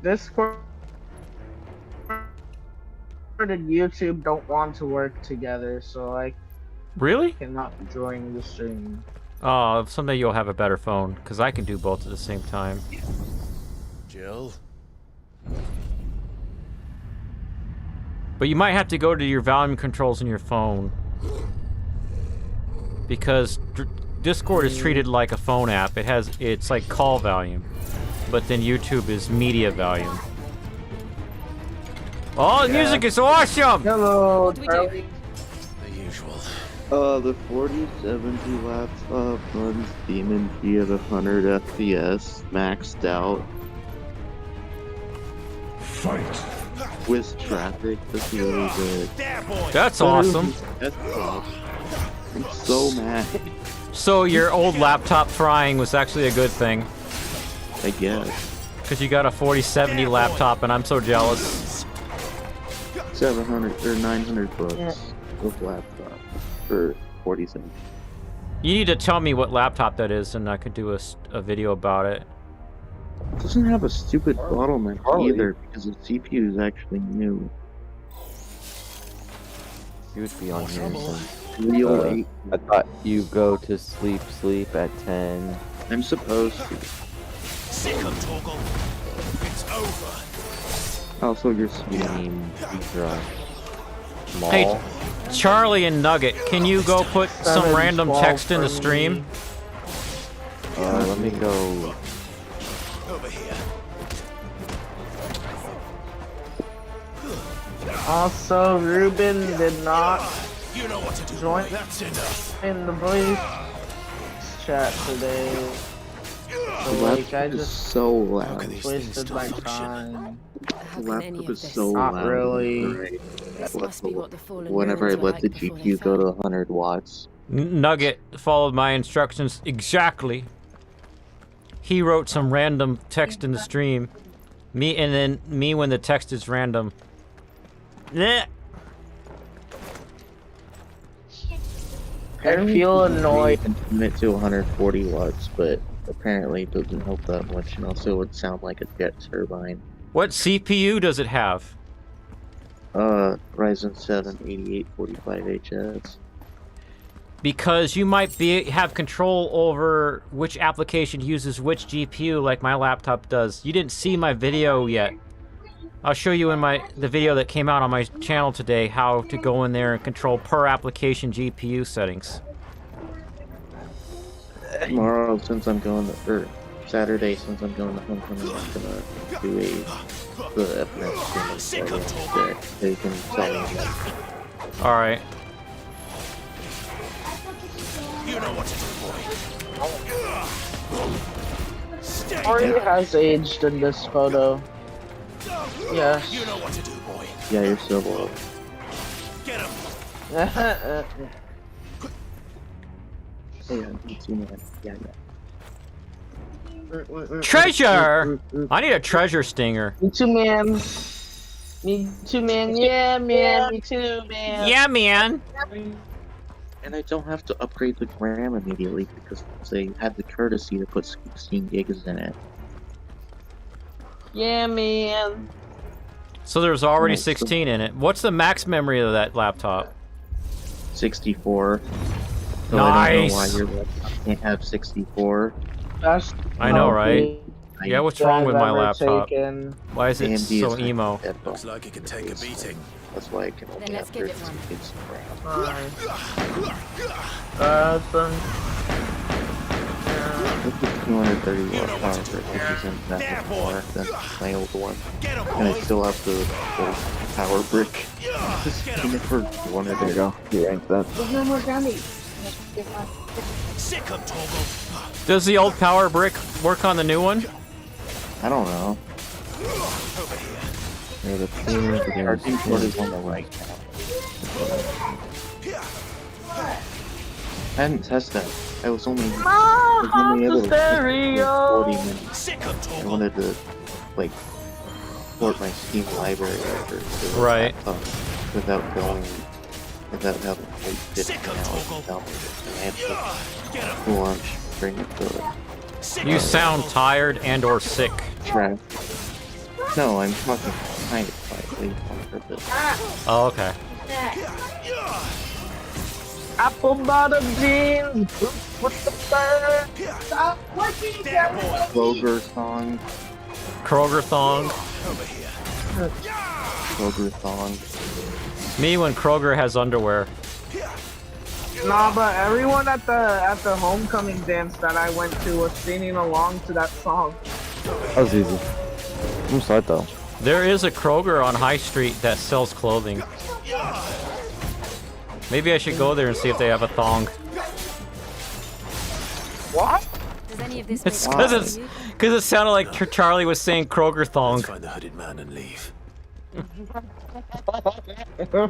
Discord and YouTube don't want to work together, so I Really? cannot join the stream. Oh, someday you'll have a better phone, because I can do both at the same time. Jill? But you might have to go to your volume controls in your phone. Because Discord is treated like a phone app. It's like call volume. But then YouTube is media volume. Oh, the music is awesome! Hello, What do we do? The usual. The 4070 laptop runs Demon G at 100 FPS, maxed out. Fight. With traffic, that's really good. That's awesome. That's awesome. I'm so mad. So your old laptop frying was actually a good thing. I guess. Because you got a 4070 laptop and I'm so jealous. 700 or 900 bucks with laptop for 47. You need to tell me what laptop that is and I could do a video about it. It doesn't have a stupid bottleneck either because the CPU is actually new. You would be on here. I thought you go to sleep at 10. I'm supposed to. Sick of Toggle. It's over. Also, your stream. Hey, Charlie and Nugget, can you go put some random text in the stream? Let me go. Over here. Also, Ruben did not You know what to do. join That's enough. in the voice chat today. So, The like, laptop I is just so loud. wasted my time. The laptop is so Not loud. really. Whenever I let the GPU go to 100 watts. Nugget followed my instructions exactly. He wrote some random text in the stream. Me when the text is random. Blech. I feel annoyed. You can commit to 140 watts, but apparently it doesn't help that much, and also it would sound like a jet turbine. What CPU does it have? Ryzen 7 8845HS. Because you might have control over which application uses which GPU, like my laptop does. You didn't see my video yet. I'll show you in the video that came out on my channel today how to go in there and control per application GPU settings. Tomorrow, since I'm going to, or Saturday, since I'm going to Homecoming, I'm gonna do the FNS stream today, so you can tell me that. Alright. You know what to do, boy. Ori has aged in this photo. Yes. You know what to do, boy. Yeah, you're so low. Get him. Yeah, it's you, man. Yeah. Treasure! I need a treasure stinger. Me too, man. Me too, man. Yeah, man. Me too, man. Yeah, man. And I don't have to upgrade the RAM immediately because they had the courtesy to put 16 gigs in it. Yeah, man. So there's already 16 in it. What's the max memory of that laptop? 64. So Nice. I don't know why your laptop can't have 64. That's I know, right? Yeah, what's wrong with my I've ever laptop? taken. Why is it AMD so is emo? Looks like it can take a beating. That's why I can only Then let's give upgrade it one. gigs of RAM. With the 230 watt power brick, which isn't that much more than my old one. And I still have the old power brick. Just in it for one of There you go. You ranked that. There's no more gummies. Sick of Toggle. Does the old power brick work on the new one? I don't know. Yeah, the team Charging sword is on the right now. I hadn't tested that. I was only able to test it for 40 minutes. I wanted to, like, port my Steam library over to the laptop without having to wait 15 hours to download it. And I had to launch, bring it to it. You sound tired and or sick. Right. No, I'm talking kind of quietly on purpose. Oh, okay. Apple bottom jeans. With the bird. Kroger thong. Kroger thong. Kroger thong. Me when Kroger has underwear. Nah, but everyone at the homecoming dance that I went to was singing along to that song. That was easy. I'm sorry though. There is a Kroger on High Street that sells clothing. Maybe I should go there and see if they have a thong. What? Does any of this It's because it sounded like Charlie was saying Kroger thong. Let's find the hooded man and leave.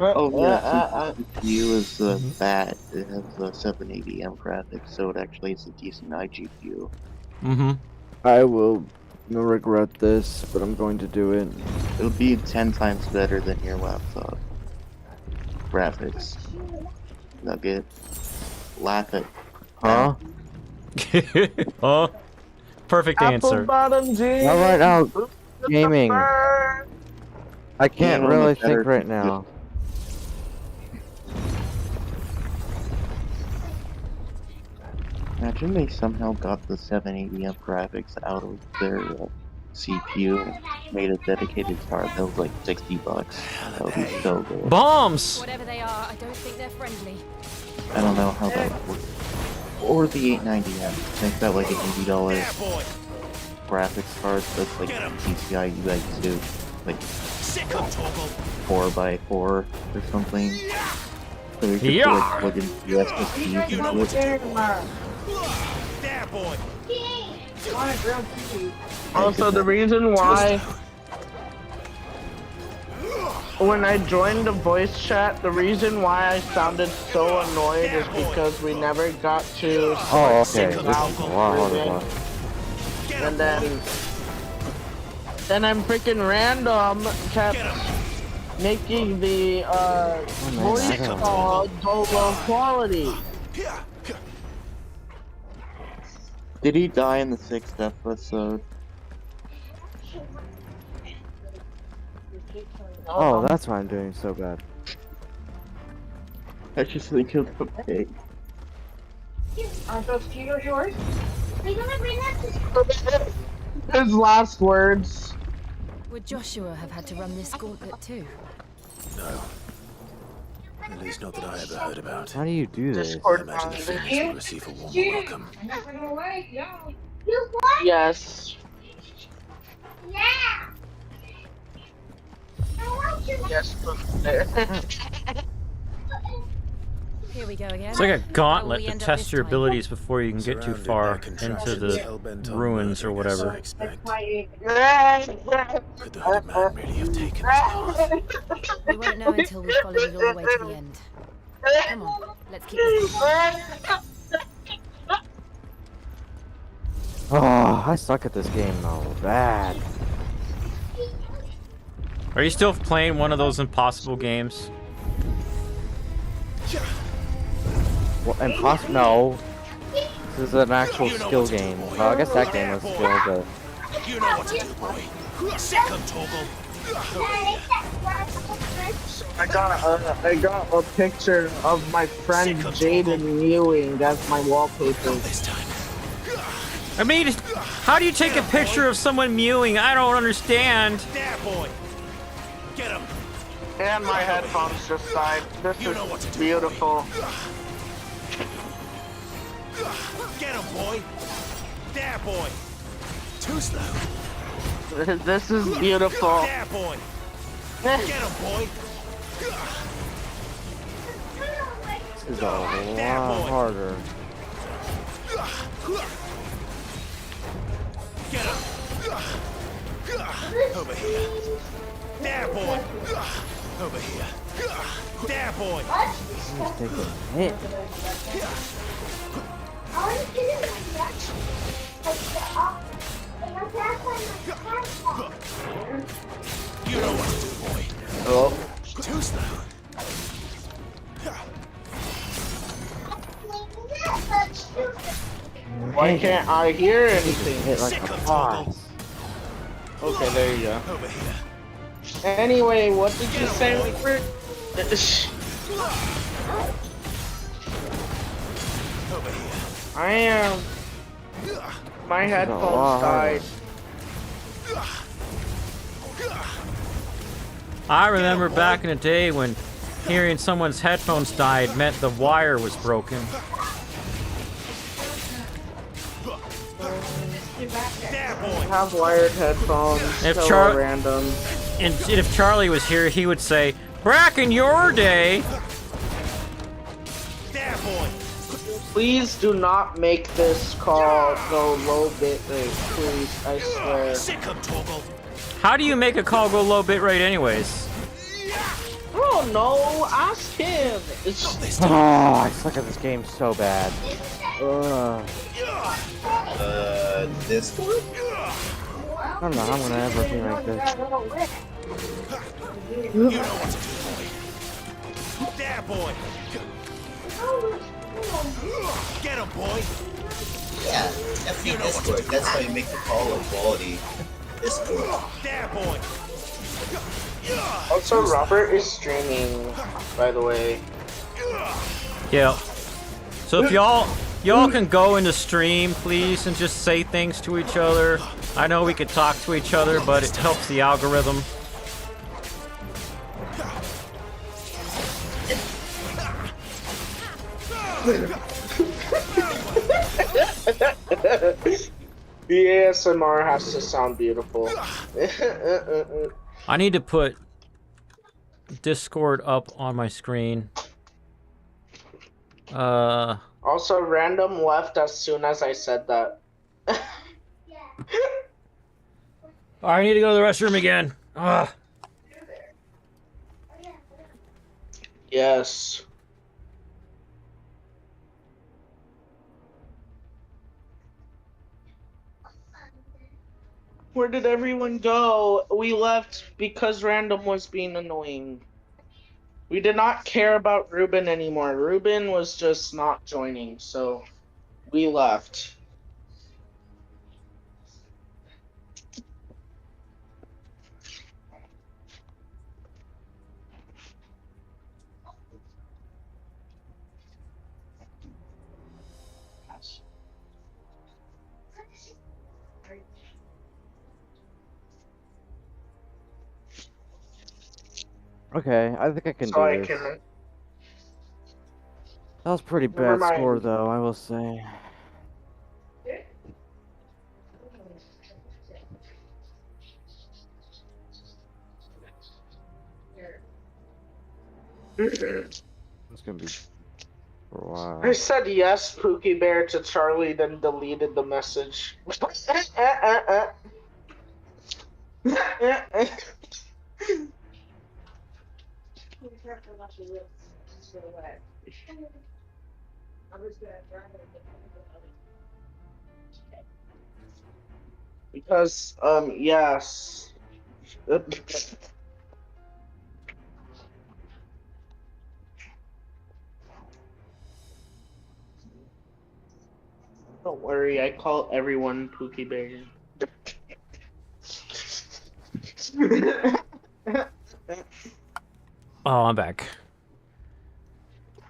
Oh yeah, CPU is bad. It has 780M graphics, so it actually is a decent iGPU. Mm-hmm. I will regret this, but I'm going to do it. It'll be 10 times better than your laptop. Graphics. Nugget. Laugh it. Huh? Oh, perfect answer. Apple bottom jeans. Not right now. Gaming. I can't Yeah, really better think right now. Imagine they somehow got the 780M graphics out of their CPU and made a dedicated card that was like $60. That would be so good. Bombs! Whatever they are, I don't think they're friendly. I don't know how that would work. Or the 890M. I think that like an $80 graphics card that's like PCI UX2, like 4x4 or something. So you could like plug in USBs into it. Also, the reason why when I joined the voice chat, the reason why I sounded so annoyed is because we never got to okay. And then I'm freaking random kept making the voice call low quality. Did he die in the 6th episode? Oh, that's why I'm doing so bad. I just think of the pig. Are those Cheetos yours? Are you gonna bring that to His last words. Would Joshua have had to run this gauntlet too? No. At least not that I ever heard about. How do you do this? I imagine the fans will receive a warm welcome. Yes. Yeah. Yes. Here we go again. It's like a gauntlet How will we to end up test this your time? abilities before you can get too far into the ruins or whatever. Could the hooded man really have taken us? We won't know until we follow it all the way to the end. Come on, let's keep this going. Oh, I suck at this game though. Bad. Are you still playing one of those impossible games? Well, impossible? No. This is an actual skill game. Well, I guess that game was skill, but... You know what to do, boy. Second toggle. I got a picture of my friend Jaden mewing as my wallpaper. I mean, how do you take a picture of someone mewing? I don't understand. There, boy. Get him. And my headphones just died. This is beautiful. Get him, boy. There, boy. Too slow. This is beautiful. There, boy. Get him, boy. This is a lot harder. Get him. Over here. There, boy. Over here. There, boy. He's taking a hit. You know what to do, boy. Oh. Too slow. Why can't I hear anything? Hit like a boss. Okay, there you go. Over here. Anyway, what did you say? Over here. I am. My headphones died. I remember back in the day when hearing someone's headphones died meant the wire was broken. I have wired headphones. If so random. And if Charlie was here, he would say, "Back in your day." There, boy. Please do not make this call go low bit rate, please. I swear. Sick of Toggle. How do you make a call go low bitrate anyways? Oh no, ask him. Oh, I suck at this game so bad. Discord? I don't know how I'm gonna ever be like this. You know what to do, boy. There, boy. Get him, boy. Yeah, definitely Discord. That's how you make the call of quality. Discord. There, boy. Also, Robert is streaming, by the way. Yeah. So if y'all can go into stream, please, and just say things to each other. I know we could talk to each other, but it helps the algorithm. The ASMR has to sound beautiful. I need to put Discord up on my screen. Also, random left as soon as I said that. I need to go to the restroom again. Ugh. Yes. Where did everyone go? We left because random was being annoying. We did not care about Ruben anymore. Ruben was just not joining, so we left. Okay, I think I can So do I this. can. That was pretty Never bad score, mind. though, I will say. It's gonna be for a while. I said yes, Pookie Bear, to Charlie, then deleted the message. Because, yes. Don't worry, I call everyone Pookie Bear. Oh, I'm back.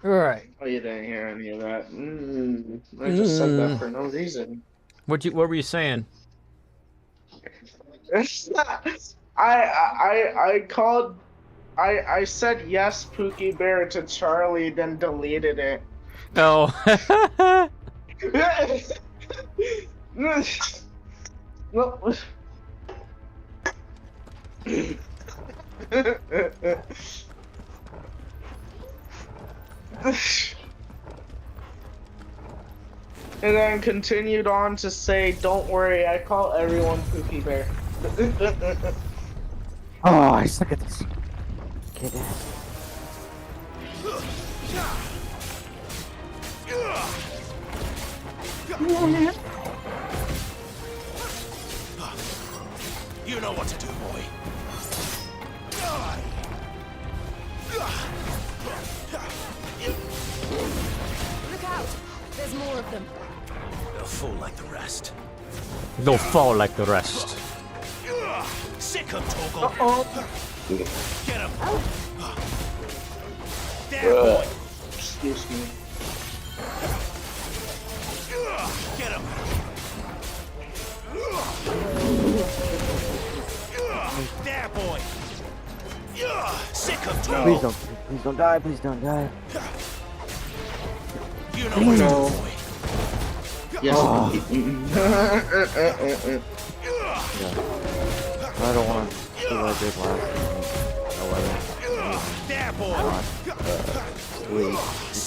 Alright. Oh, you didn't hear any of that. I just said that for no reason. What were you saying? I said yes, Pookie Bear, to Charlie, then deleted it. Oh. And then continued on to say, don't worry, I call everyone Pookie Bear. Oh, I suck at this. Kid ass. You know what to do, boy. Look out! There's more of them. They'll fall like the rest. They'll fall like the rest. Sick of Toggle. Get him. There, boy. Excuse me. Get him. There, boy. Sick of Toggle. Please don't die, please don't die. You know what to do, boy. Yes. Oh. I don't want to do what I did last time. Sleep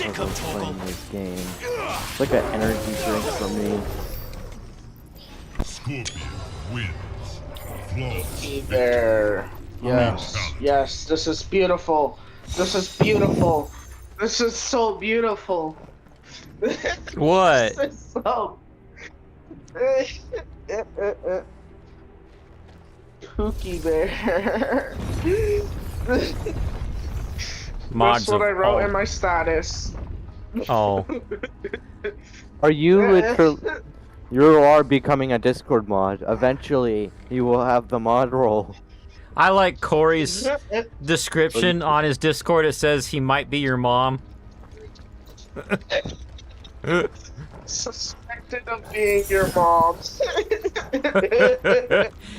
because I'm playing this game. It's like an energy drink for me. Scorpion wins. Flawless. There. Yes. Yes. This is beautiful. This is beautiful. This is so beautiful. What? This is so. Pookie Bear. Mods That's what I of wrote all. in my status. Oh. Are you literally... You are becoming a Discord mod. Eventually, you will have the mod role. I like Corey's description on his Discord. It says he might be your mom. Suspected of being your mom.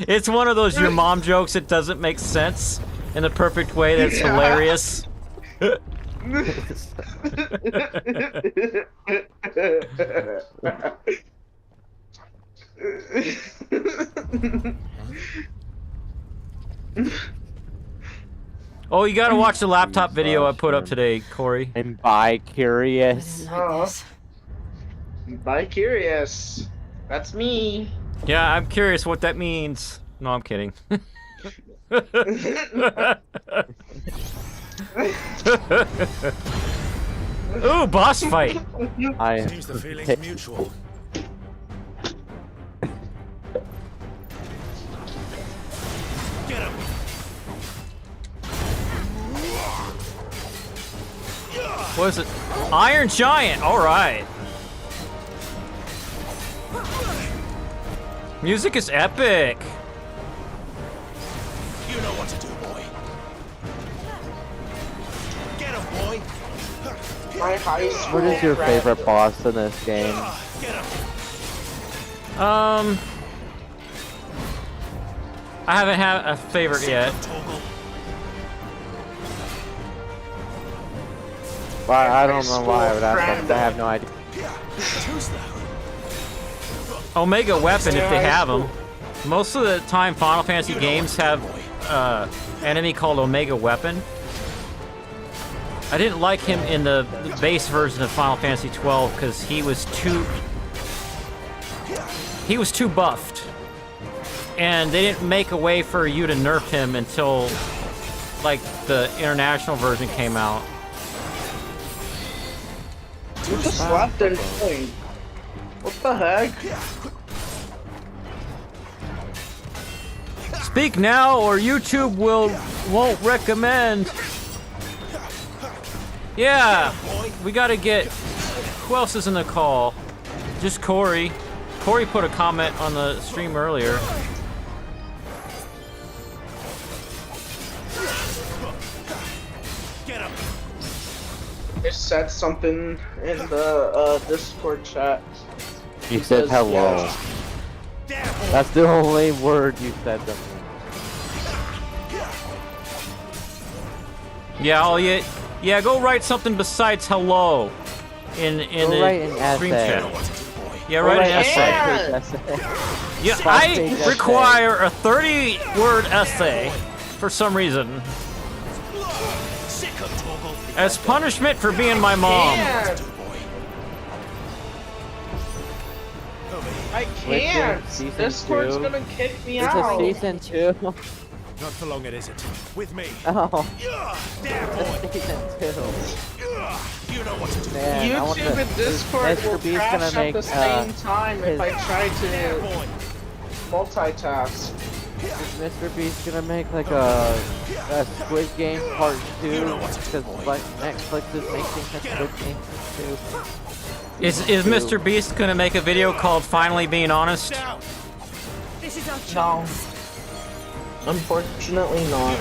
It's one of those your mom jokes that doesn't make sense in the perfect way that's hilarious. Oh, you gotta watch the laptop video I put up today, Corey. And bi-curious. Bi-curious. That's me. Yeah, I'm curious what that means. No, I'm kidding. Ooh, boss fight. Seems the feeling's mutual. Get him. What is it? Iron Giant. All right. Music is epic. You know what to do, boy. Get him, boy. My high school What is your favorite boss in this game? Get him. I haven't had a favorite yet. Well, I don't know why I would ask that. I have no idea. Omega Weapon, if they have them. Most of the time, Final Fantasy games have enemy called Omega Weapon. I didn't like him in the base version of Final Fantasy 12 because he was too buffed, and they didn't make a way for you to nerf him until like the international version came out. You just slapped and going. What the heck? Speak now, or YouTube won't recommend. Yeah, we gotta get. Who else is in the call? Just Corey. Corey put a comment on the stream earlier. Get him. I said something in the Discord chat. You said hello. That's the only word you said to me. Yeah, yeah, go write something besides hello in the write an stream essay. chat. Yeah, write an essay. Yeah, I require a 30-word essay for some reason. As punishment for being my mom. I can't. Discord's gonna kick me out. It's a season 2. Not for long, it isn't. With me. Oh. There, boy. Season 2. You know what to do. Man, YouTube and Discord will Mr. Beast crash gonna at make, the same time if I his- try to multitask. Is Mr. Beast gonna make like a Squid Game Part 2? Because like Netflix is making a Squid Game Part 2. Is Mr. Beast gonna make a video called Finally Being Honest? This is our No. Unfortunately not.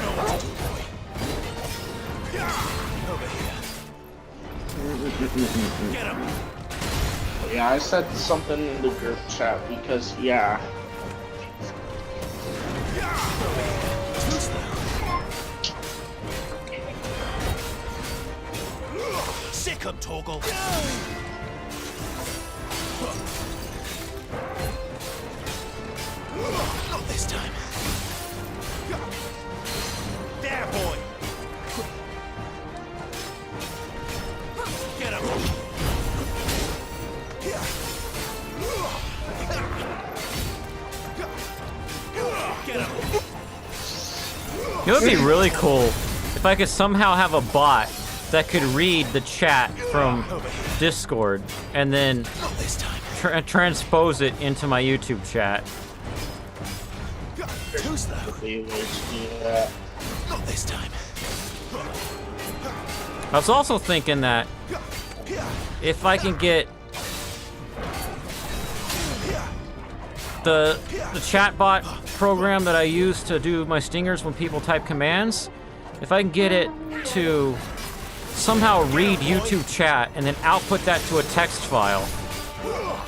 Yeah, I said something in the group chat because, yeah. Sick 'em, Torgal. Not this time. There, boy. Get him. Get him. It would be really cool if I could somehow have a bot that could read the chat from Discord and then transpose it into my YouTube chat. Too slow. Not this time. I was also thinking that if I can get the chatbot program that I use to do my stingers when people type commands, if I can get it to somehow read YouTube chat and then output that to a text file,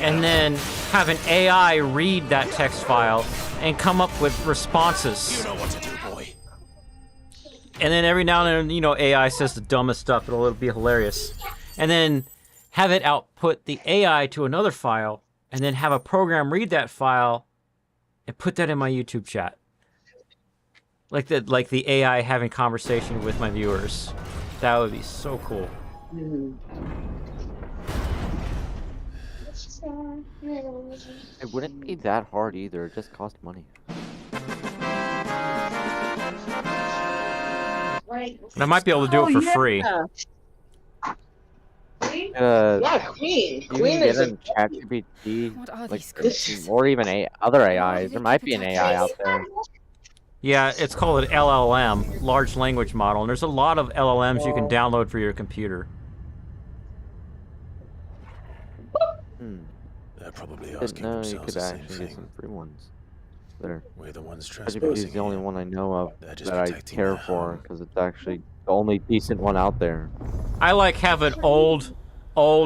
and then have an AI read that text file and come up with responses. You know what to do, boy. And then every now and then, you know, AI says the dumbest stuff. It'll be hilarious. And then have it output the AI to another file, and then have a program read that file and put that in my YouTube chat. Like the AI having conversation with my viewers. That would be so cool. It wouldn't be that hard either, it just costs money. And I might be able to do it for free. Yeah, Queen. You Queen can is get a in ChatGPT, What are like, these creatures? or even other AIs. There might be an AI out there. Yeah, it's called an LLM, large language model, and there's a lot of LLMs you can download for your computer. They're probably Didn't asking know you themselves could the same actually get thing. some free ones. There. We're the ones ChatGPT is trespassing the only here. one I know of They're just that I protecting care their for, home. because it's actually the only decent one out there. I like have an old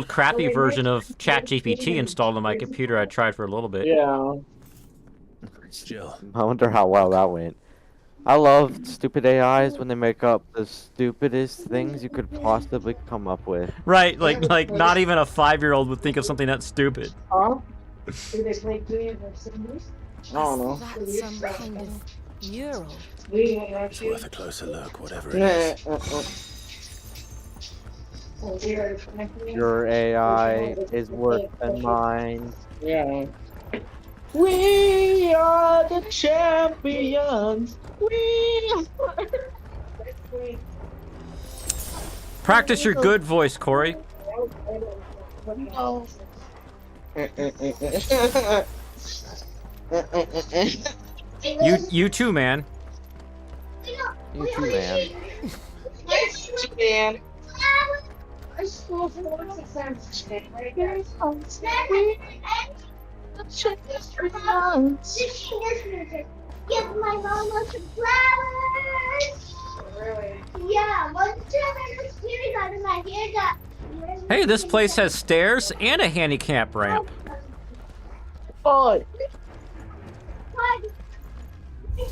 crappy version of ChatGPT installed on my computer. I tried for a little bit. Yeah. Still. I wonder how well that went. I love stupid AIs when they make up the stupidest things you could possibly come up with. Right, like not even a 5-year-old would think of something that stupid. Huh? Do they play Three of the Singers? I don't know. That's some kind of mural. It's worth a closer look, whatever it is. Your AI is worse than mine. Yeah. We are the champions. We are. Practice your good voice, Corey. You too, man. You too, man. Man. Our school sports exams today, right, guys? Give my mama some flowers. Really? Yeah, one time I was tears out of my hair got. Hey, this place has stairs and a handicap ramp. Oh. We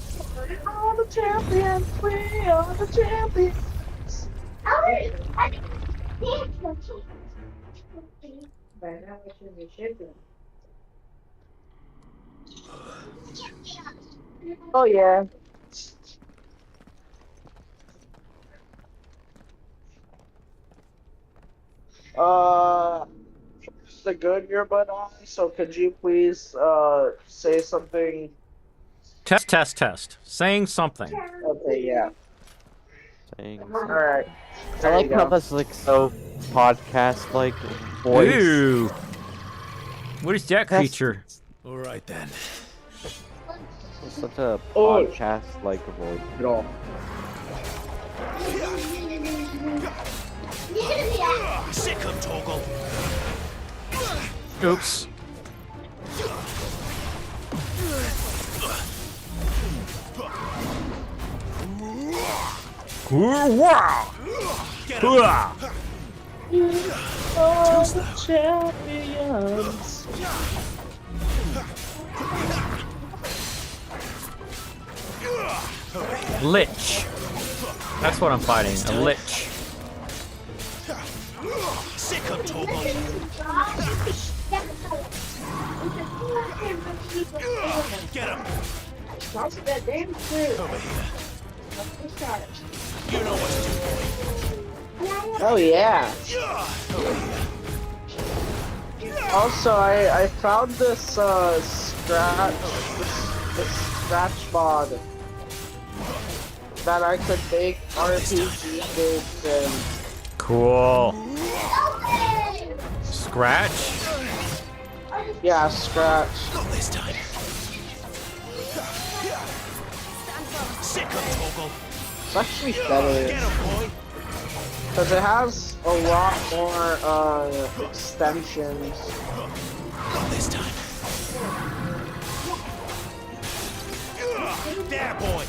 are the champions. We are the champions. Oh yeah. the good earbud on, so could you please say something? Test, test, test. Saying something. Okay, yeah. Saying Alright. I like how that's like so podcast-like voice. Ooh. What is that creature? All right then. It's such a podcast-like voice. No. Sick of Toggle. Oops. Wow! Oh, the champions. Lich. That's what I'm fighting. A lich. Sick of Toggle. Get him. Over here. You know what to do, boy. Oh yeah. Also, I found this scratch mod that I could make RPG games in. Cool. Scratch? Yeah, scratch. Not this time. Sick of Toggle. It's actually better. Get him, boy. Because it has a lot more extensions. Not this time. There, boy.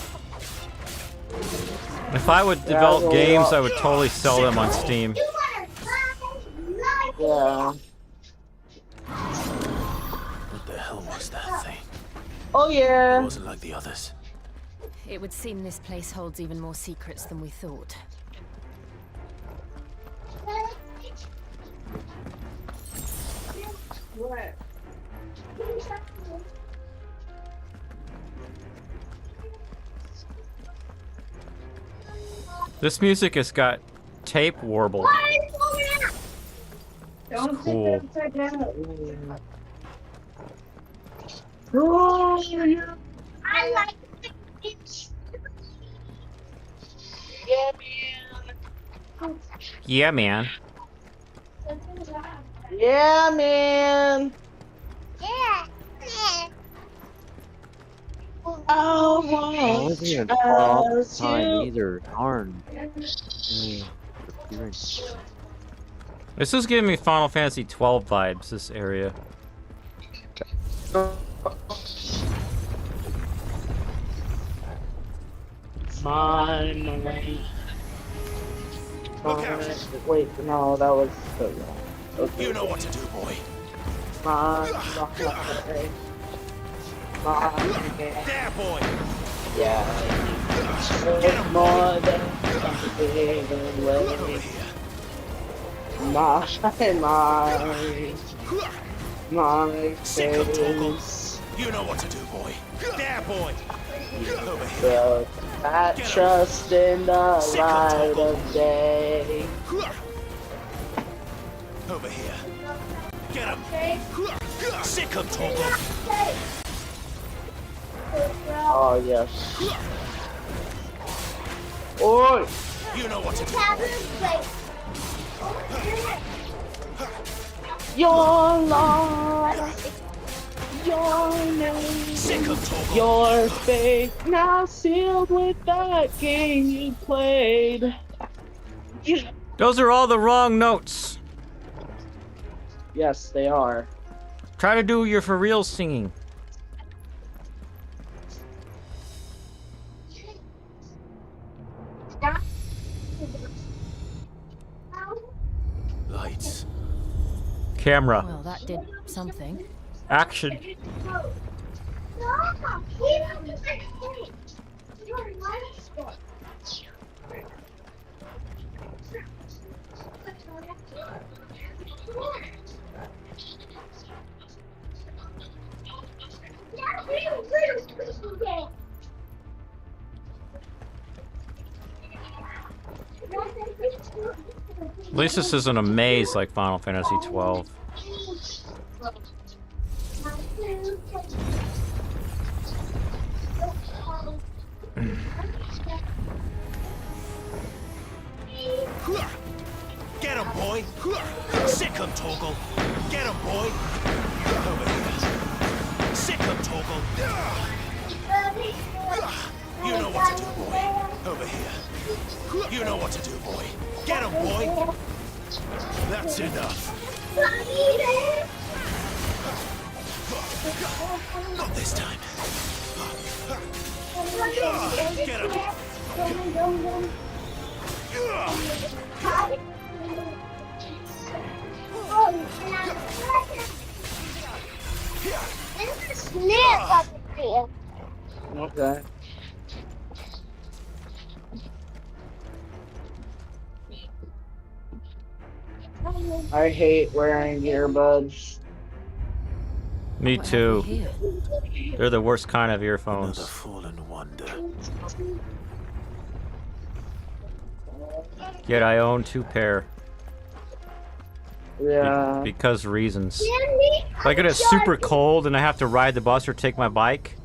If I would develop games, I would totally sell them on Steam. Yeah. What the hell was that thing? Oh yeah. It wasn't like the others. It would seem this place holds even more secrets than we thought. What? This music has got tape warble. Don't cool. sit there upside down. I like it. Yeah, man. Yeah, man. Yeah, man. Yeah. Oh, I wasn't even far off the time either. Darn. This is giving me Final Fantasy 12 vibes, this area. Wait, no, that was the okay. You know what to do, boy. There, boy. Yeah. More than my Sick of Toggle. face. You know what to do, boy. There, boy. Over here. Built that trust in the light of day. Over here. Get him. Sick of Toggle. Oh yes. Oi! You know what to do, boy. Your life, your name, Sick of Toggle. your fate, now sealed with that game you played. Those are all the wrong notes. Yes, they are. Try to do your for real singing. Lights. Camera. Well, that did something. Action. At least this isn't a maze like Final Fantasy 12. Toggle. Get him, boy. Over here. Sick him, Toggle. You know what to do, boy. Over here. You know what to do, boy. Get him, boy. That's enough. Not this time. Get him. Okay. I hate wearing earbuds. Me too. They're the worst kind of earphones. Another fallen wonder. Yet I own 2 pair. Yeah. Because reasons. Like it is super cold and I have to ride the bus or take my bike,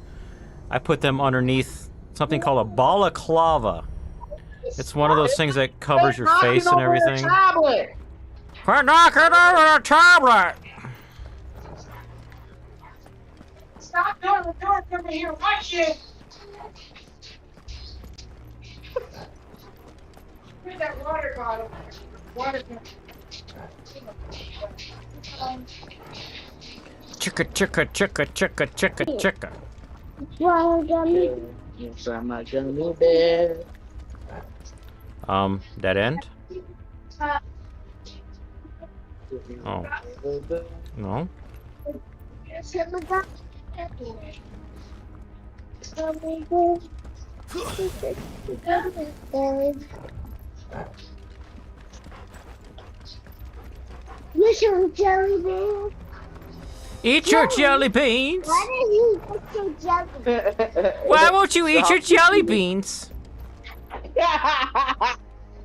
I put them underneath something called a balaclava. It's one of those things that covers your face and everything. Quit knocking over the tablet! Stop doing the door over here. Watch it. Where's that water bottle? Water bottle. Chicka chicka chicka chicka chicka chicka. Yes, I'm a gummy bear. Dead end? Oh. No? Eat your jelly beans. Eat your jelly beans. Why don't you eat your jelly beans? Why won't you eat your jelly beans?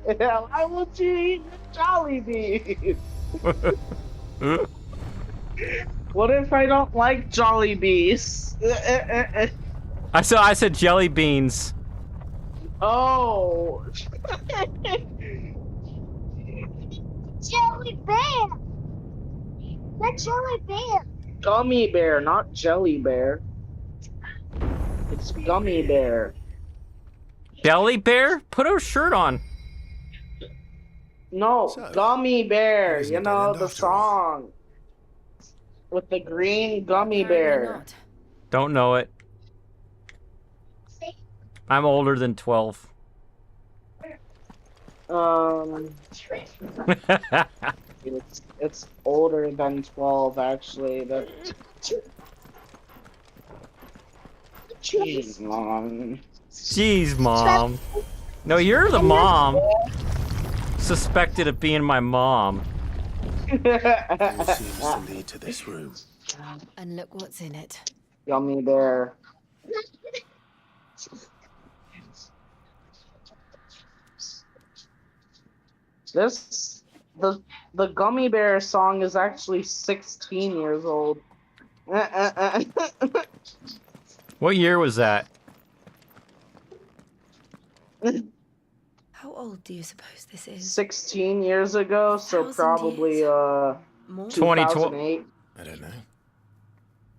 Why won't you eat the jelly beans? What if I don't like Jolly Bees? I said jelly beans. Oh. Jelly bear. Not jelly bear. Gummy bear, not jelly bear. It's gummy bear. Belly bear? Put a shirt on. No, gummy bear. You know the song with the green gummy bear. Don't know it. I'm older than 12. It's older than 12 actually. Jeez, mom. Jeez, mom. No, you're the mom. Suspected of being my mom. All seems to lead to this room. And look what's in it. Gummy bear. The gummy bear song is actually 16 years old. What year was that? How old do you suppose this is? 16 years ago, so probably 2008. I don't know.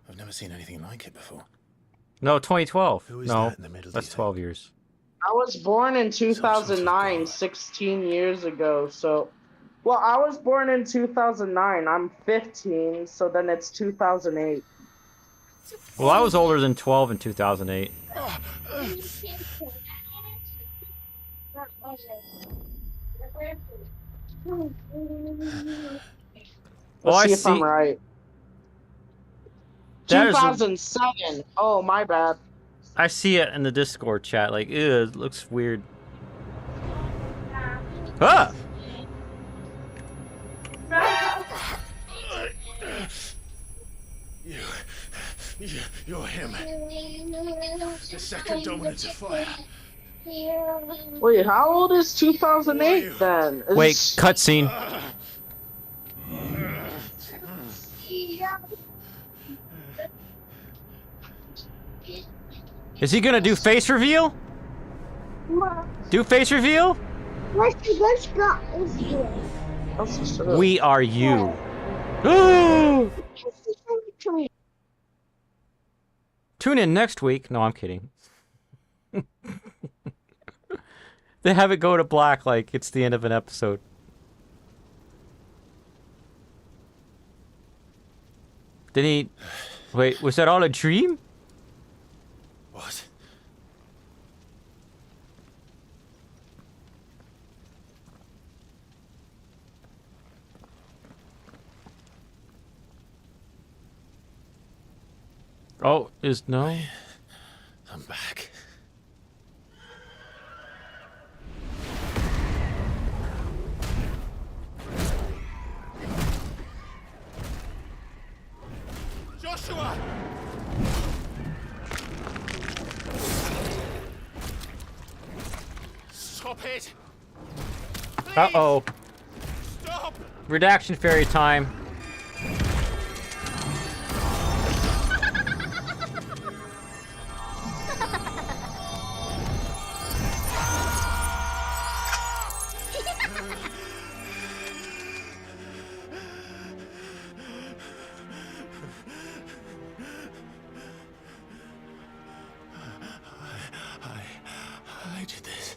I've never seen anything like it before. No, 2012. Who is No, that in the middle that's there? 12 years. I was born in 2009, 16 years ago, so... Well, I was born in 2009. I'm 15, so then it's 2008. Well, I was older than 12 in 2008. Let's I see if see. I'm right. That is a- 2007. Oh, my bad. I see it in the Discord chat. Like, ew, it looks weird. Ah! You're him. The second dominant of fire. Wait, how old is 2008 then? Wait, cutscene. Is he gonna do face reveal? Do face reveal? Let's go. We are you. Tune in next week. No, I'm kidding. They have it go to black like it's the end of an episode. Did he... Wait, was that all a dream? What? Oh, no? I'm back. Joshua! Stop it! Uh-oh. Stop! Redaction fairy time. I did this.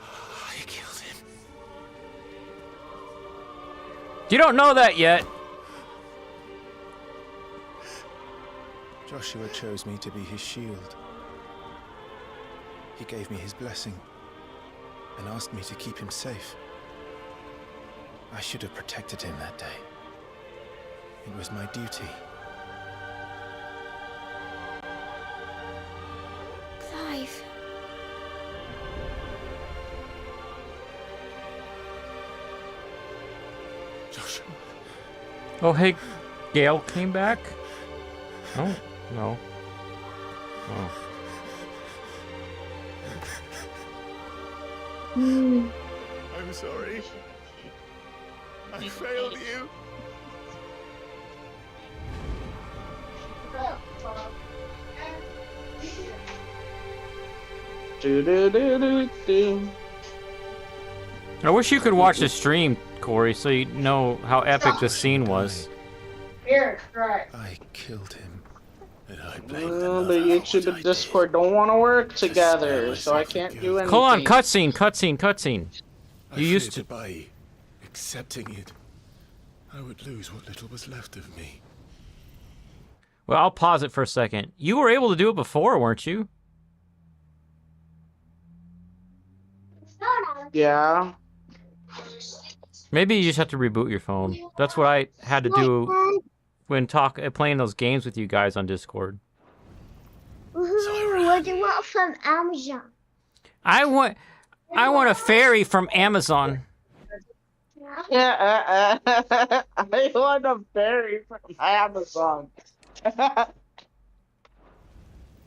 I killed him. You don't know that yet. Joshua chose me to be his shield. He gave me his blessing and asked me to keep him safe. I should have protected him that day. It was my duty. Clive. Joshua. Oh, hey, Gale came back? Oh, no. Oh. I'm sorry. I failed you. I wish you could watch the stream, Corey, so you know how epic this scene was. Here, right. I killed him. And I blamed Well, the YouTube and Discord don't want to work together, so I can't do anything. Hold on, cutscene. I You used feared to... that by accepting it, I would lose what little was left of me. Well, I'll pause it for a second. You were able to do it before, weren't you? Yeah. Maybe you just have to reboot your phone. That's what I had to do when playing those games with you guys on Discord. Woohoo! What do you want from Amazon? I want a fairy from Amazon. Yeah, I want a fairy from Amazon.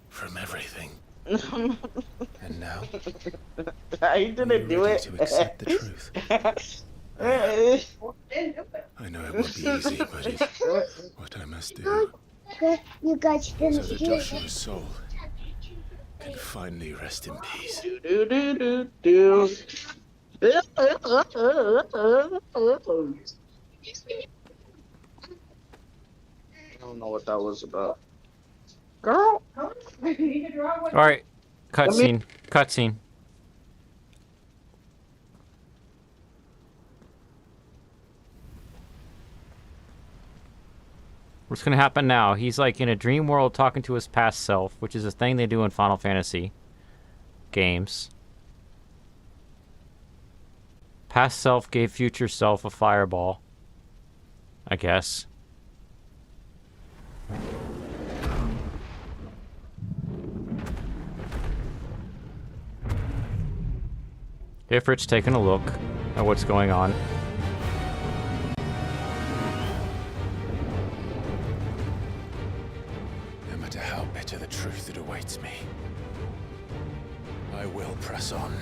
From everything. And now? I didn't do it. To accept the truth. I know it won't be easy, but it's what I must do. You guys So didn't that do Joshua's it. soul can finally rest in peace. I don't know what that was about. Girl. Alright, cutscene. What's gonna happen now? He's like in a dream world talking to his past self, which is a thing they do in Final Fantasy games. Past self gave future self a fireball, I guess. Ifrit's taking a look at what's going on. No matter how bitter the truth that awaits me, I will press on.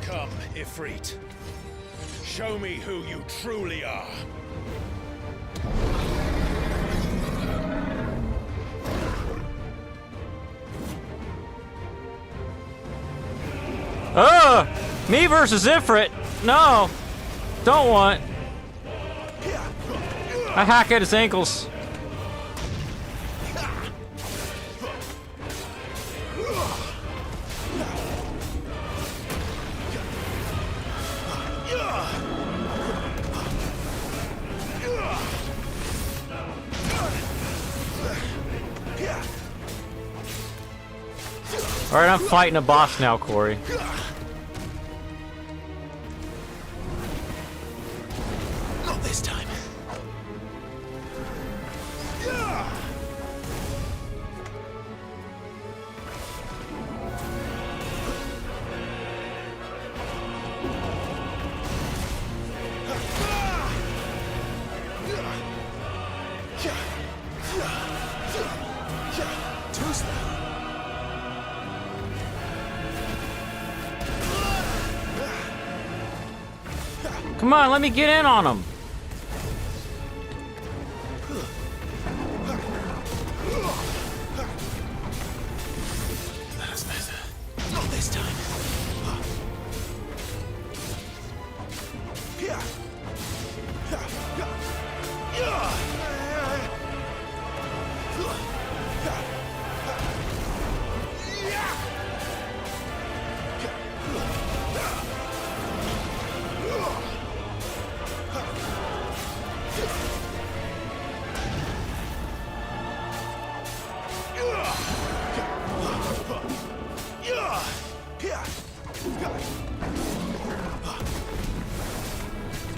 Come, Ifrit. Show me who you truly are. Me versus Ifrit! No! Don't want. I hack at his ankles. Alright, I'm fighting a boss now, Corey. Not this time. Too slow. Come on, let me get in on him. That's better. Not this time.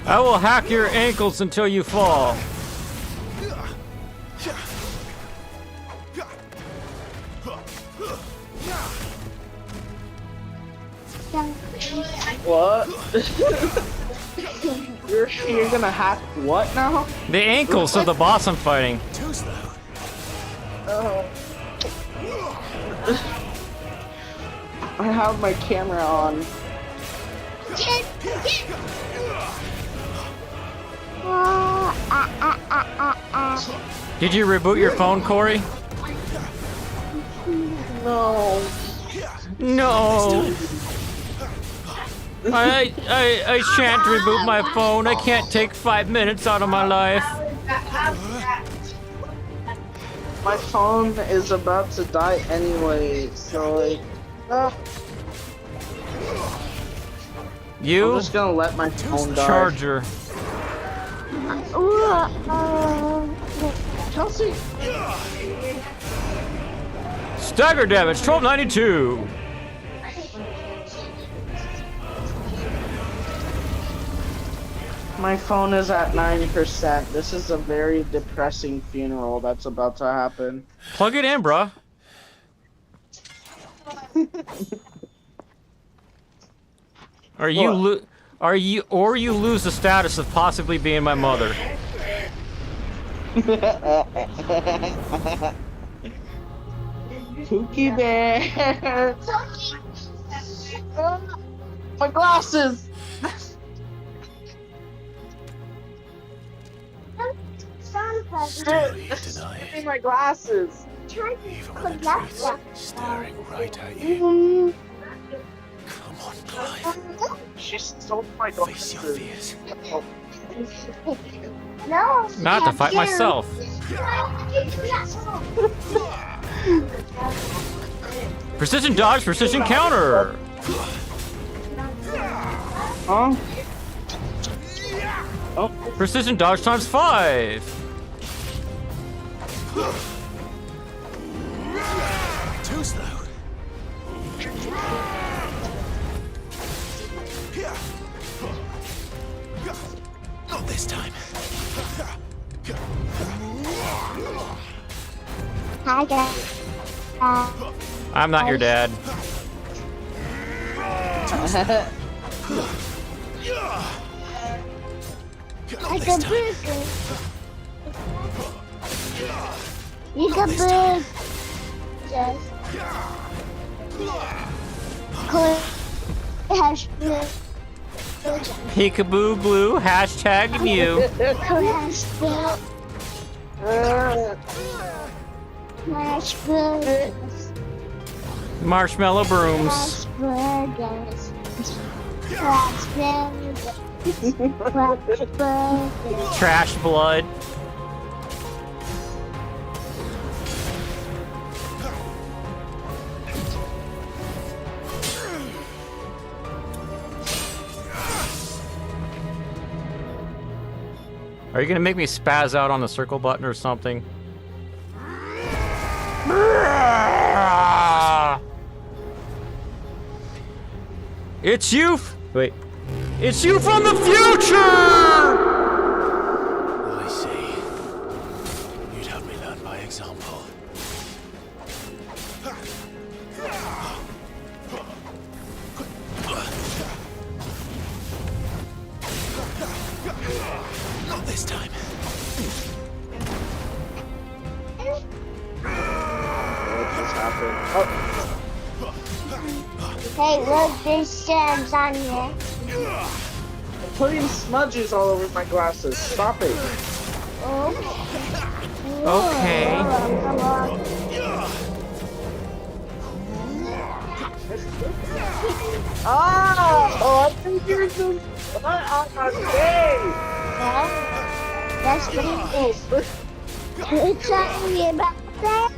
I will hack your ankles until you fall. What? You're gonna hack what now? The ankles of the boss I'm fighting. Too slow. I have my camera on. Did you reboot your phone, Corey? No. No. I shan't reboot my phone. I can't take 5 minutes out of my life. My phone is about to die anyway, so like. You? I'm just gonna let my phone die. Charger. Chelsea. Stagger damage, 1292. My phone is at 9%. This is a very depressing funeral that's about to happen. Plug it in, bruh. Or you lose the status of possibly being my mother. Pookie Bear. My glasses. Give me my glasses. Even when the truth's staring right at you. Come on, Clive. She stole my glasses. Face your fears. No. Not to fight myself. Precision dodge, precision counter. Huh? Oh. Precision dodge times 5. Too slow. Not this time. Hi, Dad. I'm not your dad. Like a burger. You can burger. Just. Peekaboo blue, hashtag new. Marshmallow brooms. Trash blood. Are you gonna make me spaz out on the circle button or something? It's you! Wait. It's you from the future! I see. You'd help me learn by example. Not this time. What just happened? Oh. Hey, look, there's sands on here. I'm putting smudges all over my glasses. Stop it. Okay. Oh, I think you're just... What on my face? That's what it is. It's talking about that.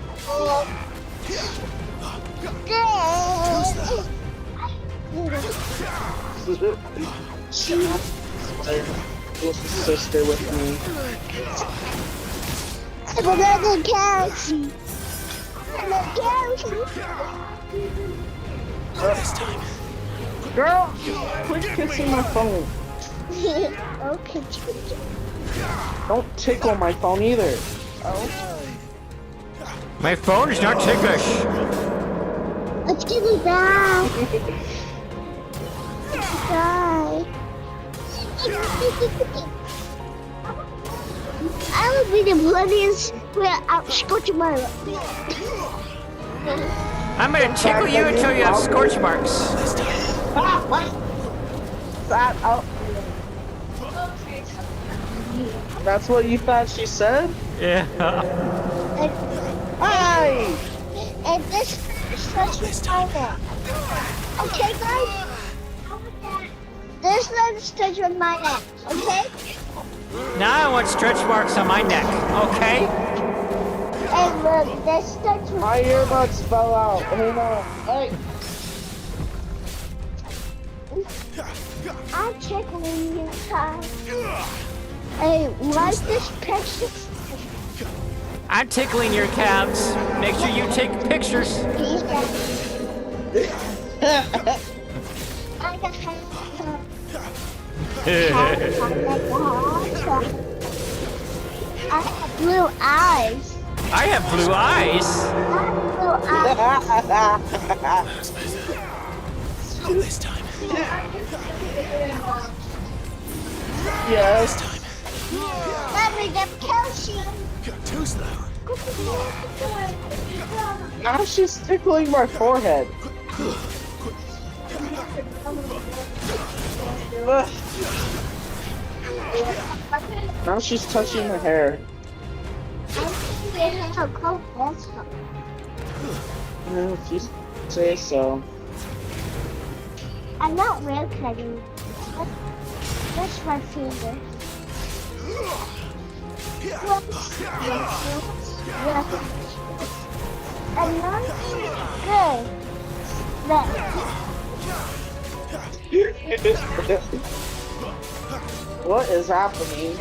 She was a sister with me. I'm another galaxy. Another galaxy. This time. Girl, quit kissing my phone. Okay. Don't tickle my phone either. Oh. My phone is not ticklish. Let's give it back. Die. I would be the bloodiest without scorch marks. I'm gonna tickle you until you have scorch marks. That out. That's what you thought she said? Yeah. Hi! And this is my neck. Okay, guys? This one's touch on my neck, okay? Now I want stretch marks on my neck, okay? And look, this touch my earbuds fell out. Hold on. Hey! I'm tickling your car. Hey, like this picture. I'm tickling your calves. Make sure you take pictures. I have blue eyes. I have blue eyes. Not this time. Yes. This time. Let me get calcium. Too slow. Now she's tickling my forehead. Now she's touching my hair. If you say so. I'm not real cutting. That's my finger. I'm not good. What is happening?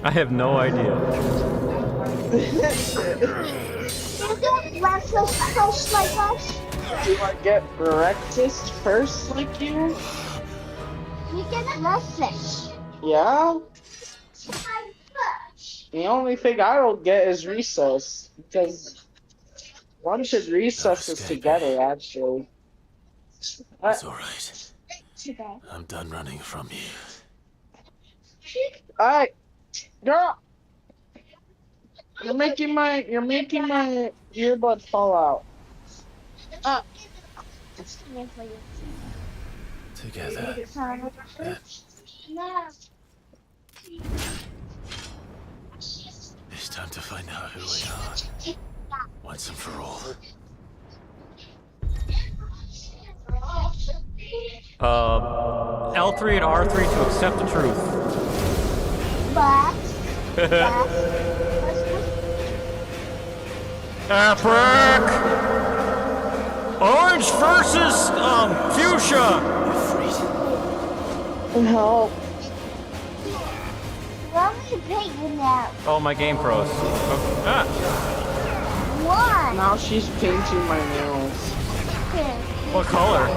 I have no idea. Breakfast first like us? Do I get breakfast first like you? You get breakfast. Yeah? The only thing I don't get is recess. Because one should recess us together, actually. It's alright. I'm done running from you. Alright, girl. You're making my earbud fall out. Together. It's time to find out who we are. Once and for all. L3 and R3 to accept the truth. But. Epic! Orange versus fuchsia. No. Why are you painting that? Oh, my game pros. Oh, ah. What? Now she's painting my nails. What color?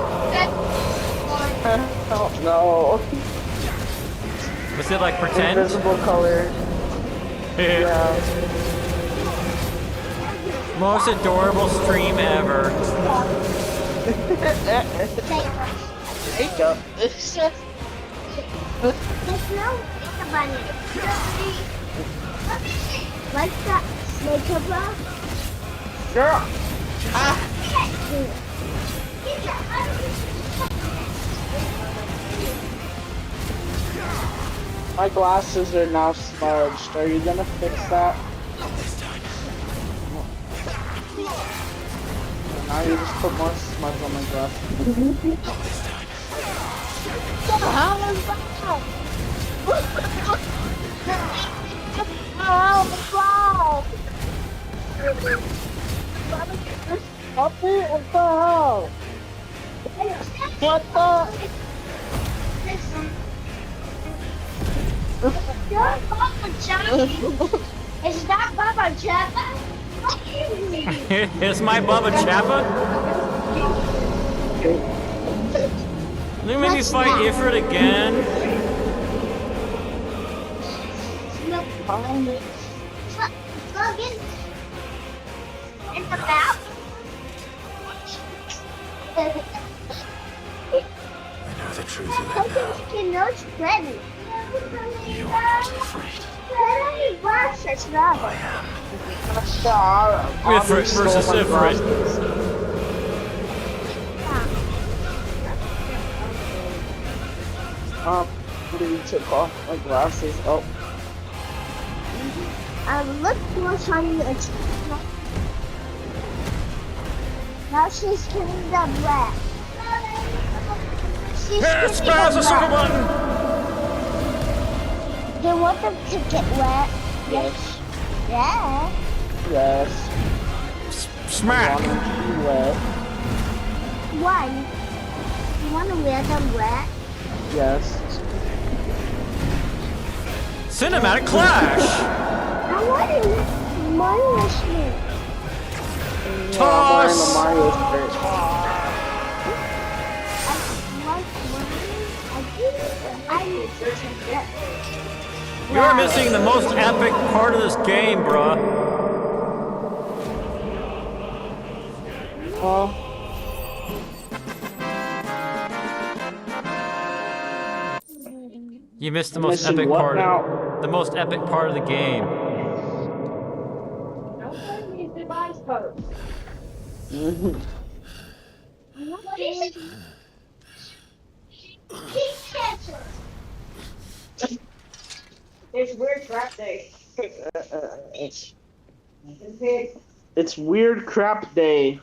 Oh no. Was it like pretend? Invisible color. Yeah. Most adorable stream ever. Makeup. There's no makeup on it. Like that makeup on? Girl. My glasses are now smudged. Are you gonna fix that? Now you just put more smudge on my glasses. Stop it! What the hell? What the? Is that Baba Jabba? Is my Bubba Chappa? They made me fight Ifrit again. In the mouth? I know the truth of that now. You know it's ready. You are not afraid. I am. Ifrit versus Ifrit. You took off my glasses. Oh. Look more shiny. Now she's turning them red. Yes, smash the circle button. Do you want them to get wet? Yes. Yeah. Yes. Smack. Wet. Why? You want to wear them wet? Yes. Cinematic Clash. I want to Mario shirt. Toss. You're missing the most epic part of this game, bruh. You missed the most epic part. The most epic part of the game. Don't play me device post. It's weird crap day. It's weird crap day.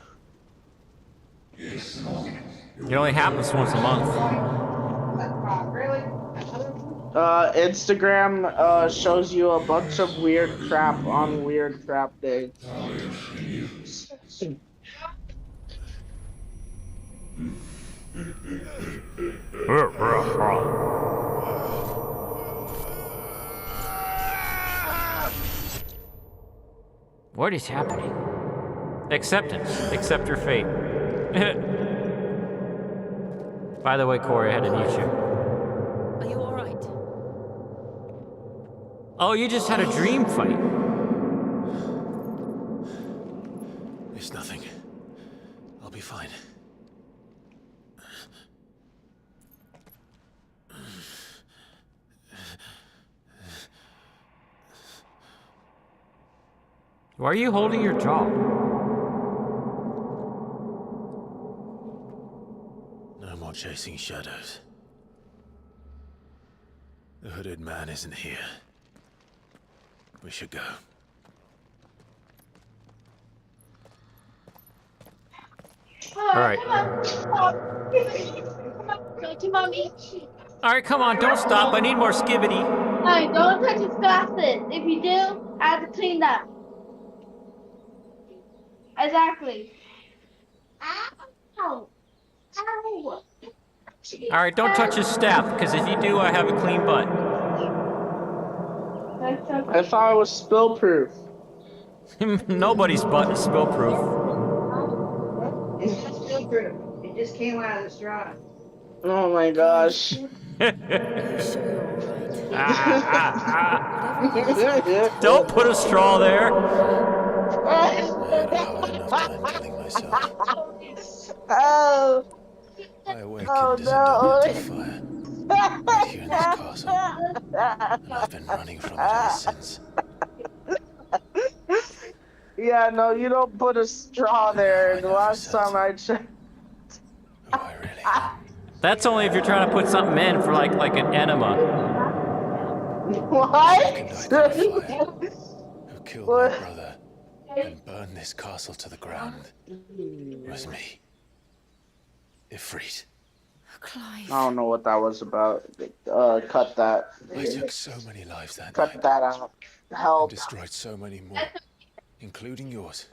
It only happens once a month. Really? Instagram shows you a bunch of weird crap on weird crap day. What is happening? Acceptance. Accept your fate. By the way, Corey, I had to mute you. Are you alright? Oh, you just had a dream fight. It's nothing. I'll be fine. Why are you holding your jaw? No more chasing shadows. The hooded man isn't here. We should go. All right. Come on. Go to mommy. All right, come on, don't stop. I need more skibbity. Alright, don't touch his glasses. If you do, I have to clean them. Exactly. Ow. Ow. All right, don't touch his staff, because if you do, I have a clean butt. I thought it was spill proof. Nobody's butt is spill proof. It's not still proof. It just came out of the straw. Oh my gosh. Don't put a straw there. Oh. I awakened Oh as no. a dominant of fire. Right here in this castle. And I've been running from it ever since. Yeah, no, you don't put a straw there. The last time I checked. That's only if you're trying to put something in for like an enema. What? Who killed my brother and burned this castle to the ground was me. Ifrit. I don't know what that was about. Cut that. I took so many lives that Cut night. that out. Help. And destroyed so many more, including yours.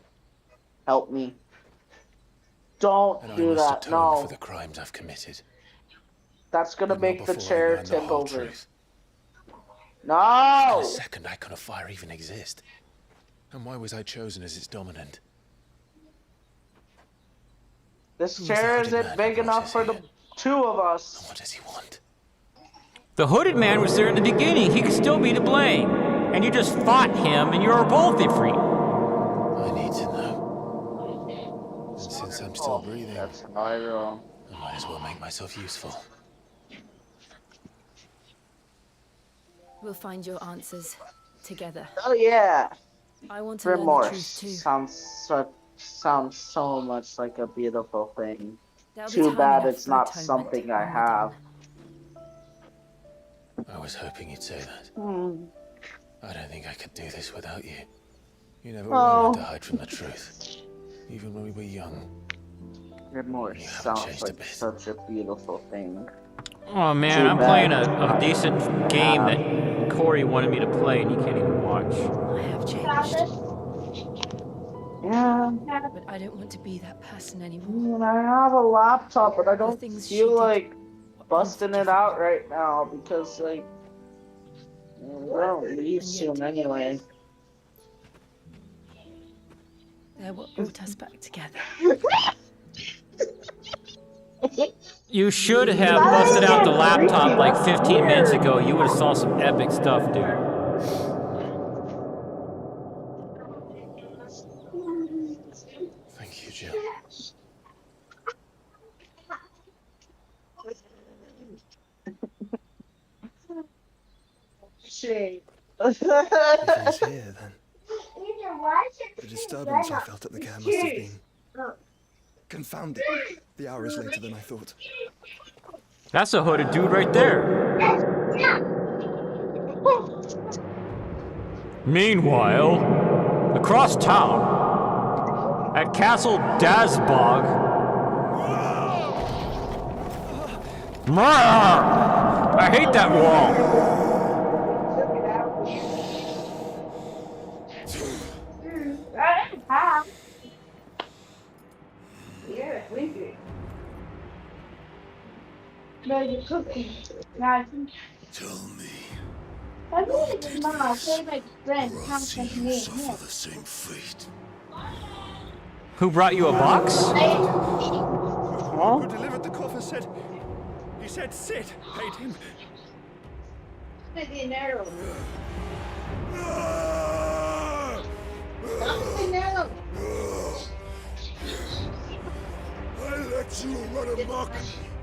Help me. Don't And I do must that. atone No. for the crimes I've committed. That's gonna But not make the before I chair learn the tip whole over. truth. No! For a second, icon of fire even exist. And why was I chosen as its dominant? This Who's chair the hooded isn't man big who brought enough us for the two of us. What does he want? The hooded man was there in the beginning. He could still be to blame. And you just fought him, and you're both Ifrit. I need to know. And since I'm still breathing, that's how I roll. I might as well make myself useful. We'll find your answers together. Oh yeah. I want to learn the Remorse truth too. sounds so much like a beautiful thing. There'll be Too time bad enough it's for not atonement something I when we're have. I was hoping you'd say that. I don't think I could do this without you. You never were allowed to hide from the truth, even when we were young. Remorse sounds like such a beautiful thing. Oh man, I'm playing a decent game that Corey wanted me to play, and you can't even watch. I have changed. Yeah. But I don't want to be that person anymore. I have a laptop, but I don't things she feel did like busting it out right now because, like, I don't leave soon anyway. They're what brought us back together. You should have busted out the laptop like 15 minutes ago. You would have saw some epic stuff, dude. Thank you, Jill. Shame. If he's here, then the disturbance I felt at the camp must have been confounded. The hour is later than I thought. That's a hooded dude right there. Meanwhile, across town, at Castle Dazbog. I hate that wall. Yeah, sleepy. No, you're cooking. Now, Tell me, I believe his mom saved my friend. you suffer the same fate. Who brought you a box? Who delivered the coffer said... He said Sid paid him. Pretty narrow. I let you run amok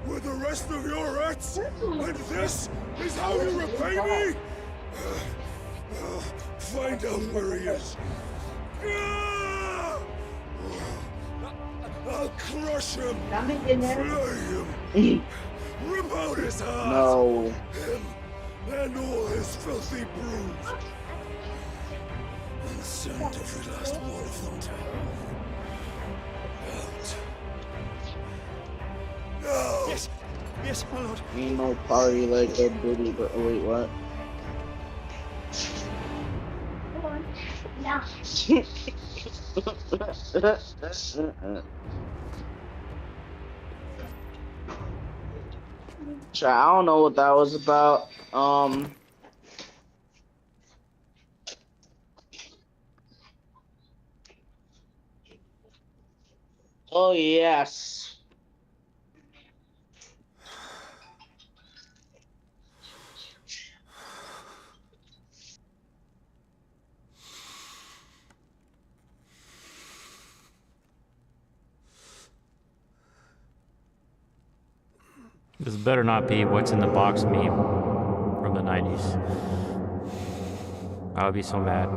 with the rest of your rats, and this is how you repay me? Find out where he is. I'll crush him, flay him, rip out his heart, No. him and all his filthy brood, and send every last one of them to hell. Out. Now! Yes, Yes, my lord. Ain't no party like a booty, but oh wait, what? No. I don't know what that was about. Oh yes. This better not be what's in the box meme from the 90s. I would be so mad.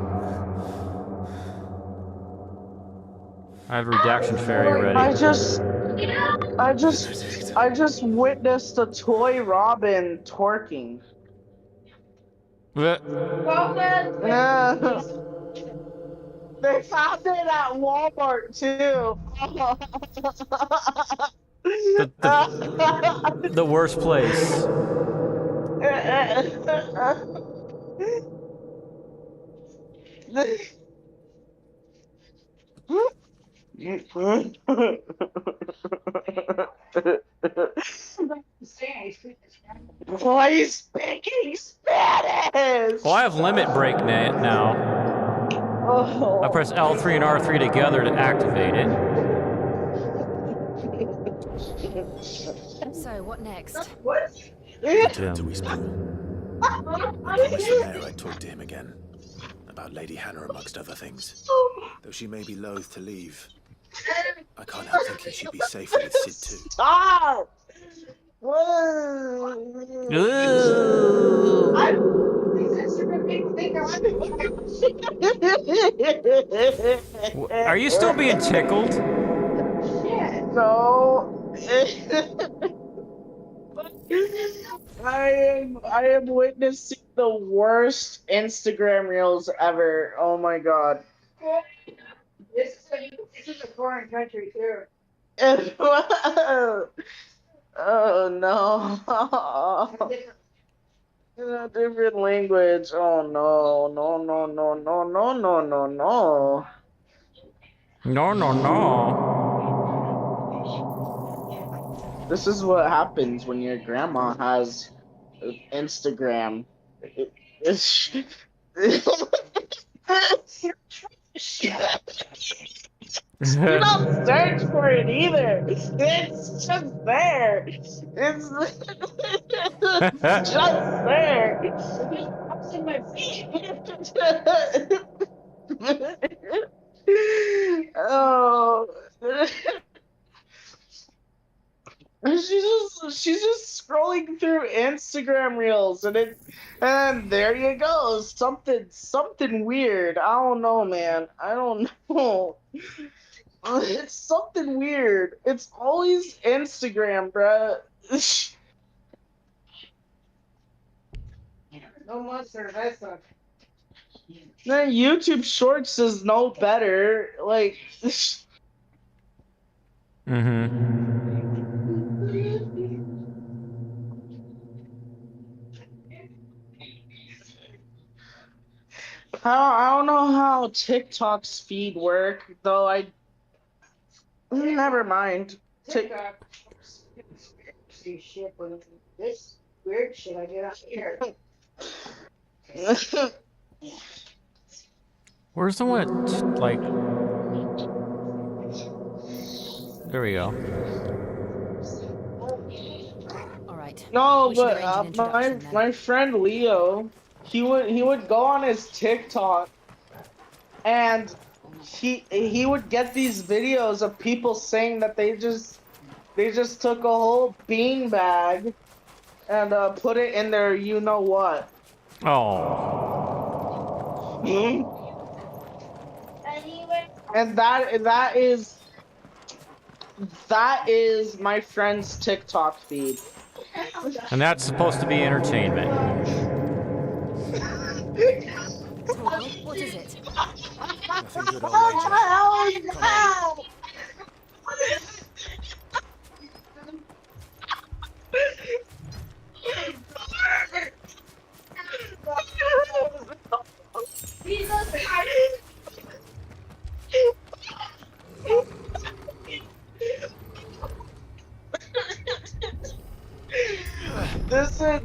I have a redaction fairy ready. I just witnessed a toy Robin twerking. Blech. Yeah. They found it at Walmart too. The worst place. Why are you speaking Spanish? Well, I have limit break now. Oh. I press L3 and R3 together to activate it. So, what next? Return to Eastpool. I promised the mayor I'd talk to him again. About Lady Hannah, amongst other things. Though she may be loath to leave, I can't help thinking she'd be safer with Sid too. Stop! Are you still being tickled? No. I am witnessing the worst Instagram reels ever. Oh my god. This is a foreign country too. Oh no. In a different language. Oh no. No, no, no, no, no, no, no, no. No, no, no. This is what happens when your grandma has Instagram. You don't search for it either. It's just there. It's just there. It just pops in my feed. Oh. She's just scrolling through Instagram reels and there you go. Something weird. I don't know, man. I don't know. It's something weird. It's always Instagram, bruh. No more cerveza. Then YouTube Shorts is no better. Like, I don't know how TikTok's feed work, though. Never mind. TikTok. See shit when this weird shit I get out here. Where's the one like... There we go. Alright. No, We should but arrange an introduction then. my friend Leo, he would go on his TikTok, and he would get these videos of people saying that they just took a whole bean bag and put it in their you know what. Oh. And that is my friend's TikTok feed. And that's supposed to be entertainment. What is it? Nothing good, old lady. Come on.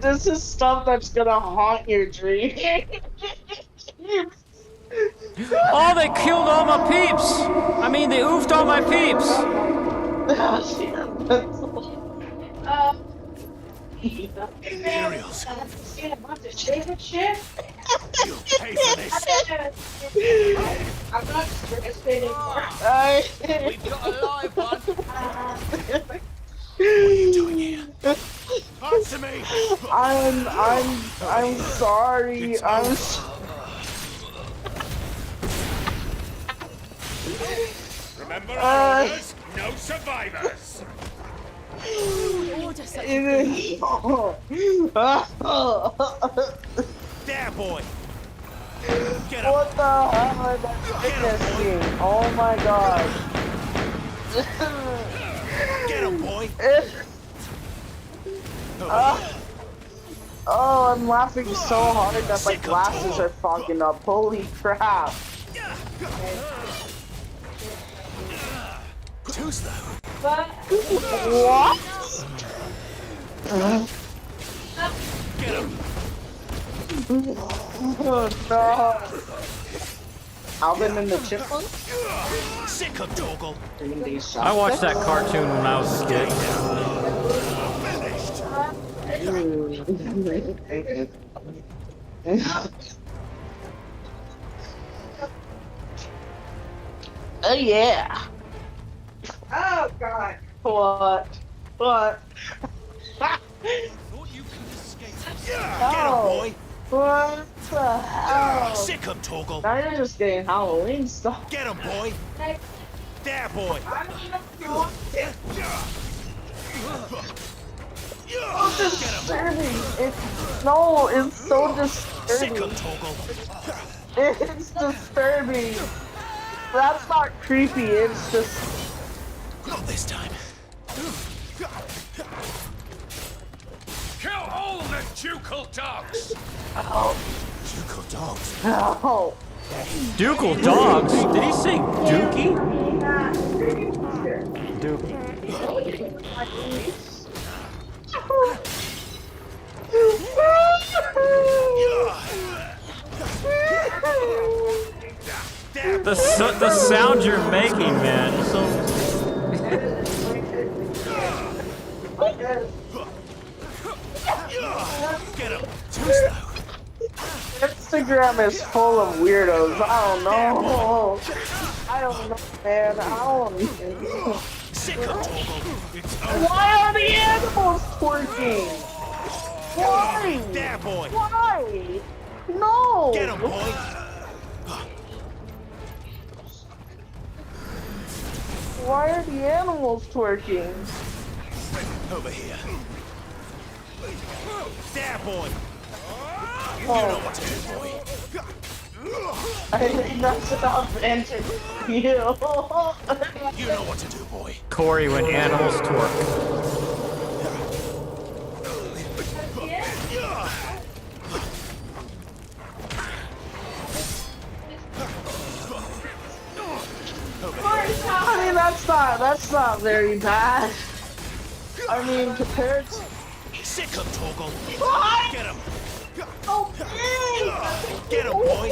This is stuff that's gonna haunt your dream. Oh, they killed all my peeps! I mean, they oofed all my peeps! Imperials. Shit. You pay for this. I'm not stressed anymore. We've got a live one. What are you doing here? Answer me. I'm sorry. Remember our orders? No survivors. There, boy. Get him. What the hell are that witnessing? Oh my god. Get him, boy. Oh, I'm laughing so hard that my glasses are fogging up. Holy crap. Too slow. What? Get him. Oh no. Alvin and the Chipmunks? Sick of Torgal. I watched that cartoon when I was a kid. Oh yeah. Oh god. What? Get him, boy. What the hell? Sick of Torgal. Now you're just getting Halloween stuff. Get him, boy. There, boy. So disturbing. It's so disturbing. It's disturbing. That's not creepy, it's just... Not this time. Kill all the ducal dogs! Oh. Ducal dogs? No. Ducal dogs? Did he say dookie? Dookie. The sound you're making, man. So. Get him. Too slow. Instagram is full of weirdos. I don't know. I don't know, man. I don't know. Why are the animals twerking? Why? There, boy. Why? No. Get him, boy. Why are the animals twerking? Over here. There, boy. You Oh. know what to do, boy. I think that's enough vengeance. You. You know what to do, boy. Corey, when animals twerk. I mean, that's not very bad. I mean, compared to... Sick of Torgal. What? Get him. Okay. Get him, boy.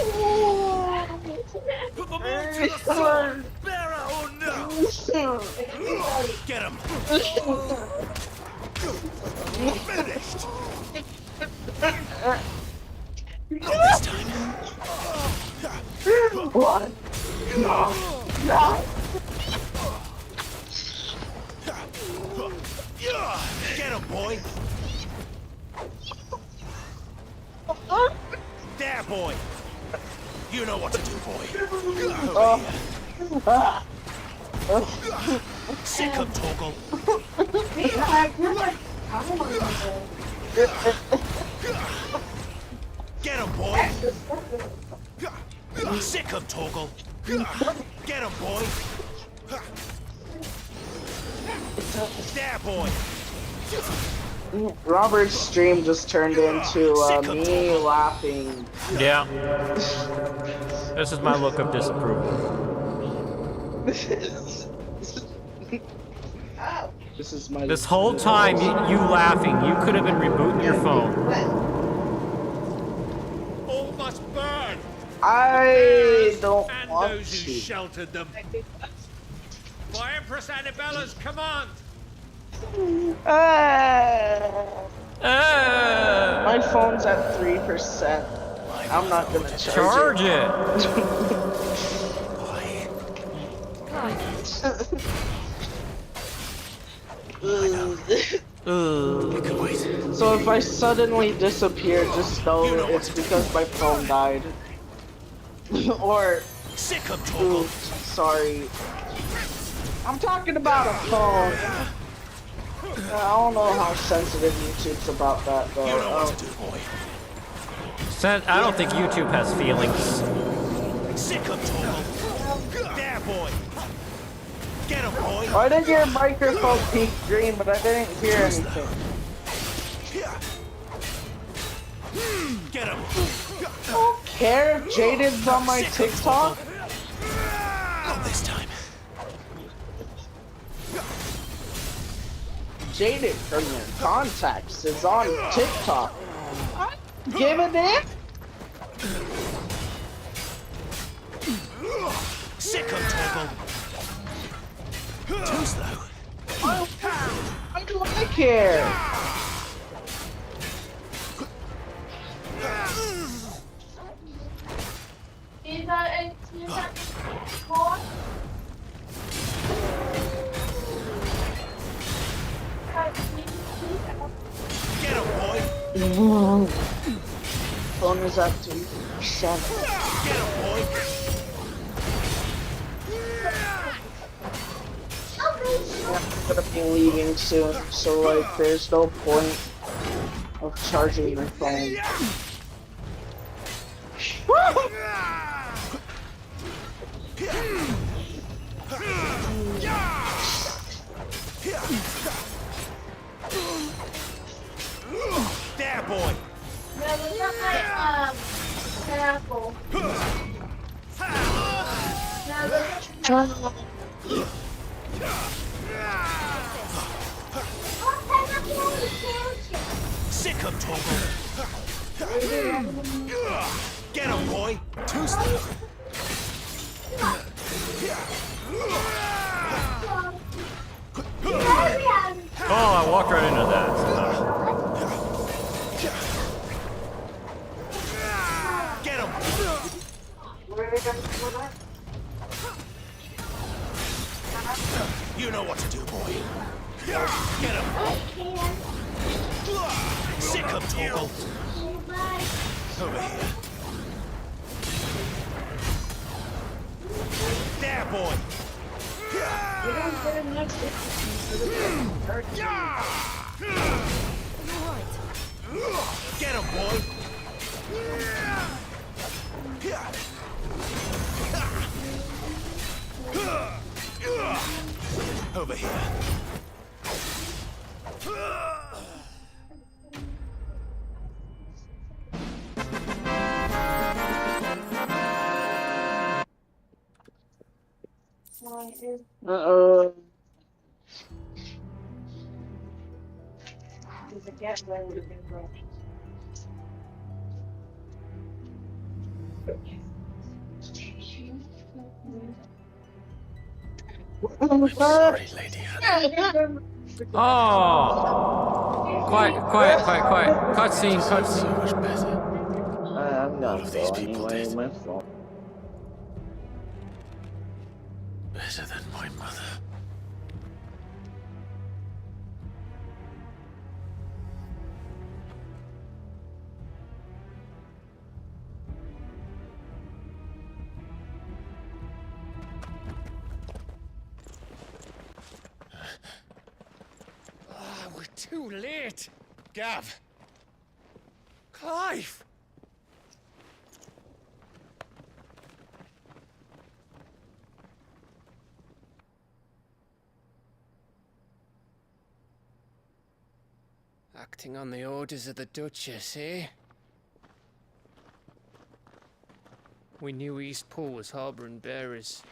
Put them all to the sword. Bearer or no. Get him. Finished. Not this time. What? No. No. Get him, boy. There, boy. You know what to do, boy. Sick of Torgal. Get him, boy. Sick of Torgal. Get him, boy. There, boy. Robert's stream just turned into me laughing. Yeah. This is my look of disapproval. This is my. This whole time, you laughing, you could have been rebooting your phone. All must burn. I don't And want those who to. sheltered them. By Empress Annabella's command. My phone's at 3%. I'm not gonna charge it. So if I suddenly disappear, just know it's because my phone died. Or oops, sorry. I'm talking about a phone. I don't know how sensitive YouTube's about that though. I don't think YouTube has feelings. There, boy. Get him, boy. Why did your microphone peak green, but I didn't hear anything? Get him. I don't care if Jaden's on my TikTok. Not this time. Jaden from your contacts is on TikTok. I don't give a damn. Sick of Toggle. Too slow. I don't care. Is that more? Get him, boy. Phone is at 3%. Get him, boy. I'm gonna be leaving soon, so like there's no point of charging my phone. There, boy. No, it's not my pineapple. No, Sick of Toggle. Get him, boy. Too slow. Oh, I walked right into that. Get him. You know what to do, boy. Get him. Sick of Toggle. Over here. There, boy. Get him, boy. Over here. Uh-oh. There's a gas line with a big rock. I'm sorry, Lady Anna. Oh! Quiet. Cutscene. So much better. I'm All not of these people anyway, dead. my fault. Better than my mother. We're too late. Gav. Clive. Acting on the orders of the Duchess, eh? We knew Eastpool was harbouring bearers.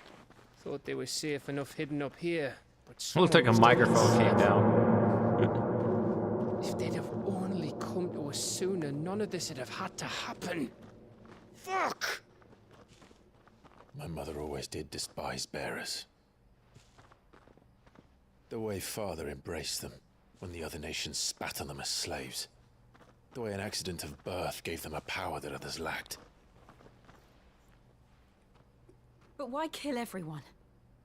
Thought they were safe enough hidden up here. Looks like a microphone came down. If they'd have only come to us sooner, none of this would have had to happen. Fuck! My mother always did despise bearers. The way Father embraced them when the other nations spat on them as slaves. The way an accident of birth gave them a power that others lacked. But why kill everyone?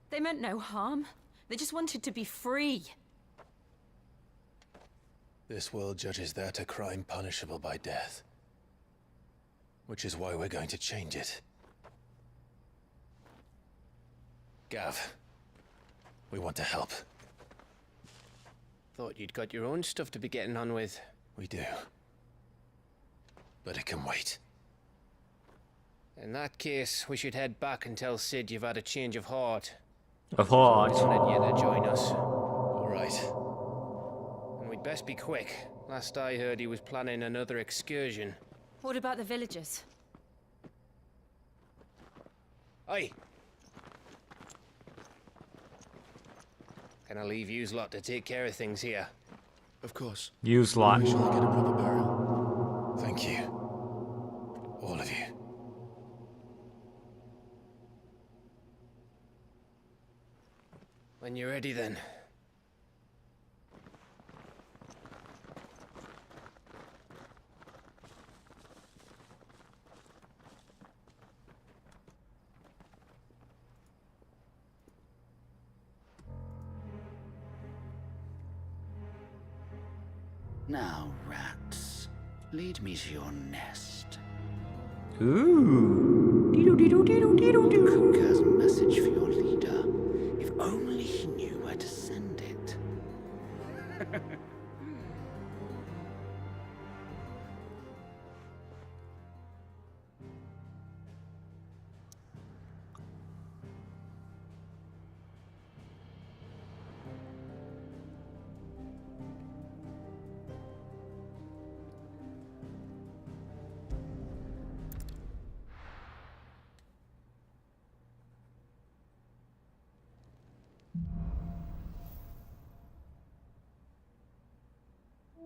They meant no harm. They just wanted to be free. This world judges that a crime punishable by death. Which is why we're going to change it. Gav, we want to help. Thought you'd got your own stuff to be getting on with. We do. But it can wait. In that case, we should head back and tell Sid you've had a change of heart. Of heart. He wanted you to join us. All right. And we'd best be quick. Last I heard, he was planning another excursion. What about the villagers? Aye. Can I leave yous lot to take care of things here? Of course. Use lot. Make sure they get a proper burial. Thank you. All of you. When you're ready, then. Now, rats, lead me to your nest. Ooh. Cook has a message for your leader. If only he knew where to send it.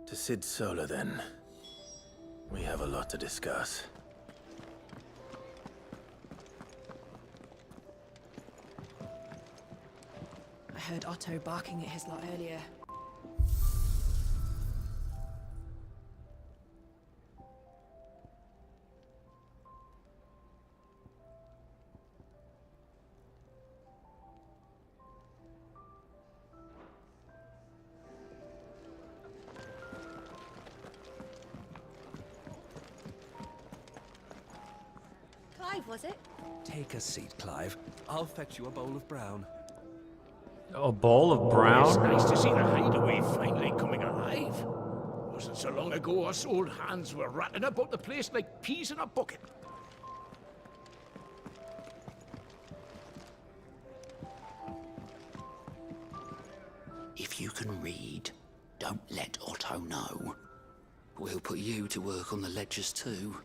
To Sid Solar, then. We have a lot to discuss. I heard Otto barking at his lot earlier. Was it? Take a seat, Clive. I'll fetch you a bowl of brown. A bowl of brown? It's nice to see the hideaway finally coming alive. Wasn't so long ago us old hands were ratting about the place like peas in a bucket. If you can read, don't let Otto know. We'll put you to work on the ledgers too.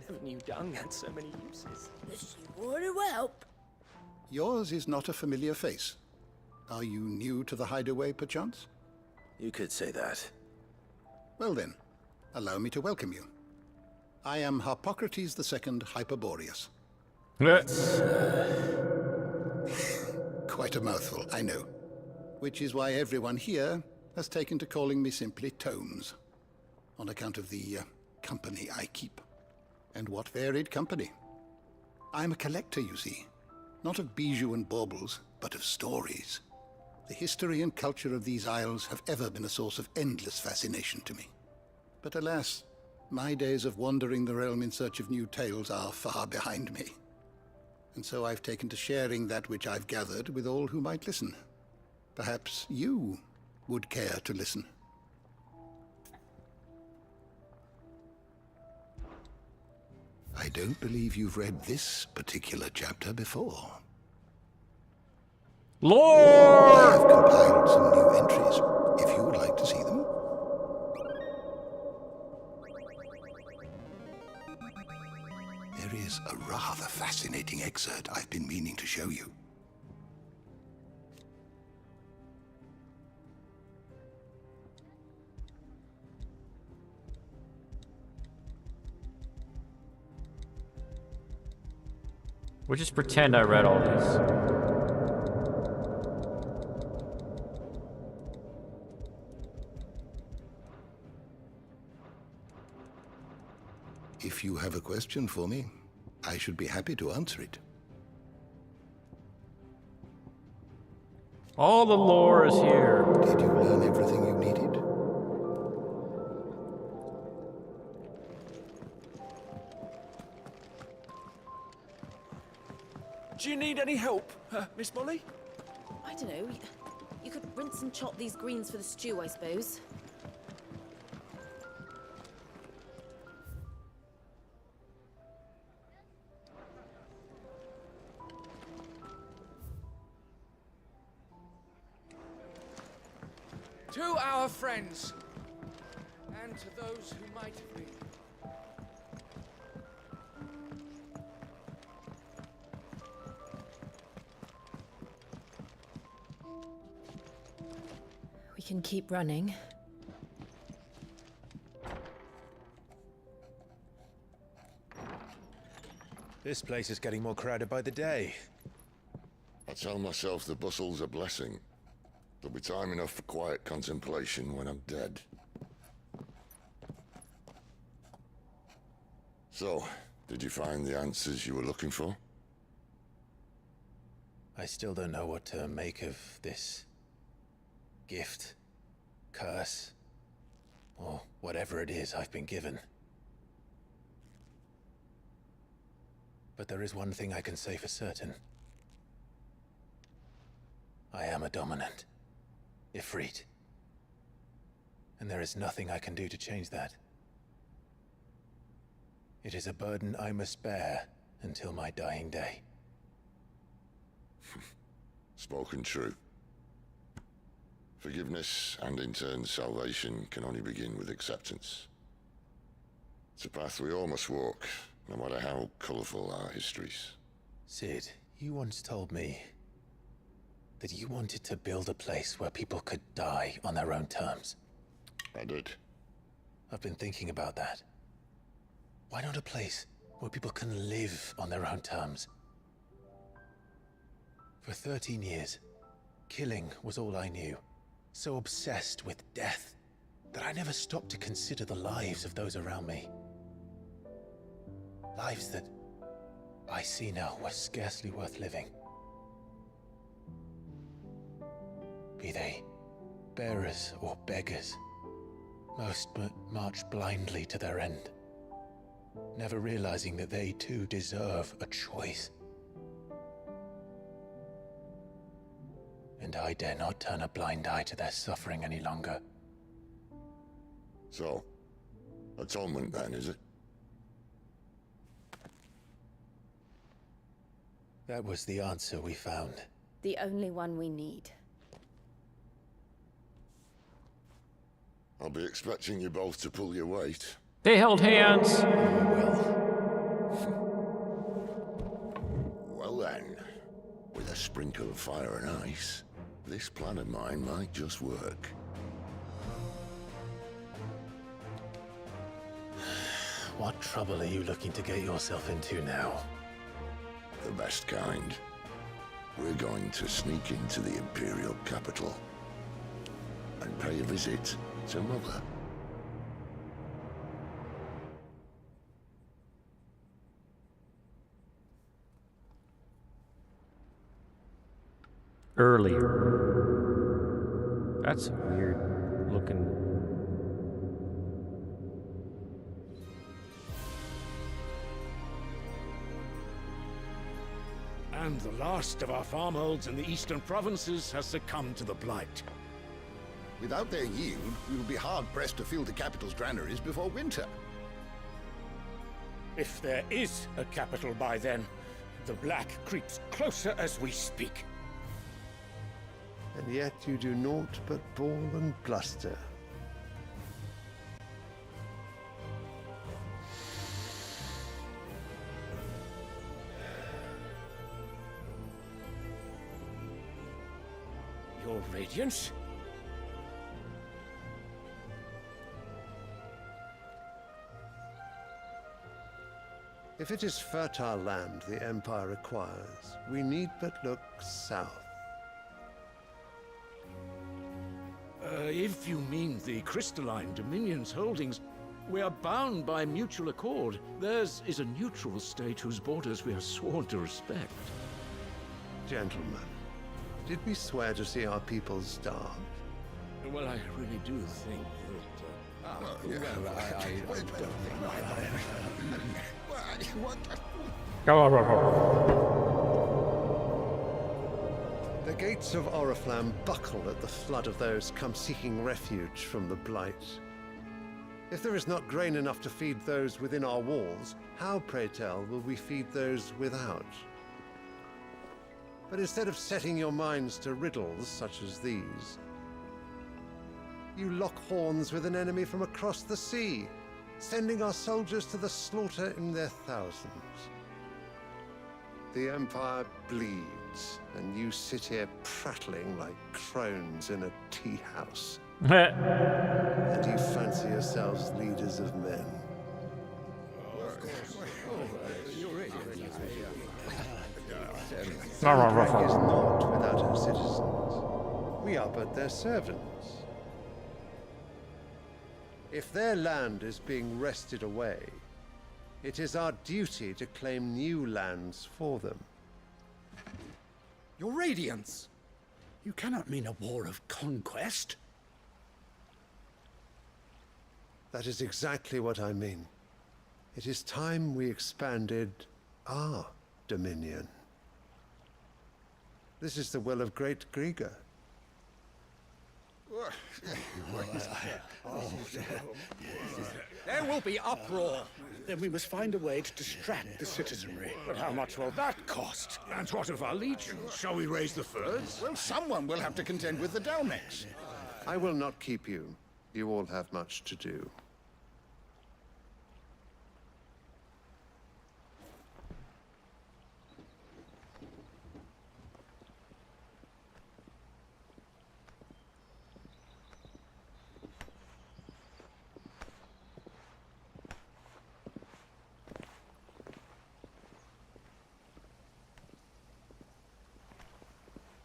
Never knew dung had so many uses. This you want to help. Yours is not a familiar face. Are you new to the hideaway, perchance? You could say that. Well then, allow me to welcome you. I am Harpocrates II Hyperboreus. Quite a mouthful, I know. Which is why everyone here has taken to calling me simply Tomes, on account of the company I keep. And what varied company. I'm a collector, you see. Not of bijou and baubles, but of stories. The history and culture of these isles have ever been a source of endless fascination to me. But alas, my days of wandering the realm in search of new tales are far behind me. And so I've taken to sharing that which I've gathered with all who might listen. Perhaps you would care to listen. I don't believe you've read this particular chapter before. Lord! I have compiled some new entries, if you would like to see them. There is a rather fascinating excerpt I've been meaning to show you. We'll just pretend I read all these. If you have a question for me, I should be happy to answer it. All the lore is here. Did you learn everything you needed? Do you need any help, Miss Molly? I don't know. You could rinse and chop these greens for the stew, I suppose. To our friends, and to those who might have been. We can keep running. This place is getting more crowded by the day. I tell myself the bustle's a blessing. There'll be time enough for quiet contemplation when I'm dead. So, did you find the answers you were looking for? I still don't know what to make of this gift, curse, or whatever it is I've been given. But there is one thing I can say for certain. I am a dominant. Ifrit. And there is nothing I can do to change that. It is a burden I must bear until my dying day. Spoken true. Forgiveness and in turn salvation can only begin with acceptance. It's a path we all must walk, no matter how colourful our histories. Sid, you once told me that you wanted to build a place where people could die on their own terms. I did. I've been thinking about that. Why not a place where people can live on their own terms? For 13 years, killing was all I knew. So obsessed with death that I never stopped to consider the lives of those around me. Lives that I see now were scarcely worth living. Be they bearers or beggars, most march blindly to their end, never realizing that they too deserve a choice. And I dare not turn a blind eye to their suffering any longer. So, atonement then, is it? That was the answer we found. The only one we need. I'll be expecting you both to pull your weight. They held hands. Well then, with a sprinkle of fire and ice, this plan of mine might just work. What trouble are you looking to get yourself into now? The best kind. We're going to sneak into the Imperial capital and pay a visit to Mother. Earlier. That's weird looking. And the last of our farmholds in the eastern provinces has succumbed to the blight. Without their yield, we will be hard-pressed to fill the capital's granaries before winter. If there is a capital by then, the black creeps closer as we speak. And yet you do naught but bawl and bluster. Your Radiance? If it is fertile land the Empire requires, we need but look south. If you mean the crystalline Dominion's holdings, we are bound by mutual accord. Theirs is a neutral state whose borders we are sworn to respect. Gentlemen, did we swear to see our people starve? Well, I really do think that... The gates of Oriflamme buckle at the flood of those come seeking refuge from the Blight. If there is not grain enough to feed those within our walls, how, pray tell, will we feed those without? But instead of setting your minds to riddles such as these, you lock horns with an enemy from across the sea, sending our soldiers to the slaughter in their thousands. The Empire bleeds, and you sit here prattling like crones in a tea house. And you fancy yourselves leaders of men. Sidequests is not without her citizens. We are but their servants. If their land is being wrested away, it is our duty to claim new lands for them. Your Radiance! You cannot mean a war of conquest. That is exactly what I mean. It is time we expanded our dominion. This is the will of great Grieger. There will be uproar. Then we must find a way to distract the citizenry. But how much will that cost? And what of our legions? Shall we raise the furs? Well, someone will have to contend with the Dalmex. I will not keep you. You all have much to do.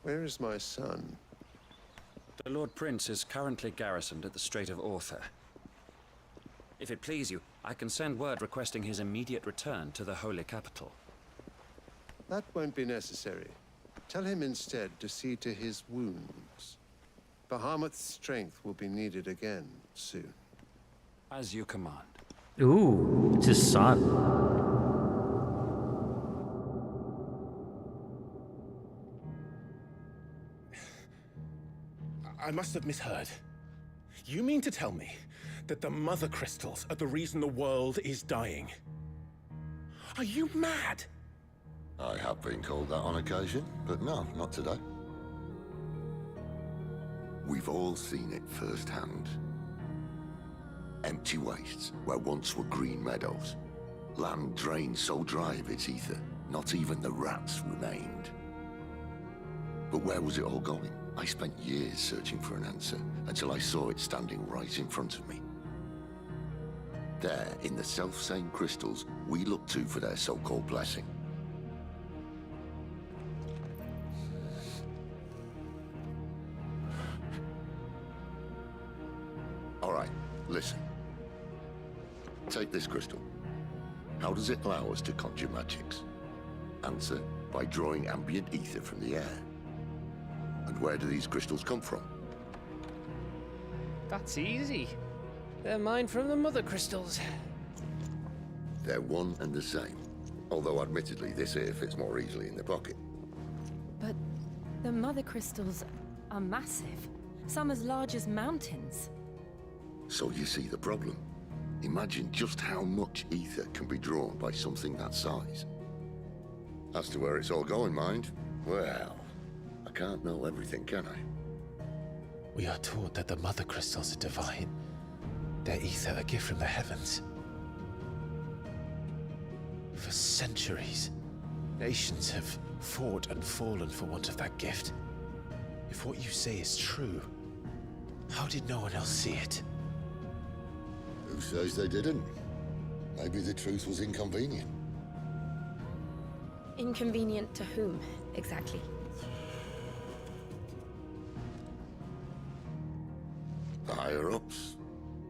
Where is my son? The Lord Prince is currently garrisoned at the Strait of Author. If it please you, I can send word requesting his immediate return to the Holy Capital. That won't be necessary. Tell him instead to see to his wounds. Bahamut's strength will be needed again soon. As you command. Ooh, it's his son. I must have misheard. You mean to tell me that the Mother Crystals are the reason the world is dying? Are you mad? I have been called that on occasion, but no, not today. We've all seen it firsthand. Empty wastes where once were green meadows. Land drained so dry of its ether, not even the rats remained. But where was it all going? I spent years searching for an answer, until I saw it standing right in front of me. There, in the self-same crystals we look to for their so-called blessing. All right, listen. Take this crystal. How does it allow us to conjure magics? Answer, by drawing ambient ether from the air. And where do these crystals come from? That's easy. They're mine from the Mother Crystals. They're one and the same. Although admittedly this here fits more easily in the pocket. But the Mother Crystals are massive. Some as large as mountains. So you see the problem. Imagine just how much ether can be drawn by something that size. As to where it's all going, mind, well, I can't know everything, can I? We are taught that the Mother Crystals are divine. Their ether a gift from the heavens. For centuries, nations have fought and fallen for want of that gift. If what you say is true, how did no one else see it? Who says they didn't? Maybe the truth was inconvenient. Inconvenient to whom, exactly? The higher-ups?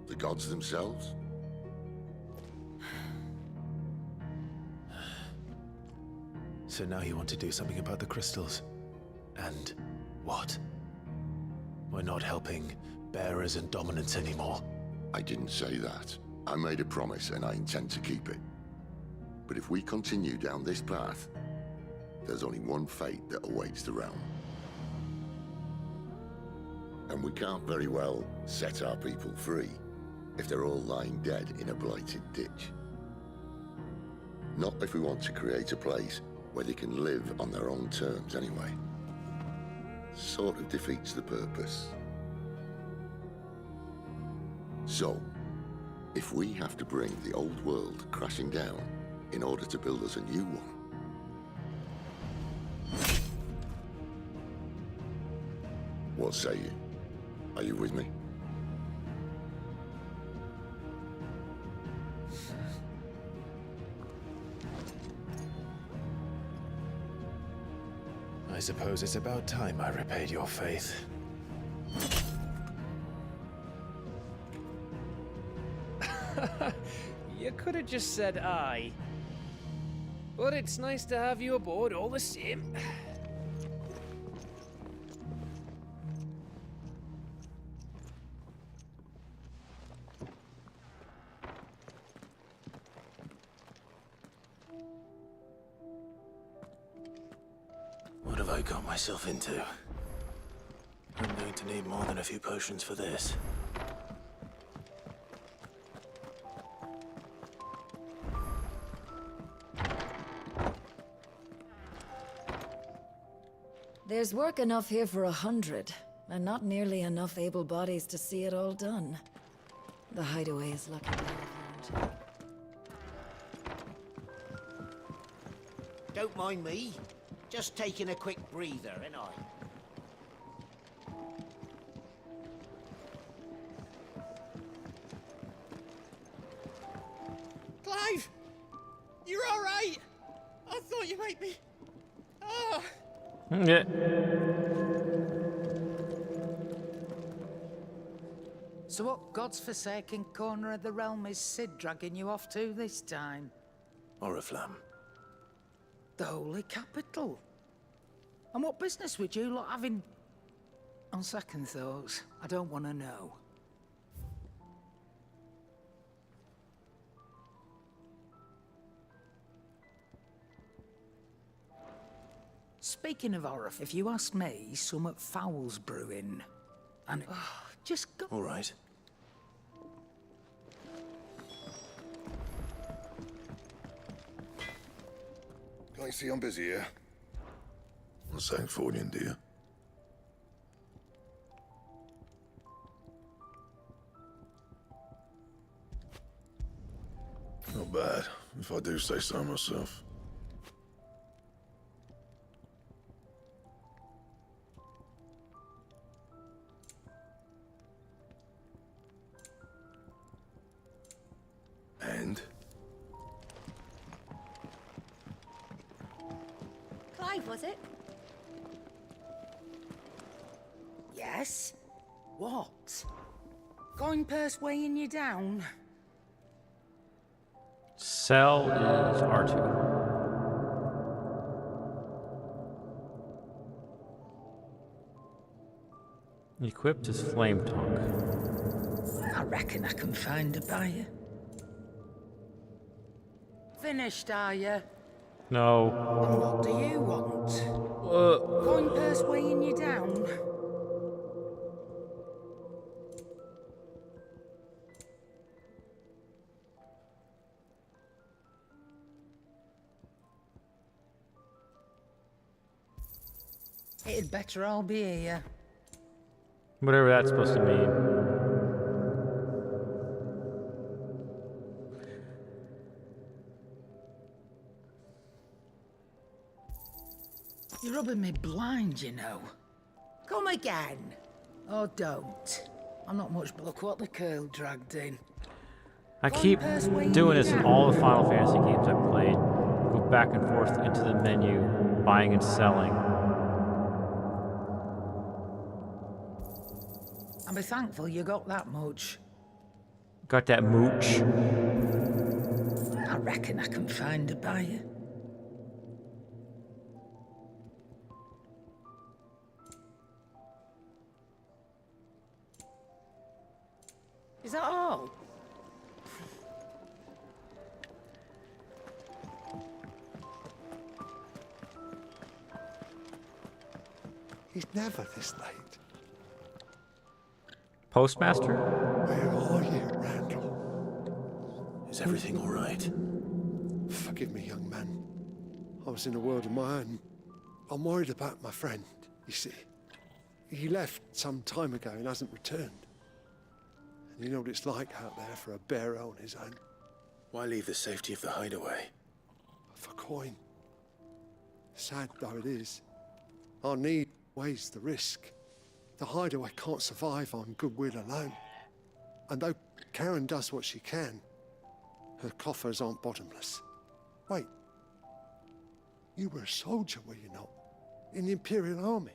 The gods themselves? So now you want to do something about the crystals? And what? We're not helping bearers and dominants anymore. I didn't say that. I made a promise and I intend to keep it. But if we continue down this path, there's only one fate that awaits the realm. And we can't very well set our people free if they're all lying dead in a blighted ditch. Not if we want to create a place where they can live on their own terms anyway. Sort of defeats the purpose. So, if we have to bring the old world crashing down in order to build us a new one, what say you? Are you with me? I suppose it's about time I repaid your faith. You could have just said aye. But it's nice to have you aboard all the same. What have I got myself into? I'm going to need more than a few potions for this. There's work enough here for 100, and not nearly enough able bodies to see it all done. The hideaway is lucky to have found. Don't mind me. Just taking a quick breather, ain't I? Clive! You're alright! I thought you might be... Oh! Yeah. So what God's forsaken corner of the realm is Sid dragging you off to this time? Oriflamme. The Holy Capital. And what business would you lot having... On second thoughts, I don't want to know. Speaking of horror, if you ask me, somewhat foul's brewing. And just go... All right. Can I see I'm busy here? I'm saying Fordian, do you? Not bad, if I do say so myself. And? Clive, was it? Yes? What? Going purse weighing you down? Cell is R2. Equipped is Flame Tongue. I reckon I can find a buyer. Finished, are you? No. And what do you want? Coin purse weighing you down? It'd better all be here. Whatever that's supposed to mean. You're rubbing me blind, you know. Come again. Or don't. I'm not much block what the curl dragged in. I keep doing this in all the Final Fantasy games I've played. Go back and forth into the menu, buying and selling. I'll be thankful you got that much. Got that mooch. I reckon I can find a buyer. Is that all? He's never this late. Postmaster? Where are you, Randall? Is everything all right? Forgive me, young man. I was in a world of my own. I'm worried about my friend, you see. He left some time ago and hasn't returned. And you know what it's like out there for a bearer on his own. Why leave the safety of the hideaway? For coin. Sad though it is, our need weighs the risk. The hideaway can't survive on goodwill alone. And though Karen does what she can, her coffers aren't bottomless. Wait. You were a soldier, were you not? In the Imperial Army?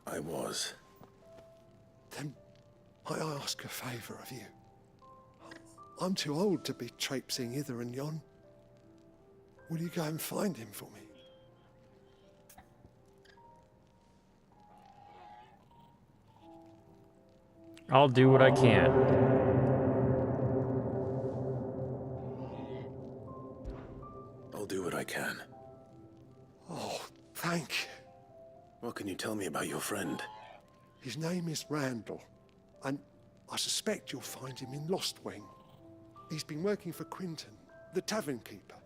I was. Then might I ask a favour of you? I'm too old to be traipsing hither and yon. Will you go and find him for me? I'll do what I can. I'll do what I can. Oh, thank you. What can you tell me about your friend? His name is Randall, and I suspect you'll find him in Lost Wing. He's been working for Quinton, the tavern keeper.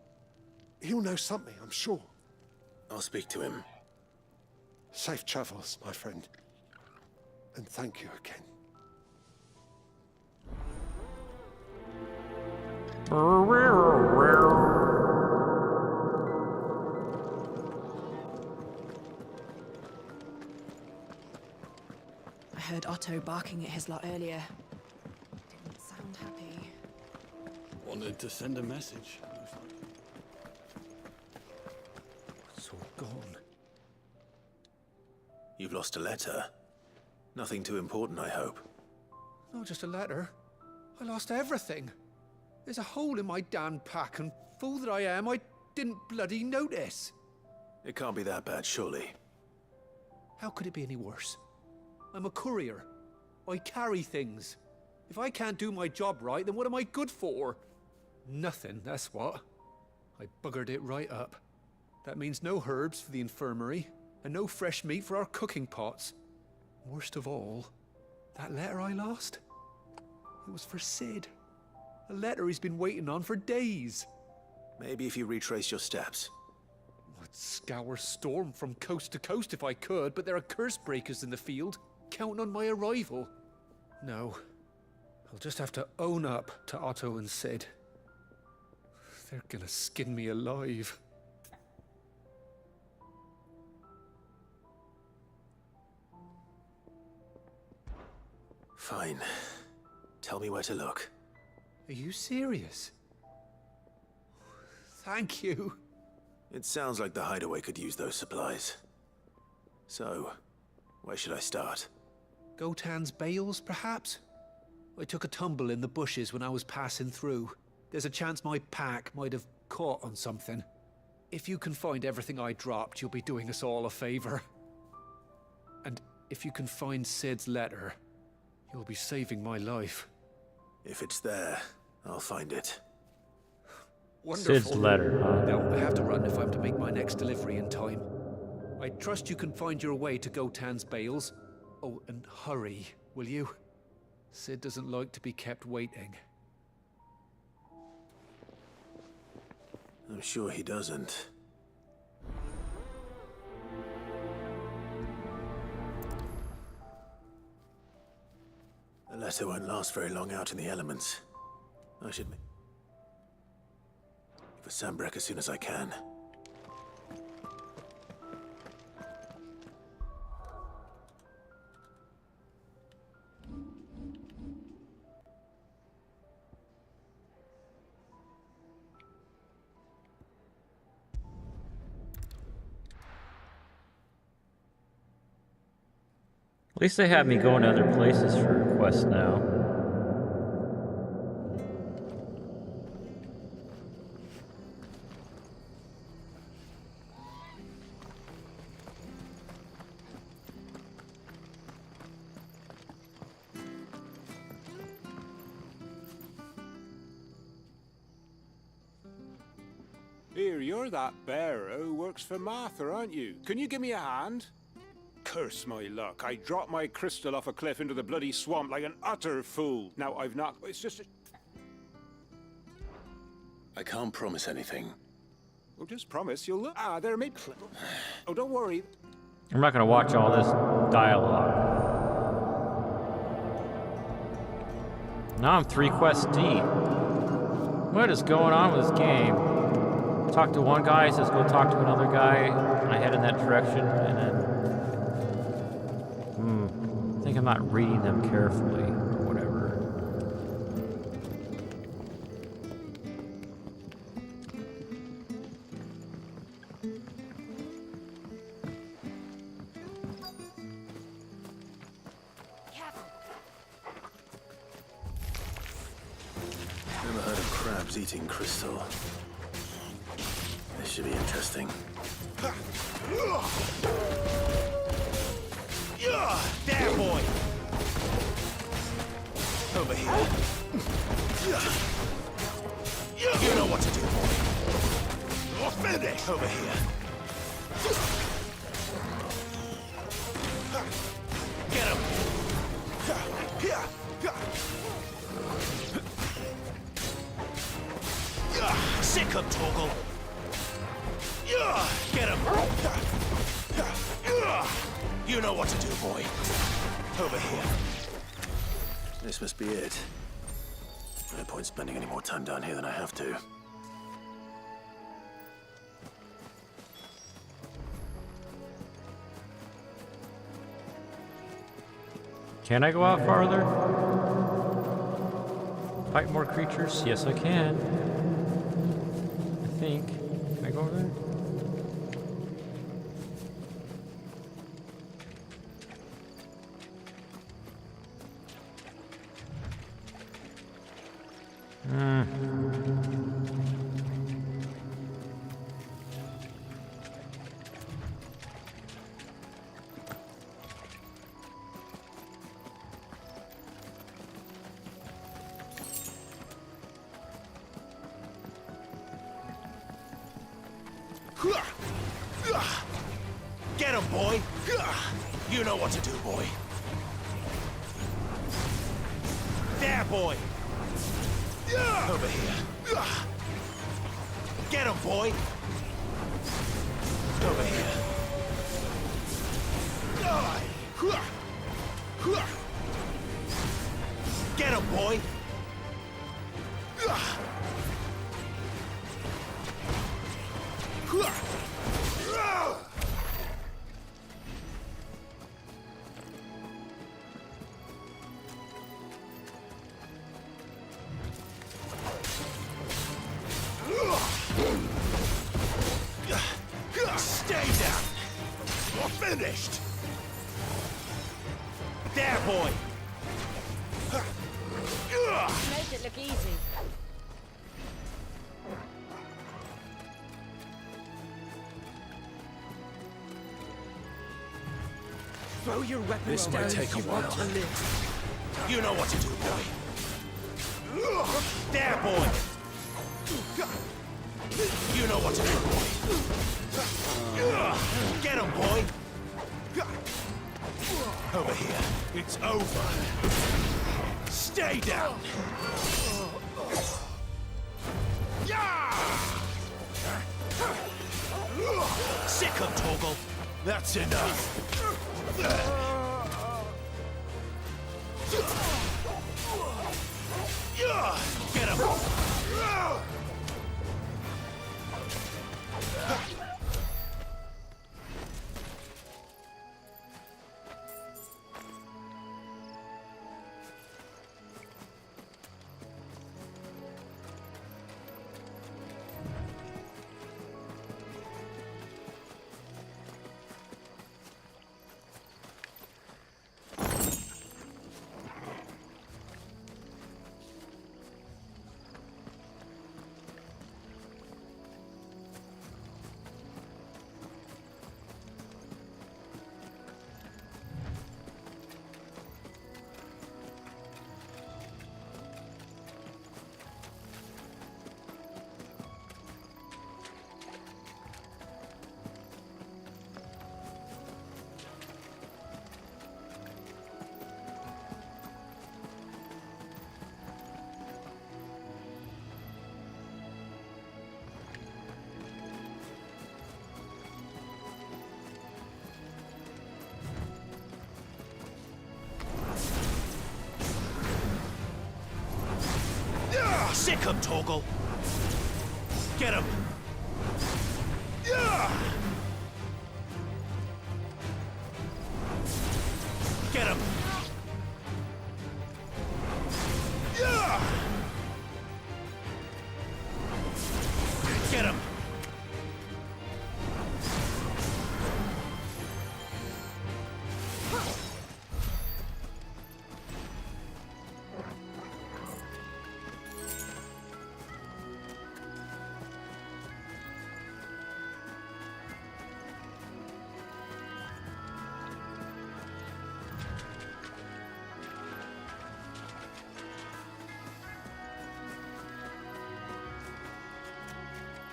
He'll know something, I'm sure. I'll speak to him. Safe travels, my friend. And thank you again. I heard Otto barking at his lot earlier. Didn't sound happy. Wanted to send a message. It's all gone. You've lost a letter. Nothing too important, I hope. Not just a letter. I lost everything. There's a hole in my damn pack, and fool that I am, I didn't bloody notice. It can't be that bad, surely. How could it be any worse? I'm a courier. I carry things. If I can't do my job right, then what am I good for? Nothing, that's what. I buggered it right up. That means no herbs for the infirmary, and no fresh meat for our cooking pots. Worst of all, that letter I lost? It was for Sid. A letter he's been waiting on for days. Maybe if you retrace your steps. I'd scour Storm from coast to coast if I could, but there are curse breakers in the field, counting on my arrival. No. I'll just have to own up to Otto and Sid. They're gonna skin me alive. Fine. Tell me where to look. Are you serious? Thank you. It sounds like the hideaway could use those supplies. So, where should I start? Gotan's bales, perhaps? I took a tumble in the bushes when I was passing through. There's a chance my pack might have caught on something. If you can find everything I dropped, you'll be doing us all a favor. And if you can find Sid's letter, you'll be saving my life. If it's there, I'll find it. Wonderful. Sid's letter, huh? No, I have to run if I'm to make my next delivery in time. I trust you can find your way to Gotan's bales. Oh, and hurry, will you? Sid doesn't like to be kept waiting. I'm sure he doesn't. The letter won't last very long out in the elements. I should leave for Sambrek as soon as I can. At least they have me going to other places for quests now. Here, you're that bearer who works for Martha, aren't you? Can you give me a hand? Curse my luck. I dropped my crystal off a cliff into the bloody swamp like an utter fool. Now, I've not... It's just... I can't promise anything. Well, just promise you'll look... Ah, there may... Oh, don't worry. I'm not gonna watch all this dialogue. Now I'm 3 quests deep. What is going on with this game? Talk to one guy, says go talk to another guy, and I head in that direction, and then... I think I'm not reading them carefully, or whatever. Never heard of crabs eating crystal. This should be interesting. There, boy! Over here. You know what to do, boy. Finish! Over here. Get him! Sick him, Torgal! Get him! You know what to do, boy. Over here. This must be it. No point spending any more time down here than I have to. Can I go out farther? Fight more creatures? Yes, I can. I think. Can I go over there? Get him, boy! You know what to do, boy. There, boy! Over here. Get him, boy! Over here. Get him, boy! Stay down! You're finished! There, boy! Made it look easy. Throw your weapon This might take a while. You know what to do, boy. There, boy! You know what to do, boy. Get him, boy! Over here. It's over. Stay down! Sick him, Torgal. That's enough. Get him! Sick him, Torgal! Get him! Yeah! Get him! Yeah! Get him!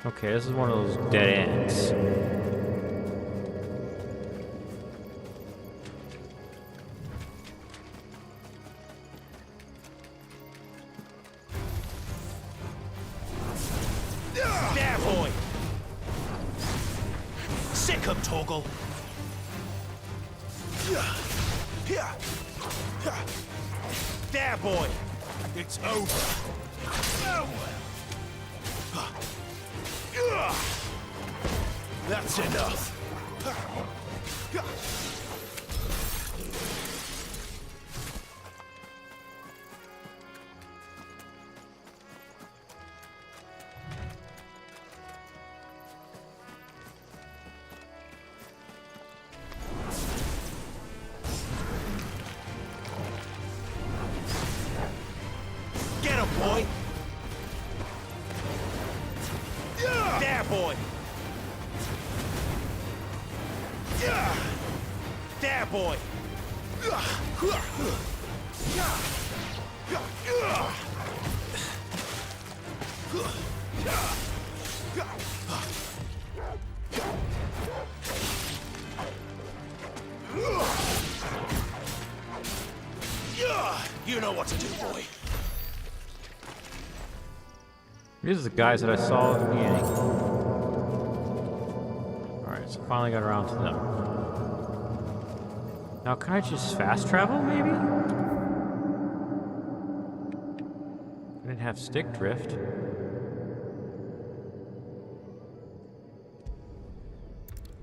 Okay, this is one of those dead ends. There, boy! Sick him, Torgal! There, boy! It's over! That's enough! Get him, boy! There, boy! There, boy! You know what to do, boy. These are the guys that I saw at the beginning. Alright, so finally got around to them. Now, can I just fast travel, maybe? I didn't have stick drift.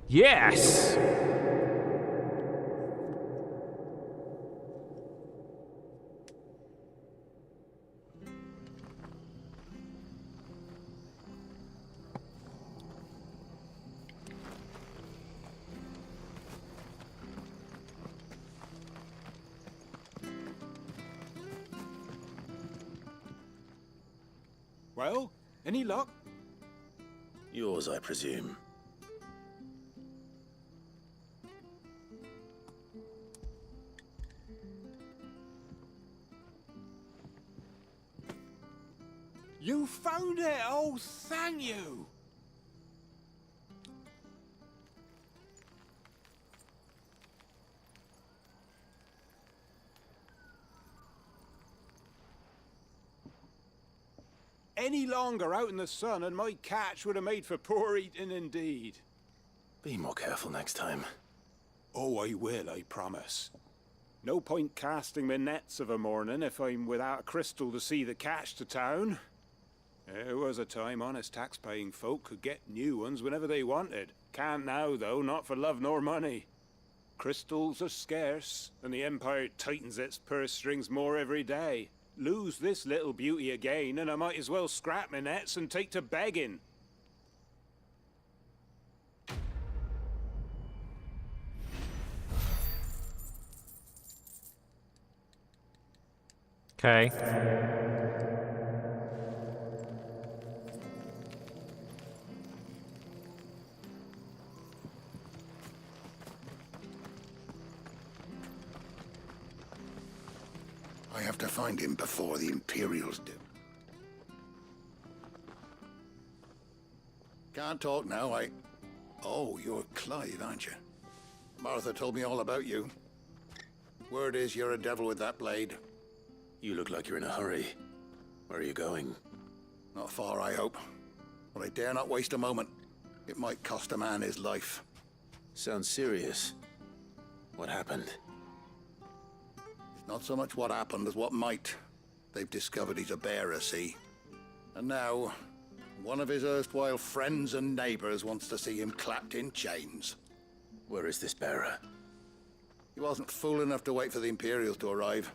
Yes! Well, any luck? Yours, I presume. You found it! Oh, thank you! Any longer out in the sun and my catch would have made for poor eating indeed. Be more careful next time. Oh, I will, I promise. No point casting my nets of a morning if I'm without a crystal to see the catch to town. There was a time honest tax-paying folk could get new ones whenever they wanted. Can't now, though, not for love nor money. Crystals are scarce, and the Empire tightens its purse strings more every day. Lose this little beauty again, and I might as well scrap my nets and take to begging. Okay. I have to find him before the Imperials do. Can't talk now, Oh, you're Clive, aren't you? Martha told me all about you. Word is you're a devil with that blade. You look like you're in a hurry. Where are you going? Not far, I hope. But I dare not waste a moment. It might cost a man his life. Sounds serious. What happened? It's not so much what happened as what might. They've discovered he's a bearer, see? And now, one of his erstwhile friends and neighbors wants to see him clapped in chains. Where is this bearer? He wasn't fool enough to wait for the Imperials to arrive.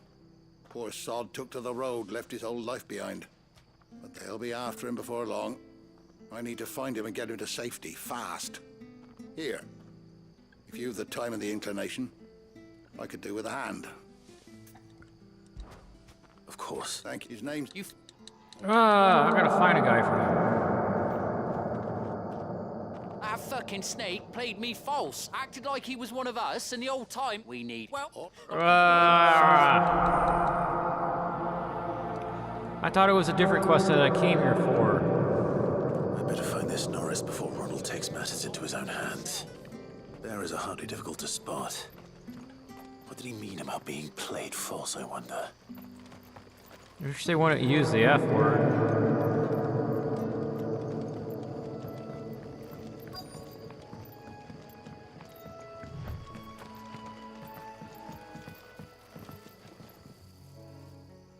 Poor sod took to the road, left his whole life behind. But they'll be after him before long. I need to find him and get him to safety, fast. Here, if you've the time and the inclination, I could do with a hand. Of course. Thank you. His name's... I gotta find a guy for that. That fucking snake played me false, acted like he was one of us, and the old time we need. Well, I thought it was a different quest that I came here for. I better find this Norris before Ronald takes matters into his own hands. Bearers are hardly difficult to spot. What did he mean about being played false, I wonder? I wish they wouldn't use the F word.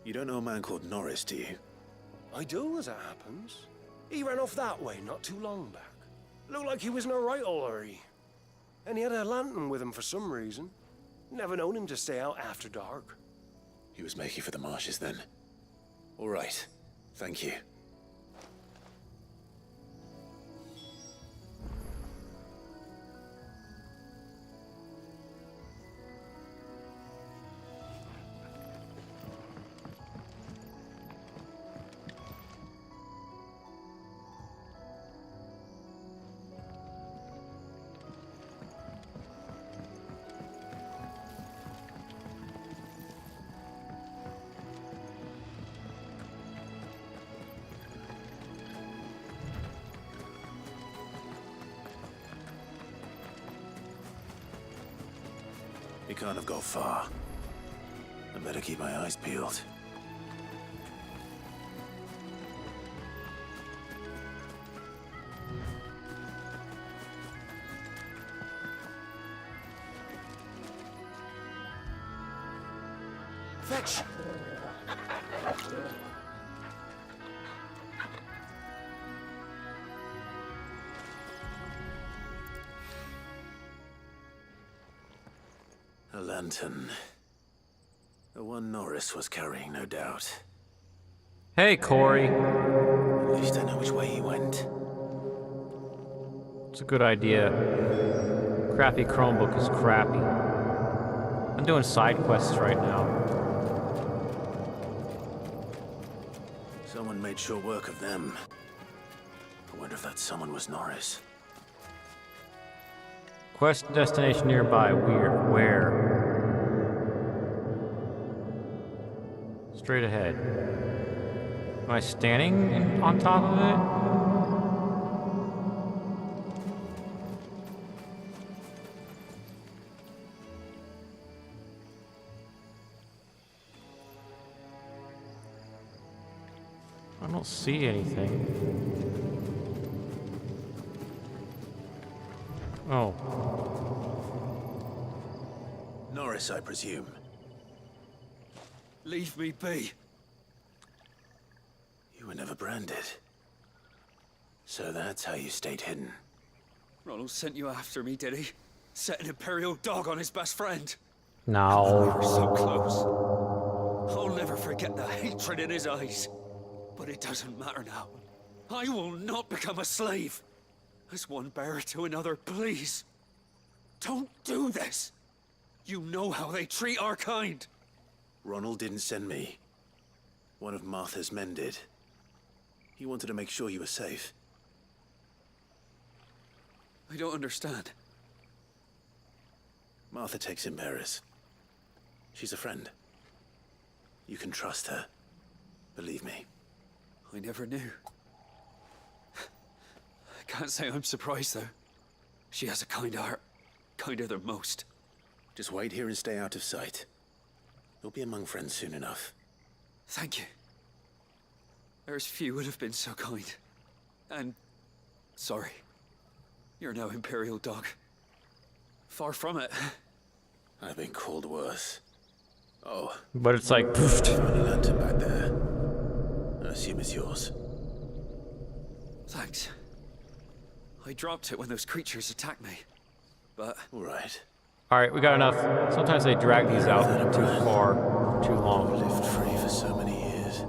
You don't know a man called Norris, do you? I do, as it happens. He ran off that way not too long back. Looked like he was in a right old hurry. And he had a lantern with him for some reason. Never known him to stay out after dark. He was making for the marshes then. All right. Thank you. He can't have got far. I better keep my eyes peeled. Fetch! A lantern. The one Norris was carrying, no doubt. Hey, Corey. At least I know which way he went. It's a good idea. Crappy Chromebook is crappy. I'm doing side quests right now. Someone made short work of them. I wonder if that someone was Norris. Quest destination nearby. Weird. Where? Straight ahead. Am I standing on top of it? I don't see anything. Oh. Norris, I presume. Leave me be. You were never branded. So that's how you stayed hidden. Ronald sent you after me, did he? Set an Imperial dog on his best friend. No. We were so close. I'll never forget the hatred in his eyes. But it doesn't matter now. I will not become a slave. As one bearer to another, please. Don't do this. You know how they treat our kind. Ronald didn't send me. One of Martha's men did. He wanted to make sure you were safe. I don't understand. Martha takes in bearers. She's a friend. You can trust her. Believe me. I never knew. I can't say I'm surprised, though. She has a kind heart. Kinder than most. Just wait here and stay out of sight. You'll be among friends soon enough. Thank you. There's few would have been so kind. And... sorry. You're no Imperial dog. Far from it. I've been called worse. Oh. But it's like... Found a lantern back there. I assume it's yours. Thanks. I dropped it when those creatures attacked me. But... Right. Alright, we got enough. Sometimes they drag these out too far, too long. Lived free for so many years.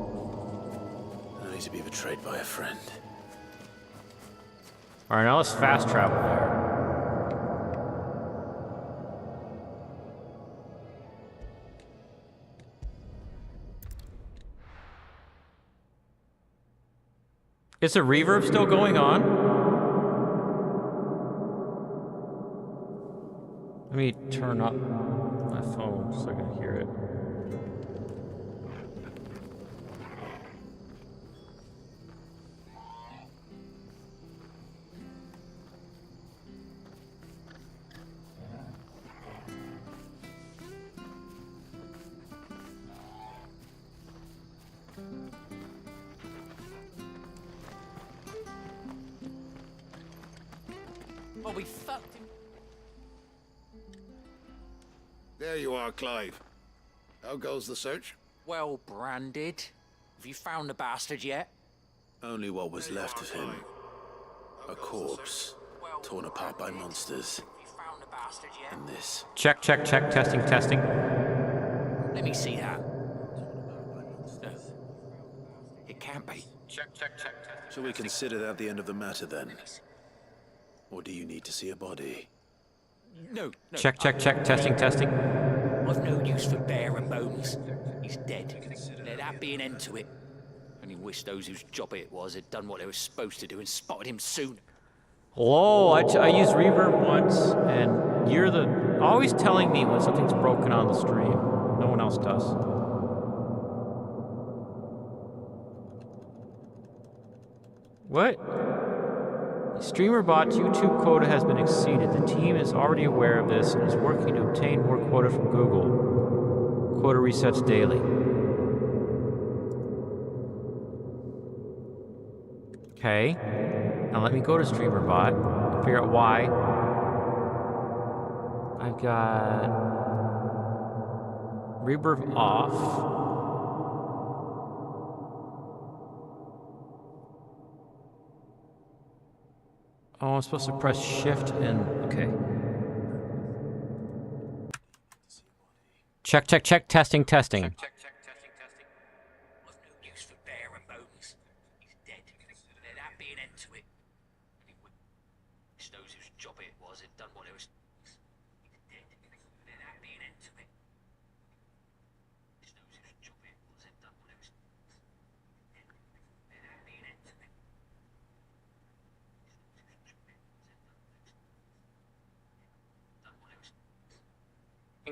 Only to be betrayed by a friend. Alright, now let's fast travel there. Is the reverb still going on? Let me turn up my phone so I can hear it. Well, we fucked him. There you are, Clive. How goes the search? Well branded. Have you found the bastard yet? Only what was left of him. A corpse, torn apart by monsters. And this. Check, check, check, testing, testing. Let me see that. No. It can't be. Check, check, check. Shall we consider that the end of the matter then? Or do you need to see a body? No. Check, check, check, testing, testing. I've no use for bear and bones. He's dead. Let that be an end to it. Only wish those whose job it was had done what they were supposed to do and spotted him soon. Hello, I used reverb once, and you're always telling me when something's broken on the stream. No one else does. What? Streamer bot's YouTube quota has been exceeded. The team is already aware of this and is working to obtain more quota from Google. Quota resets daily. Okay. Now let me go to streamer bot and figure out why. I've got reverb off. Oh, I'm supposed to press shift and okay. Check, check, check, testing, testing. I've no use for bear and bones. He's dead. Let that be an end to it. Wish those whose job it was had done what they was. He's dead. Let that be an end to it. Wish those whose job it was had done what they was. Let that be an end to it.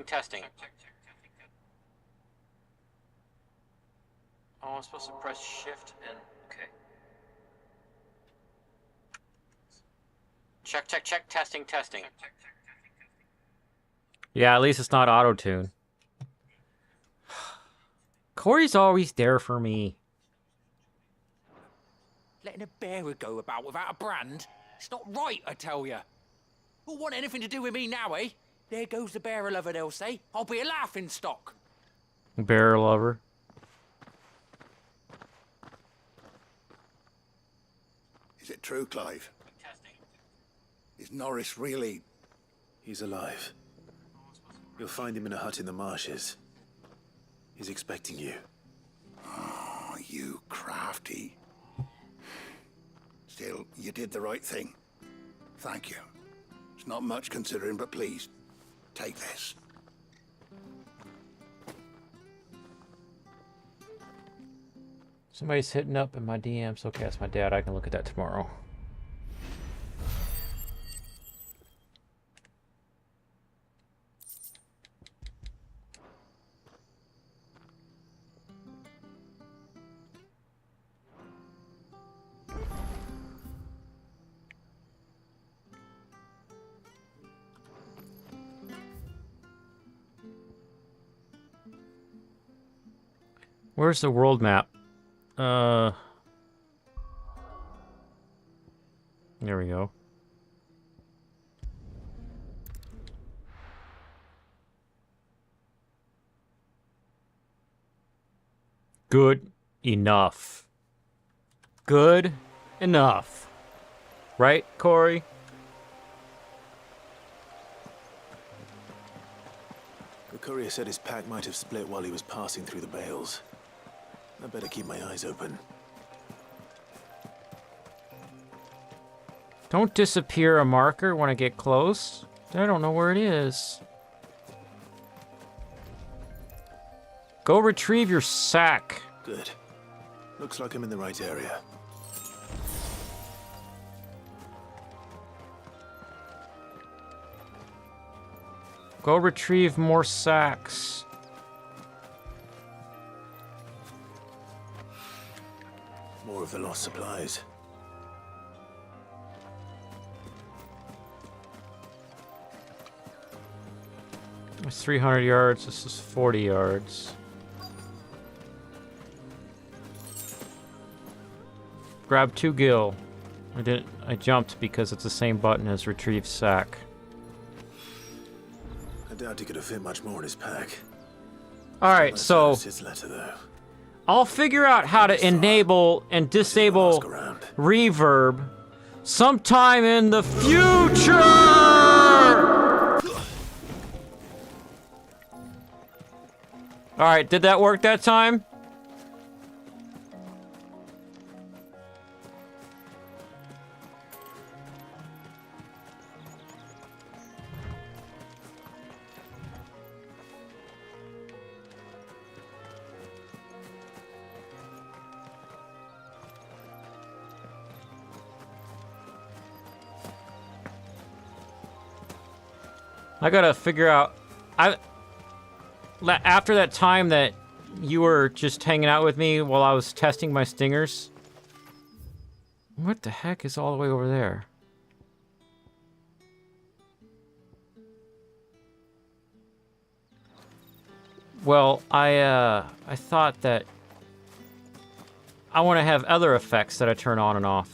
Testing. Oh, I'm supposed to press shift and okay. Check, check, check, testing, testing. Yeah, at least it's not auto-tune. Corey's always there for me. Letting a bearer go about without a brand? It's not right, I tell you. Who'll want anything to do with me now, eh? There goes the bearer lover, they'll say. I'll be a laughing stock. Bear lover. Is it true, Clive? Is Norris really... He's alive. You'll find him in a hut in the marshes. He's expecting you. Oh, you crafty. Still, you did the right thing. Thank you. It's not much considering, but please, take this. Somebody's hitting up in my DMs. Okay, that's my dad. I can look at that tomorrow. Where's the world map? There we go. Good enough. Good enough. Right, Corey? The courier said his pack might have split while he was passing through the bales. I better keep my eyes open. Don't disappear a marker when I get close. I don't know where it is. Go retrieve your sack. Good. Looks like I'm in the right area. Go retrieve more sacks. More of the lost supplies. It's 300 yards. This is 40 yards. Grab 2 gil. I jumped because it's the same button as retrieve sack. I doubt he could have fit much more in his pack. Alright, so His letter, though. I'll figure out how to enable and disable reverb sometime in the future! Alright, did that work that time? I gotta figure out... After that time that you were just hanging out with me while I was testing my stingers... What the heck is all the way over there? Well, I thought that... I want to have other effects that I turn on and off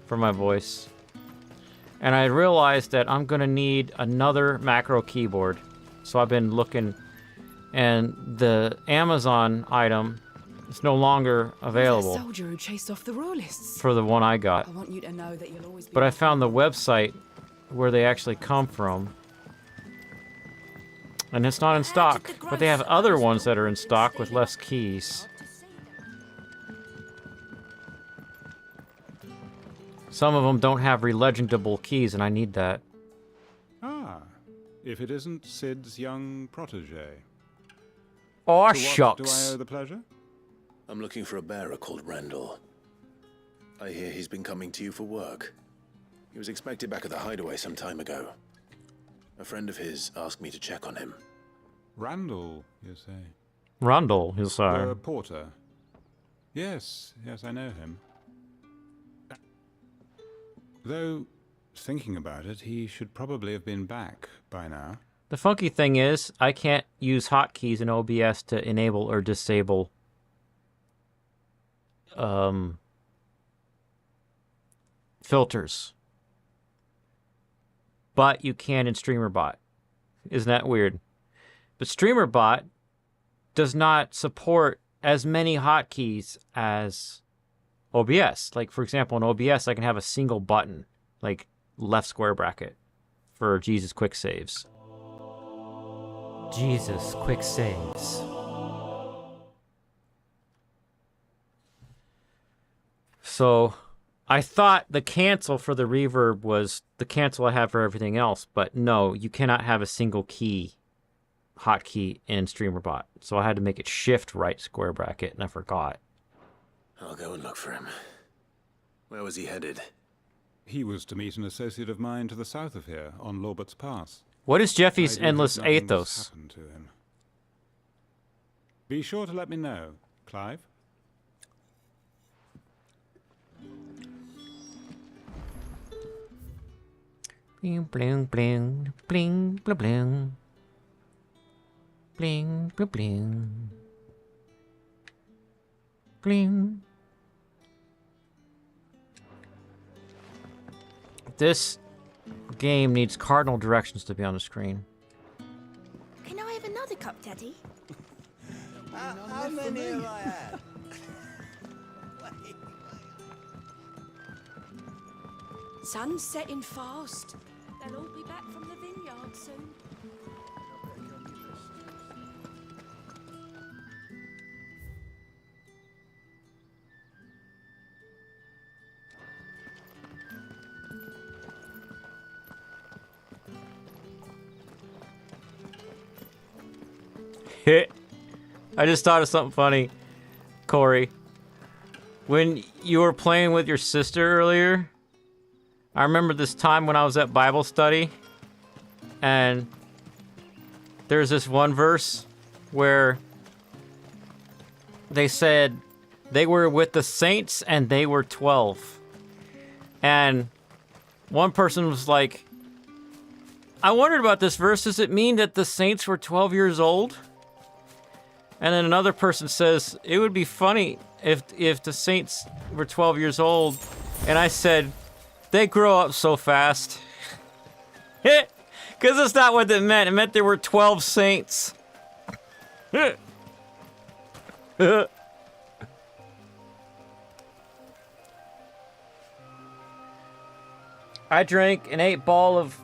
for my voice. And I realized that I'm gonna need another macro keyboard. So I've been looking, and the Amazon item is no longer available. The soldier who chased off the royalists. For the one I got. I want you to know that you'll always be. But I found the website where they actually come from. And it's not in stock. But they have other ones that are in stock with less keys. Some of them don't have relegendable keys, and I need that. Ah, if it isn't Sid's young protege. Aw, To what shucks. do I owe the pleasure? I'm looking for a bearer called Randall. I hear he's been coming to you for work. He was expected back at the hideaway some time ago. A friend of his asked me to check on him. Randall, you say? Randall, you say? The porter. Yes, I know him. Though, thinking about it, he should probably have been back by now. The funky thing is, I can't use hotkeys in OBS to enable or disable filters. But you can in StreamerBot. Isn't that weird? But StreamerBot does not support as many hotkeys as OBS. Like, for example, in OBS, I can have a single button, like left square bracket, for Jesus quick saves. Jesus quick saves. So, I thought the cancel for the reverb was the cancel I have for everything else, but no, you cannot have a single key, hotkey in StreamerBot. So I had to make it shift right square bracket, and I forgot. I'll go and look for him. Where was he headed? He was to meet an associate of mine to the south of here, on Lorbert's Pass. What is Jeffy's I do endless hope nothing's ethos? happened to him. Be sure to let me know, Clive. Bling, bling, bling, bling, bling, bling. Bling, bling, bling. Bling. This game needs cardinal directions to be on the screen. Can I have another cup, Daddy? How many have I had? Sun's setting fast. They'll all be back from the vineyard soon. I just thought of something funny, Corey. When you were playing with your sister earlier, I remember this time when I was at Bible study, and there's this one verse where they said they were with the saints and they were 12. And one person was like, I wondered about this verse. Does it mean that the saints were 12 years old? And then another person says, it would be funny if the saints were 12 years old. And I said, they grow up so fast. Because that's not what it meant. It meant there were 12 saints. I drank an 8-ball of...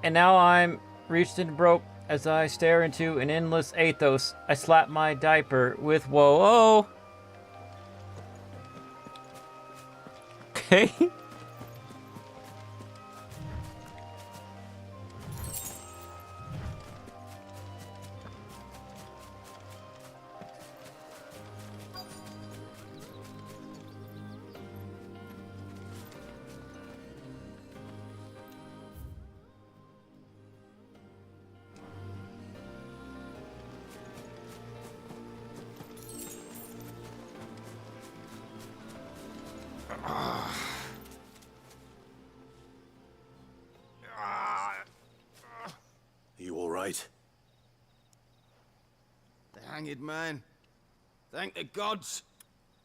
And now I'm reached and broke. As I stare into an endless athos, I slap my diaper with whoa-oh. Okay. You all right? The hanged man. Thank the gods.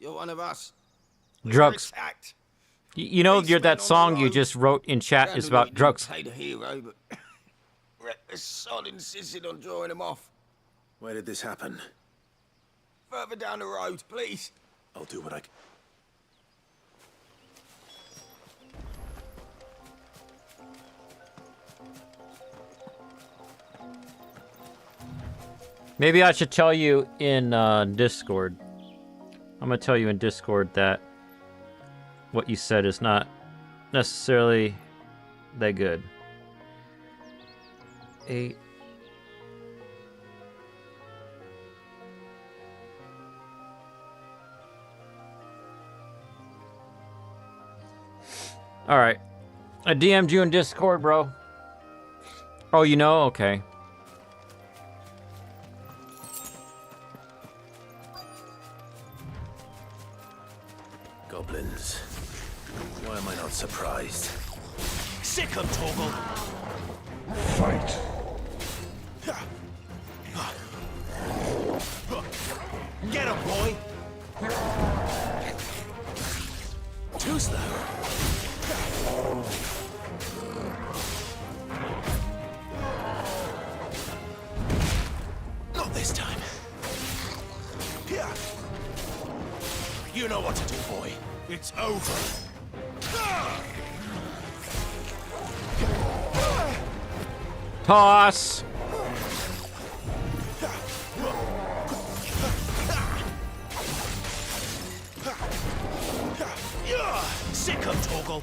You're one of us. Drugs. You know, that song you just wrote in chat is about drugs. Played a hero, but the sod insisted on drawing him off. Where did this happen? Further down the road, please. I'll do what I can. Maybe I should tell you in Discord. I'm going to tell you in Discord that what you said is not necessarily that good. 8. Alright. I DM'd you in Discord, bro. Oh, you know? Okay. Goblins. Why am I not surprised? Sick of Torgal. Fight. Get him, boy. Too slow. Not this time. You know what to do, boy. It's over. Toss. Sick of Torgal.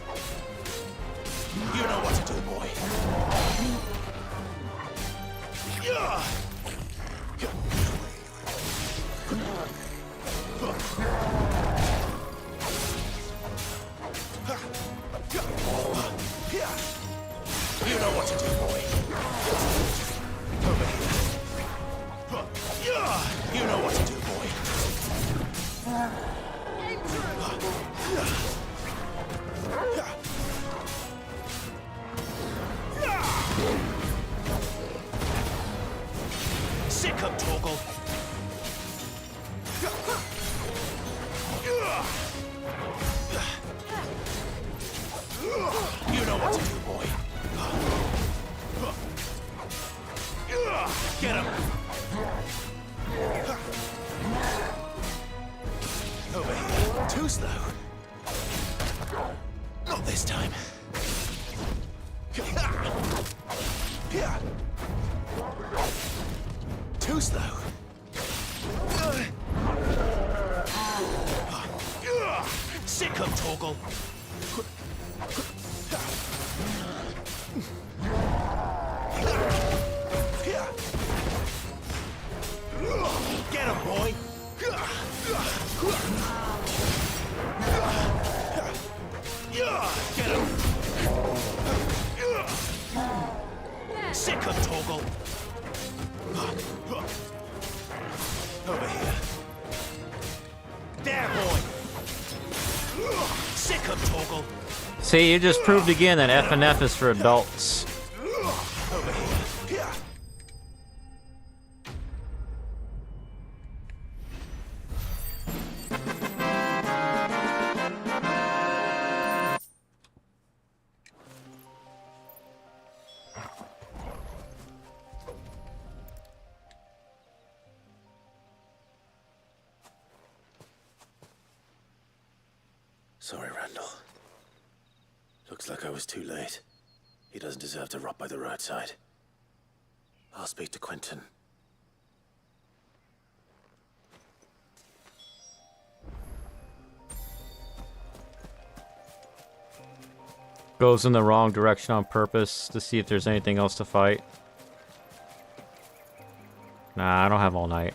You know what to do, boy. You know what to do, boy. Over here. You know what to do, boy. Sick of Torgal. You know what to do, boy. Get him. Over here. Too slow. Not this time. Too slow. Sick of Torgal. Get him, boy. Get him. Sick of Torgal. Over here. There, boy. Sick of Torgal. See, you just proved again that F&F is for adults. Over here. Sorry, Randall. Looks like I was too late. He doesn't deserve to rot by the roadside. I'll speak to Quentin. Goes in the wrong direction on purpose to see if there's anything else to fight. Nah, I don't have all night.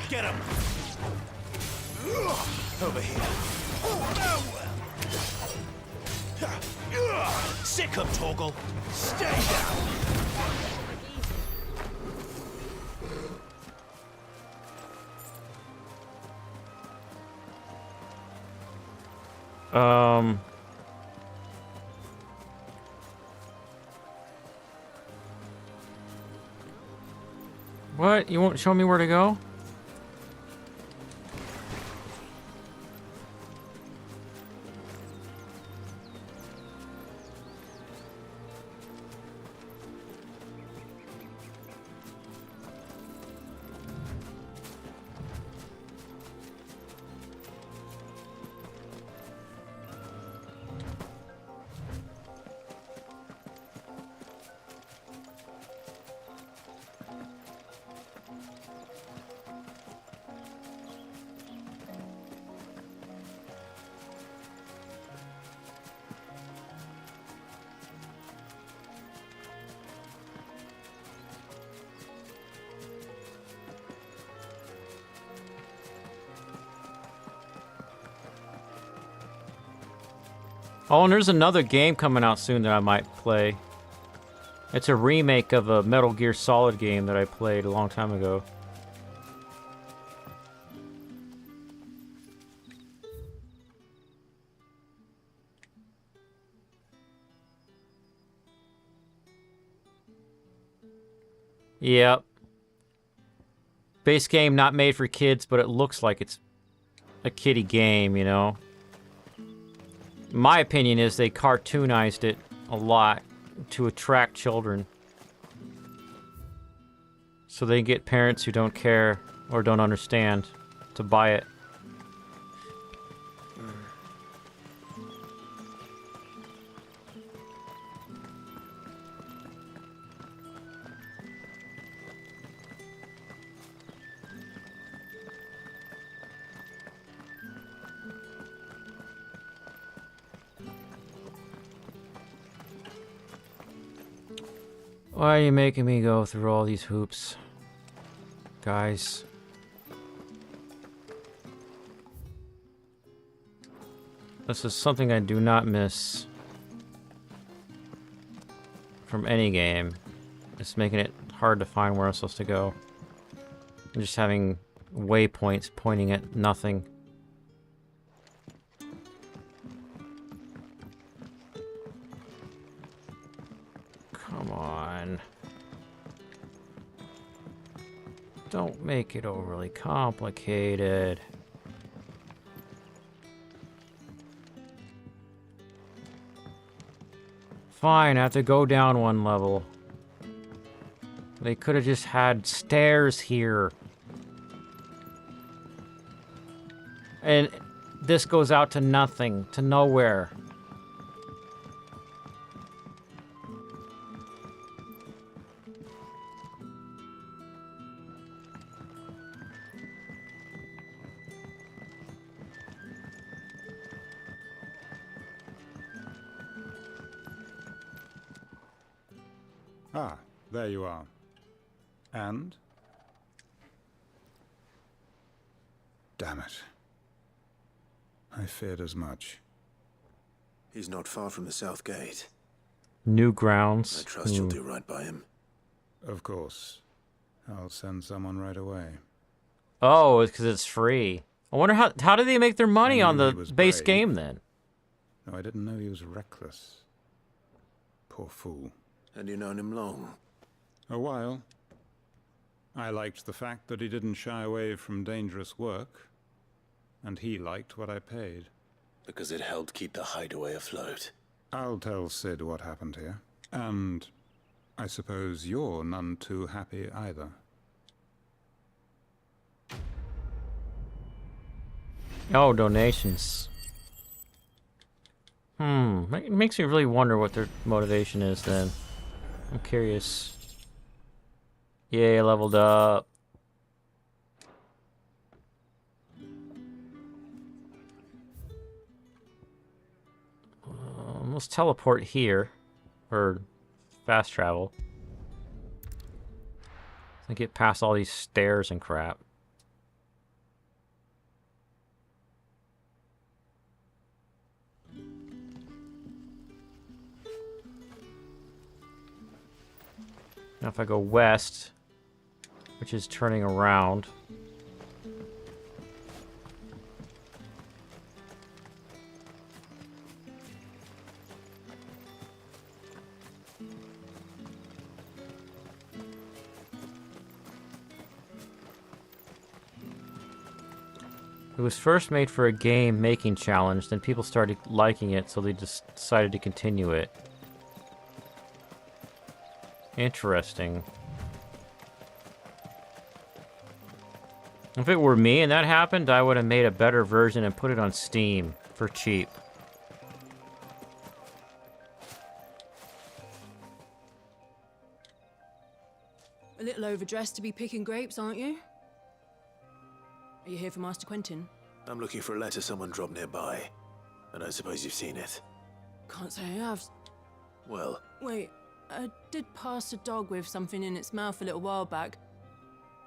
Get him! Over here. Sick of Torgal. Stay down. What? You won't show me where to go? Oh, and there's another game coming out soon that I might play. It's a remake of a Metal Gear Solid game that I played a long time ago. Yep. Base game not made for kids, but it looks like it's a kiddie game, you know? My opinion is they cartoonized it a lot to attract children. So they get parents who don't care or don't understand to buy it. Why are you making me go through all these hoops, guys? This is something I do not miss from any game. It's making it hard to find where I'm supposed to go. I'm just having waypoints pointing at nothing. Come on. Don't make it overly complicated. Fine, I have to go down one level. They could have just had stairs here. And this goes out to nothing, to nowhere. Ah, there you are. And? Damn it. I feared as much. He's not far from the south gate. New grounds. I trust you'll do right by him. Of course. I'll send someone right away. Oh, it's because it's free. I wonder how do they make their money on the base brave. game then? No, I didn't know he was reckless. Poor fool. And you known him long? A while. I liked the fact that he didn't shy away from dangerous work. And he liked what I paid. Because it helped keep the hideaway afloat. I'll tell Sid what happened here. And I suppose you're none too happy either. Oh, donations. It makes me really wonder what their motivation is then. I'm curious. Yay, I leveled up. Let's teleport here. Or fast travel. And get past all these stairs and crap. Now if I go west, which is turning around. It was first made for a game making challenge, then people started liking it, so they just decided to continue it. Interesting. If it were me and that happened, I would have made a better version and put it on Steam for cheap. A little overdressed to be picking grapes, aren't you? Are you here for Master Quentin? I'm looking for a letter someone dropped nearby. And I suppose you've seen it. Can't say I have. Well, Wait, I did pass a dog with something in its mouth a little while back.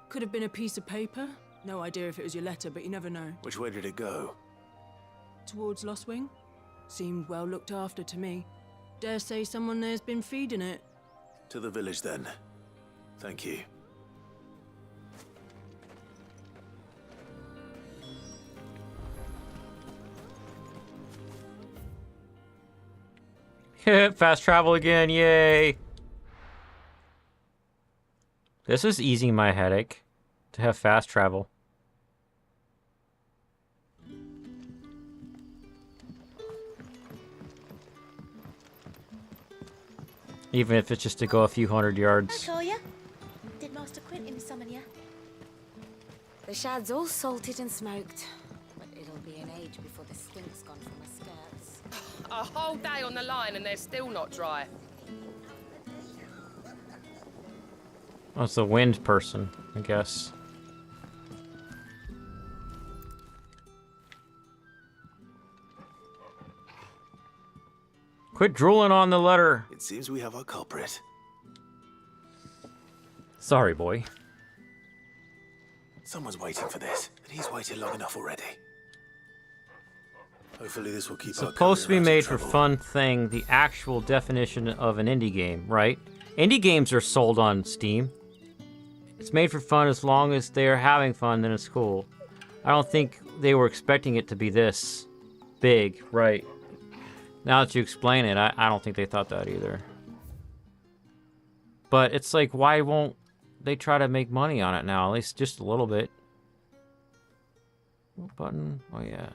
Could have been a piece of paper. No idea if it was your letter, but you never know. which way did it go? Towards Lost Wing? Seemed well looked after to me. Dare say someone there's been feeding it. To the village then. Thank you. Fast travel again, yay! This is easing my headache, to have fast travel. Even if it's just to go a few hundred yards. Hi, Toya. Did Master Quentin summon you? The shad's all salted and smoked, but it'll be an age before the stink's gone from my skirts. A whole day on the line and they're still not dry. Oh, it's the wind person, I guess. Quit drooling on the letter. It seems we have our culprit. Sorry, boy. Someone's waiting for this, and he's waited long enough already. Hopefully this will keep our Supposed to be career out of made for trouble. fun thing, the actual definition of an indie game, right? Indie games are sold on Steam. It's made for fun as long as they're having fun, then it's cool. I don't think they were expecting it to be this big, right? Now that you explain it, I don't think they thought that either. But it's like, why won't they try to make money on it now? At least just a little bit. What button? Oh, yeah.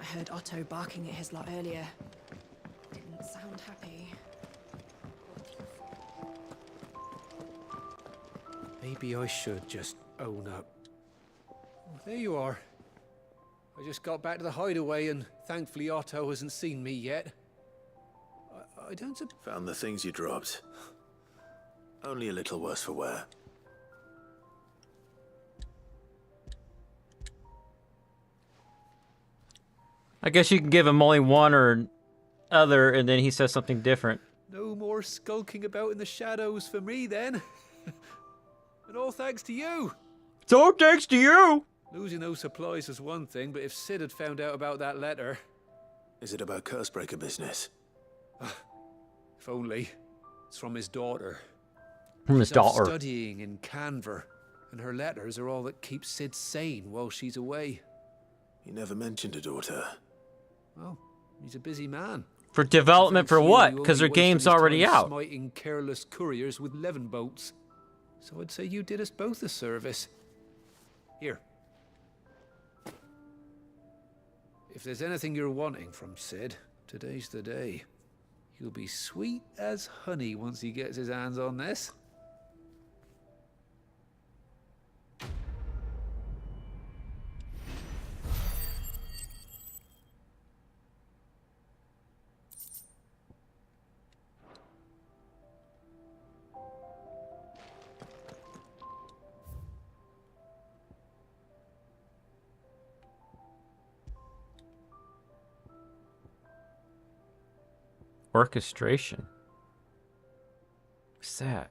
I heard Otto barking at his lot earlier. Didn't sound happy. Maybe I should just own up. Oh, there you are. I just got back to the hideaway and thankfully Otto hasn't seen me yet. I don't... Found the things you dropped. Only a little worse for wear. I guess you can give him only one or other, and then he says something different. No more skulking about in the shadows for me then. And all thanks to you. It's all thanks to you. Losing those supplies was one thing, but if Sid had found out about that letter... Is it about Cursebreaker business? If only. It's from his daughter. From his She's off daughter. studying in Canver, and her letters are all that keeps Sid sane while she's away. He never mentioned a daughter. Well, he's a busy man. For development for what? Because their game's already out. Smiting careless couriers with levin boats. So I'd say you did us both a service. Here. If there's anything you're wanting from Sid, today's the day. He'll be sweet as honey once he gets his hands on this. Orchestration. What's that?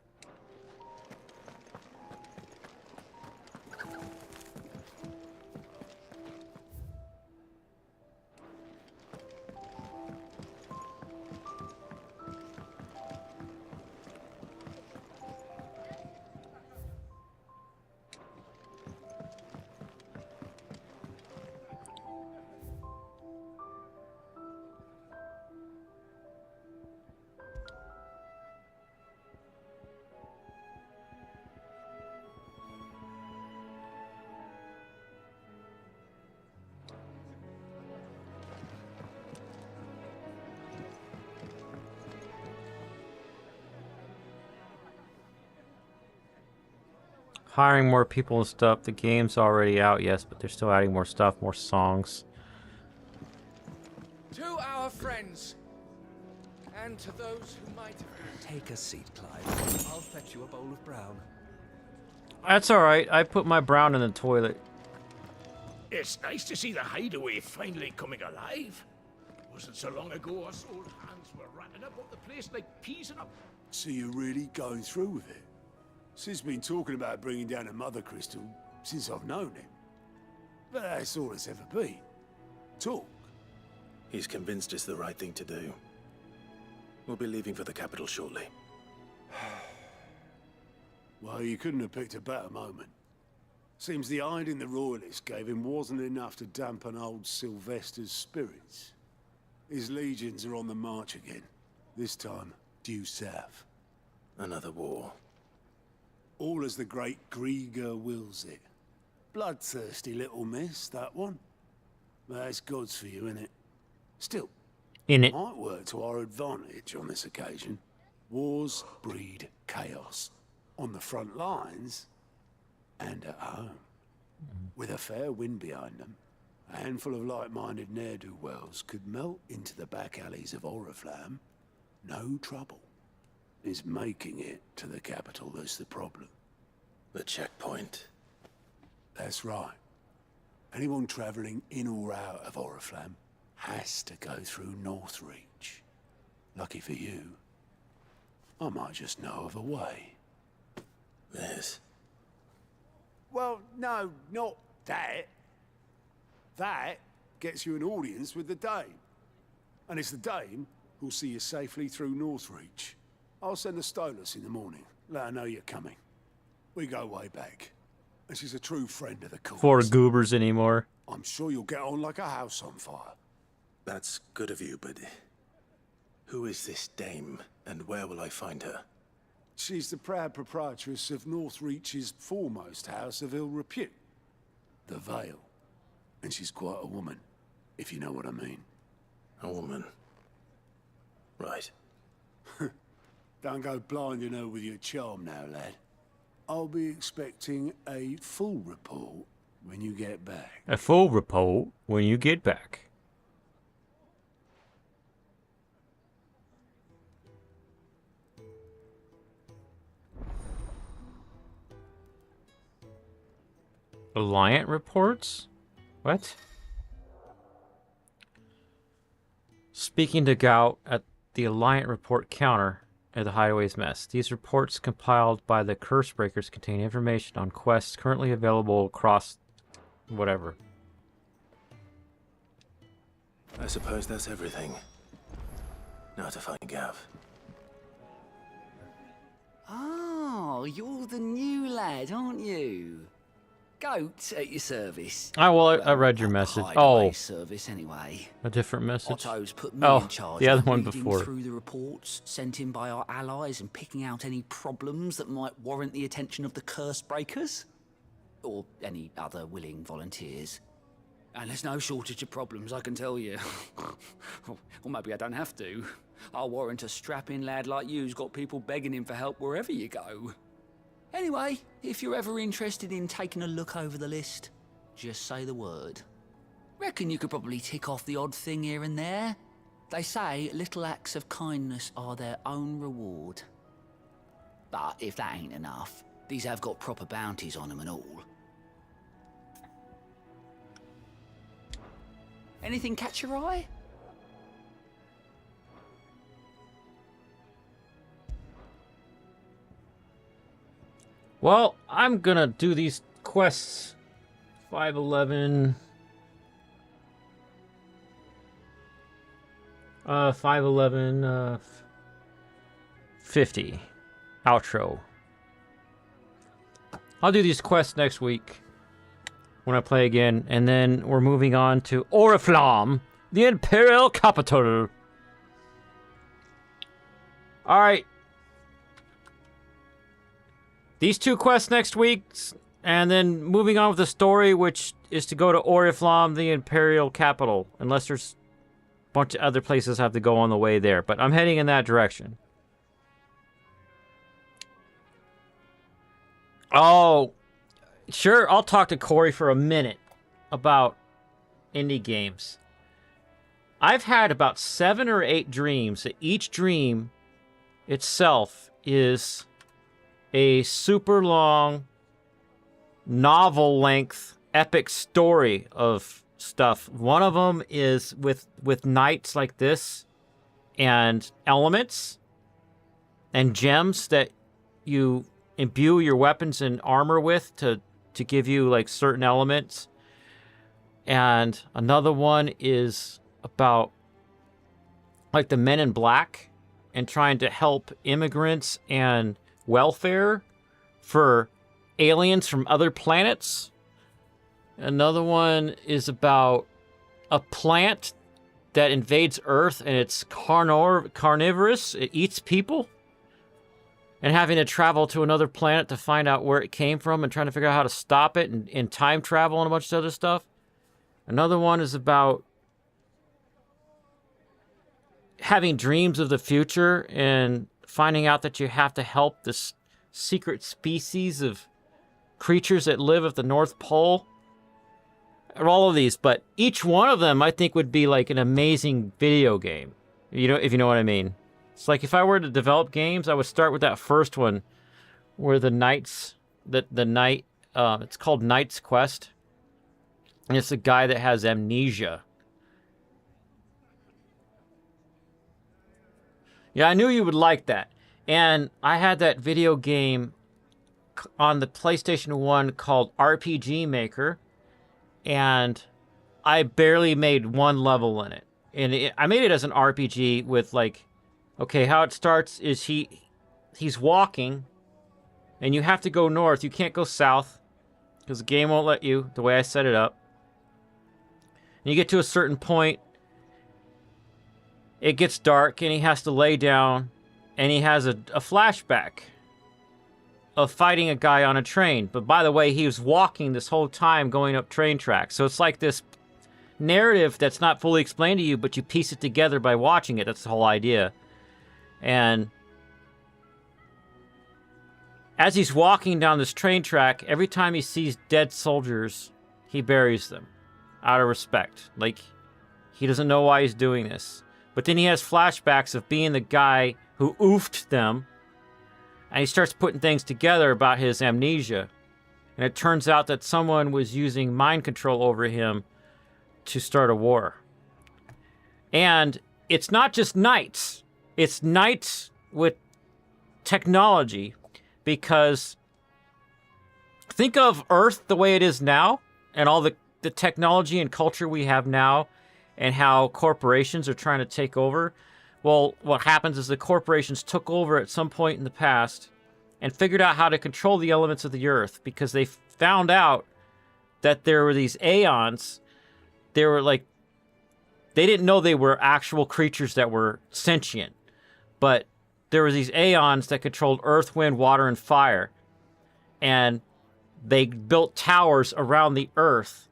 Hiring more people and stuff. The game's already out, yes, but they're still adding more stuff, more songs. To our friends, and to those who might have... Take a seat, Clive. I'll fetch you a bowl of brown. That's alright. I put my brown in the toilet. It's nice to see the hideaway finally coming alive. Wasn't so long ago us old hands were ratting about the place like peas in a... So you're really going through with it? Sid's been talking about bringing down a mother crystal since I've known him. But that's all it's ever been. Talk. He's convinced it's the right thing to do. We'll be leaving for the capital shortly. Well, you couldn't have picked a better moment. Seems the hiding the royalists gave him wasn't enough to dampen old Sylvester's spirits. His legions are on the march again. This time, due south. Another war. All as the great Grieger wills it. Bloodthirsty little miss, that one. That's God's for you, innit? Still, might work to our advantage on this occasion. Wars breed chaos. On the front lines, and at home. With a fair wind behind them, a handful of like-minded ne'er-do-wells could melt into the back alleys of Oriflamme. No trouble. Is making it to the capital that's the problem. The checkpoint. That's right. Anyone travelling in or out of Oriflamme has to go through Northreach. Lucky for you, I might just know of a way. Yes. Well, no, not that. That gets you an audience with the Dame. And it's the Dame who'll see you safely through Northreach. I'll send the Stolas in the morning. Let her know you're coming. We go way back. And she's a true friend of the court. For goobers anymore. I'm sure you'll get on like a house on fire. That's good of you, but... who is this dame, and where will I find her? She's the proud proprietress of Northreach's foremost house of ill repute. The Vale. And she's quite a woman. if you know what I mean. A woman. Right. Don't go blinding her with your charm now, lad. I'll be expecting a full report when you get back. A full report when you get back. Alliant reports? What? Speaking to Gout at the Alliant report counter at the Hideaway's mess. These reports compiled by the Cursebreakers contain information on quests currently available across whatever. I suppose that's everything. Now to find Gav. Oh, you're the new lad, aren't you? Goat at your service. Oh, well, I read your message. Hideaway Oh. service anyway. A different message? Otto's put me Oh, in charge the other of one reading before. through the reports sent in by our allies and picking out any problems that might warrant the attention of the Cursebreakers. Or any other willing volunteers. And there's no shortage of problems, I can tell you. Or maybe I don't have to. I'll warrant a strapping lad like you's got people begging him for help wherever you go. Anyway, if you're ever interested in taking a look over the list, just say the word. Reckon you could probably tick off the odd thing here and there. They say little acts of kindness are their own reward. But if that ain't enough, these have got proper bounties on them and all. Anything catch your eye? Well, I'm gonna do these quests. 511. 511, 50. Outro. I'll do these quests next week when I play again, and then we're moving on to Oriflamme, the Imperial Capital. Alright. These two quests next week, and then moving on with the story, which is to go to Oriflamme, the Imperial Capital, unless there's a bunch of other places I have to go on the way there, but I'm heading in that direction. Oh, sure, I'll talk to Corey for a minute about indie games. I've had about 7 or 8 dreams, that each dream itself is a super long, novel-length, epic story of stuff. One of them is with knights like this, and elements, and gems that you imbue your weapons and armor with to give you like certain elements. And another one is about like the Men in Black and trying to help immigrants and welfare for aliens from other planets. Another one is about a plant that invades Earth and it's carnivorous. It eats people. And having to travel to another planet to find out where it came from and trying to figure out how to stop it and time travel and a bunch of other stuff. Another one is about having dreams of the future and finding out that you have to help this secret species of creatures that live at the North Pole. All of these, but each one of them I think would be like an amazing video game. You know, if you know what I mean. It's like if I were to develop games, I would start with that first one where the knights, the knight, it's called Knight's Quest. And it's a guy that has amnesia. Yeah, I knew you would like that. And I had that video game on the PlayStation 1 called RPG Maker. And I barely made one level in it. And I made it as an RPG with like, okay, how it starts is he's walking. And you have to go north. You can't go south. Because the game won't let you, the way I set it up. And you get to a certain point. It gets dark and he has to lay down. And he has a flashback of fighting a guy on a train. But by the way, he was walking this whole time going up train tracks. So it's like this narrative that's not fully explained to you, but you piece it together by watching it. That's the whole idea. And as he's walking down this train track, every time he sees dead soldiers, he buries them out of respect. Like, he doesn't know why he's doing this. But then he has flashbacks of being the guy who oofed them, and he starts putting things together about his amnesia. And it turns out that someone was using mind control over him to start a war. And it's not just knights. It's knights with technology, because think of Earth the way it is now and all the technology and culture we have now and how corporations are trying to take over. Well, what happens is the corporations took over at some point in the past and figured out how to control the elements of the Earth, because they found out that there were these aeons. They were like, they didn't know they were actual creatures that were sentient, but there were these aeons that controlled earth, wind, water, and fire. And they built towers around the earth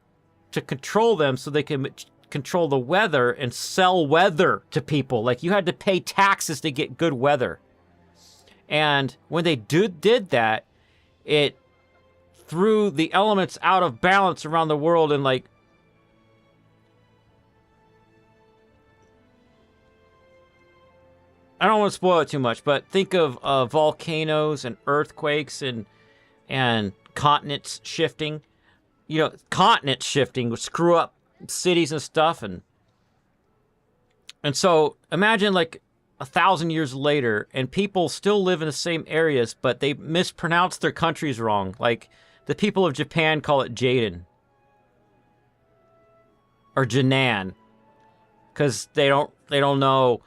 to control them so they can control the weather and sell weather to people. Like, you had to pay taxes to get good weather. And when they did that, it threw the elements out of balance around the world. And like, I don't want to spoil it too much, but think of volcanoes and earthquakes and continents shifting. You know, continents shifting would screw up cities and stuff. And so imagine like 1,000 years later, and people still live in the same areas, but they mispronounce their countries wrong. Like, the people of Japan call it Jaden or Janan because they don't know.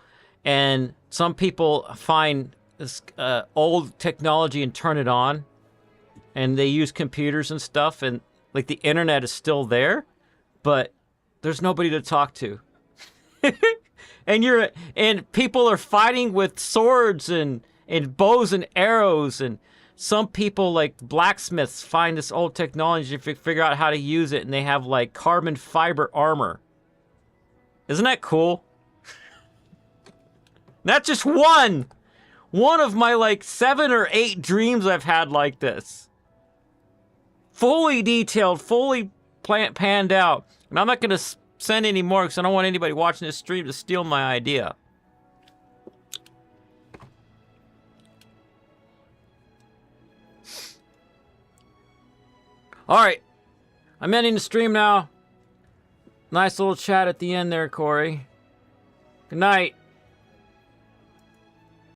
And some people find this old technology and turn it on, and they use computers and stuff, and like the internet is still there, but there's nobody to talk to. And people are fighting with swords and bows and arrows, and some people, like blacksmiths, find this old technology to figure out how to use it, and they have like carbon fiber armor. Isn't that cool? That's just one of my like 7 or 8 dreams I've had like this. Fully detailed, fully panned out. And I'm not going to send any more because I don't want anybody watching this stream to steal my idea. All right. I'm ending the stream now. Nice little chat at the end there, Corey. Good night.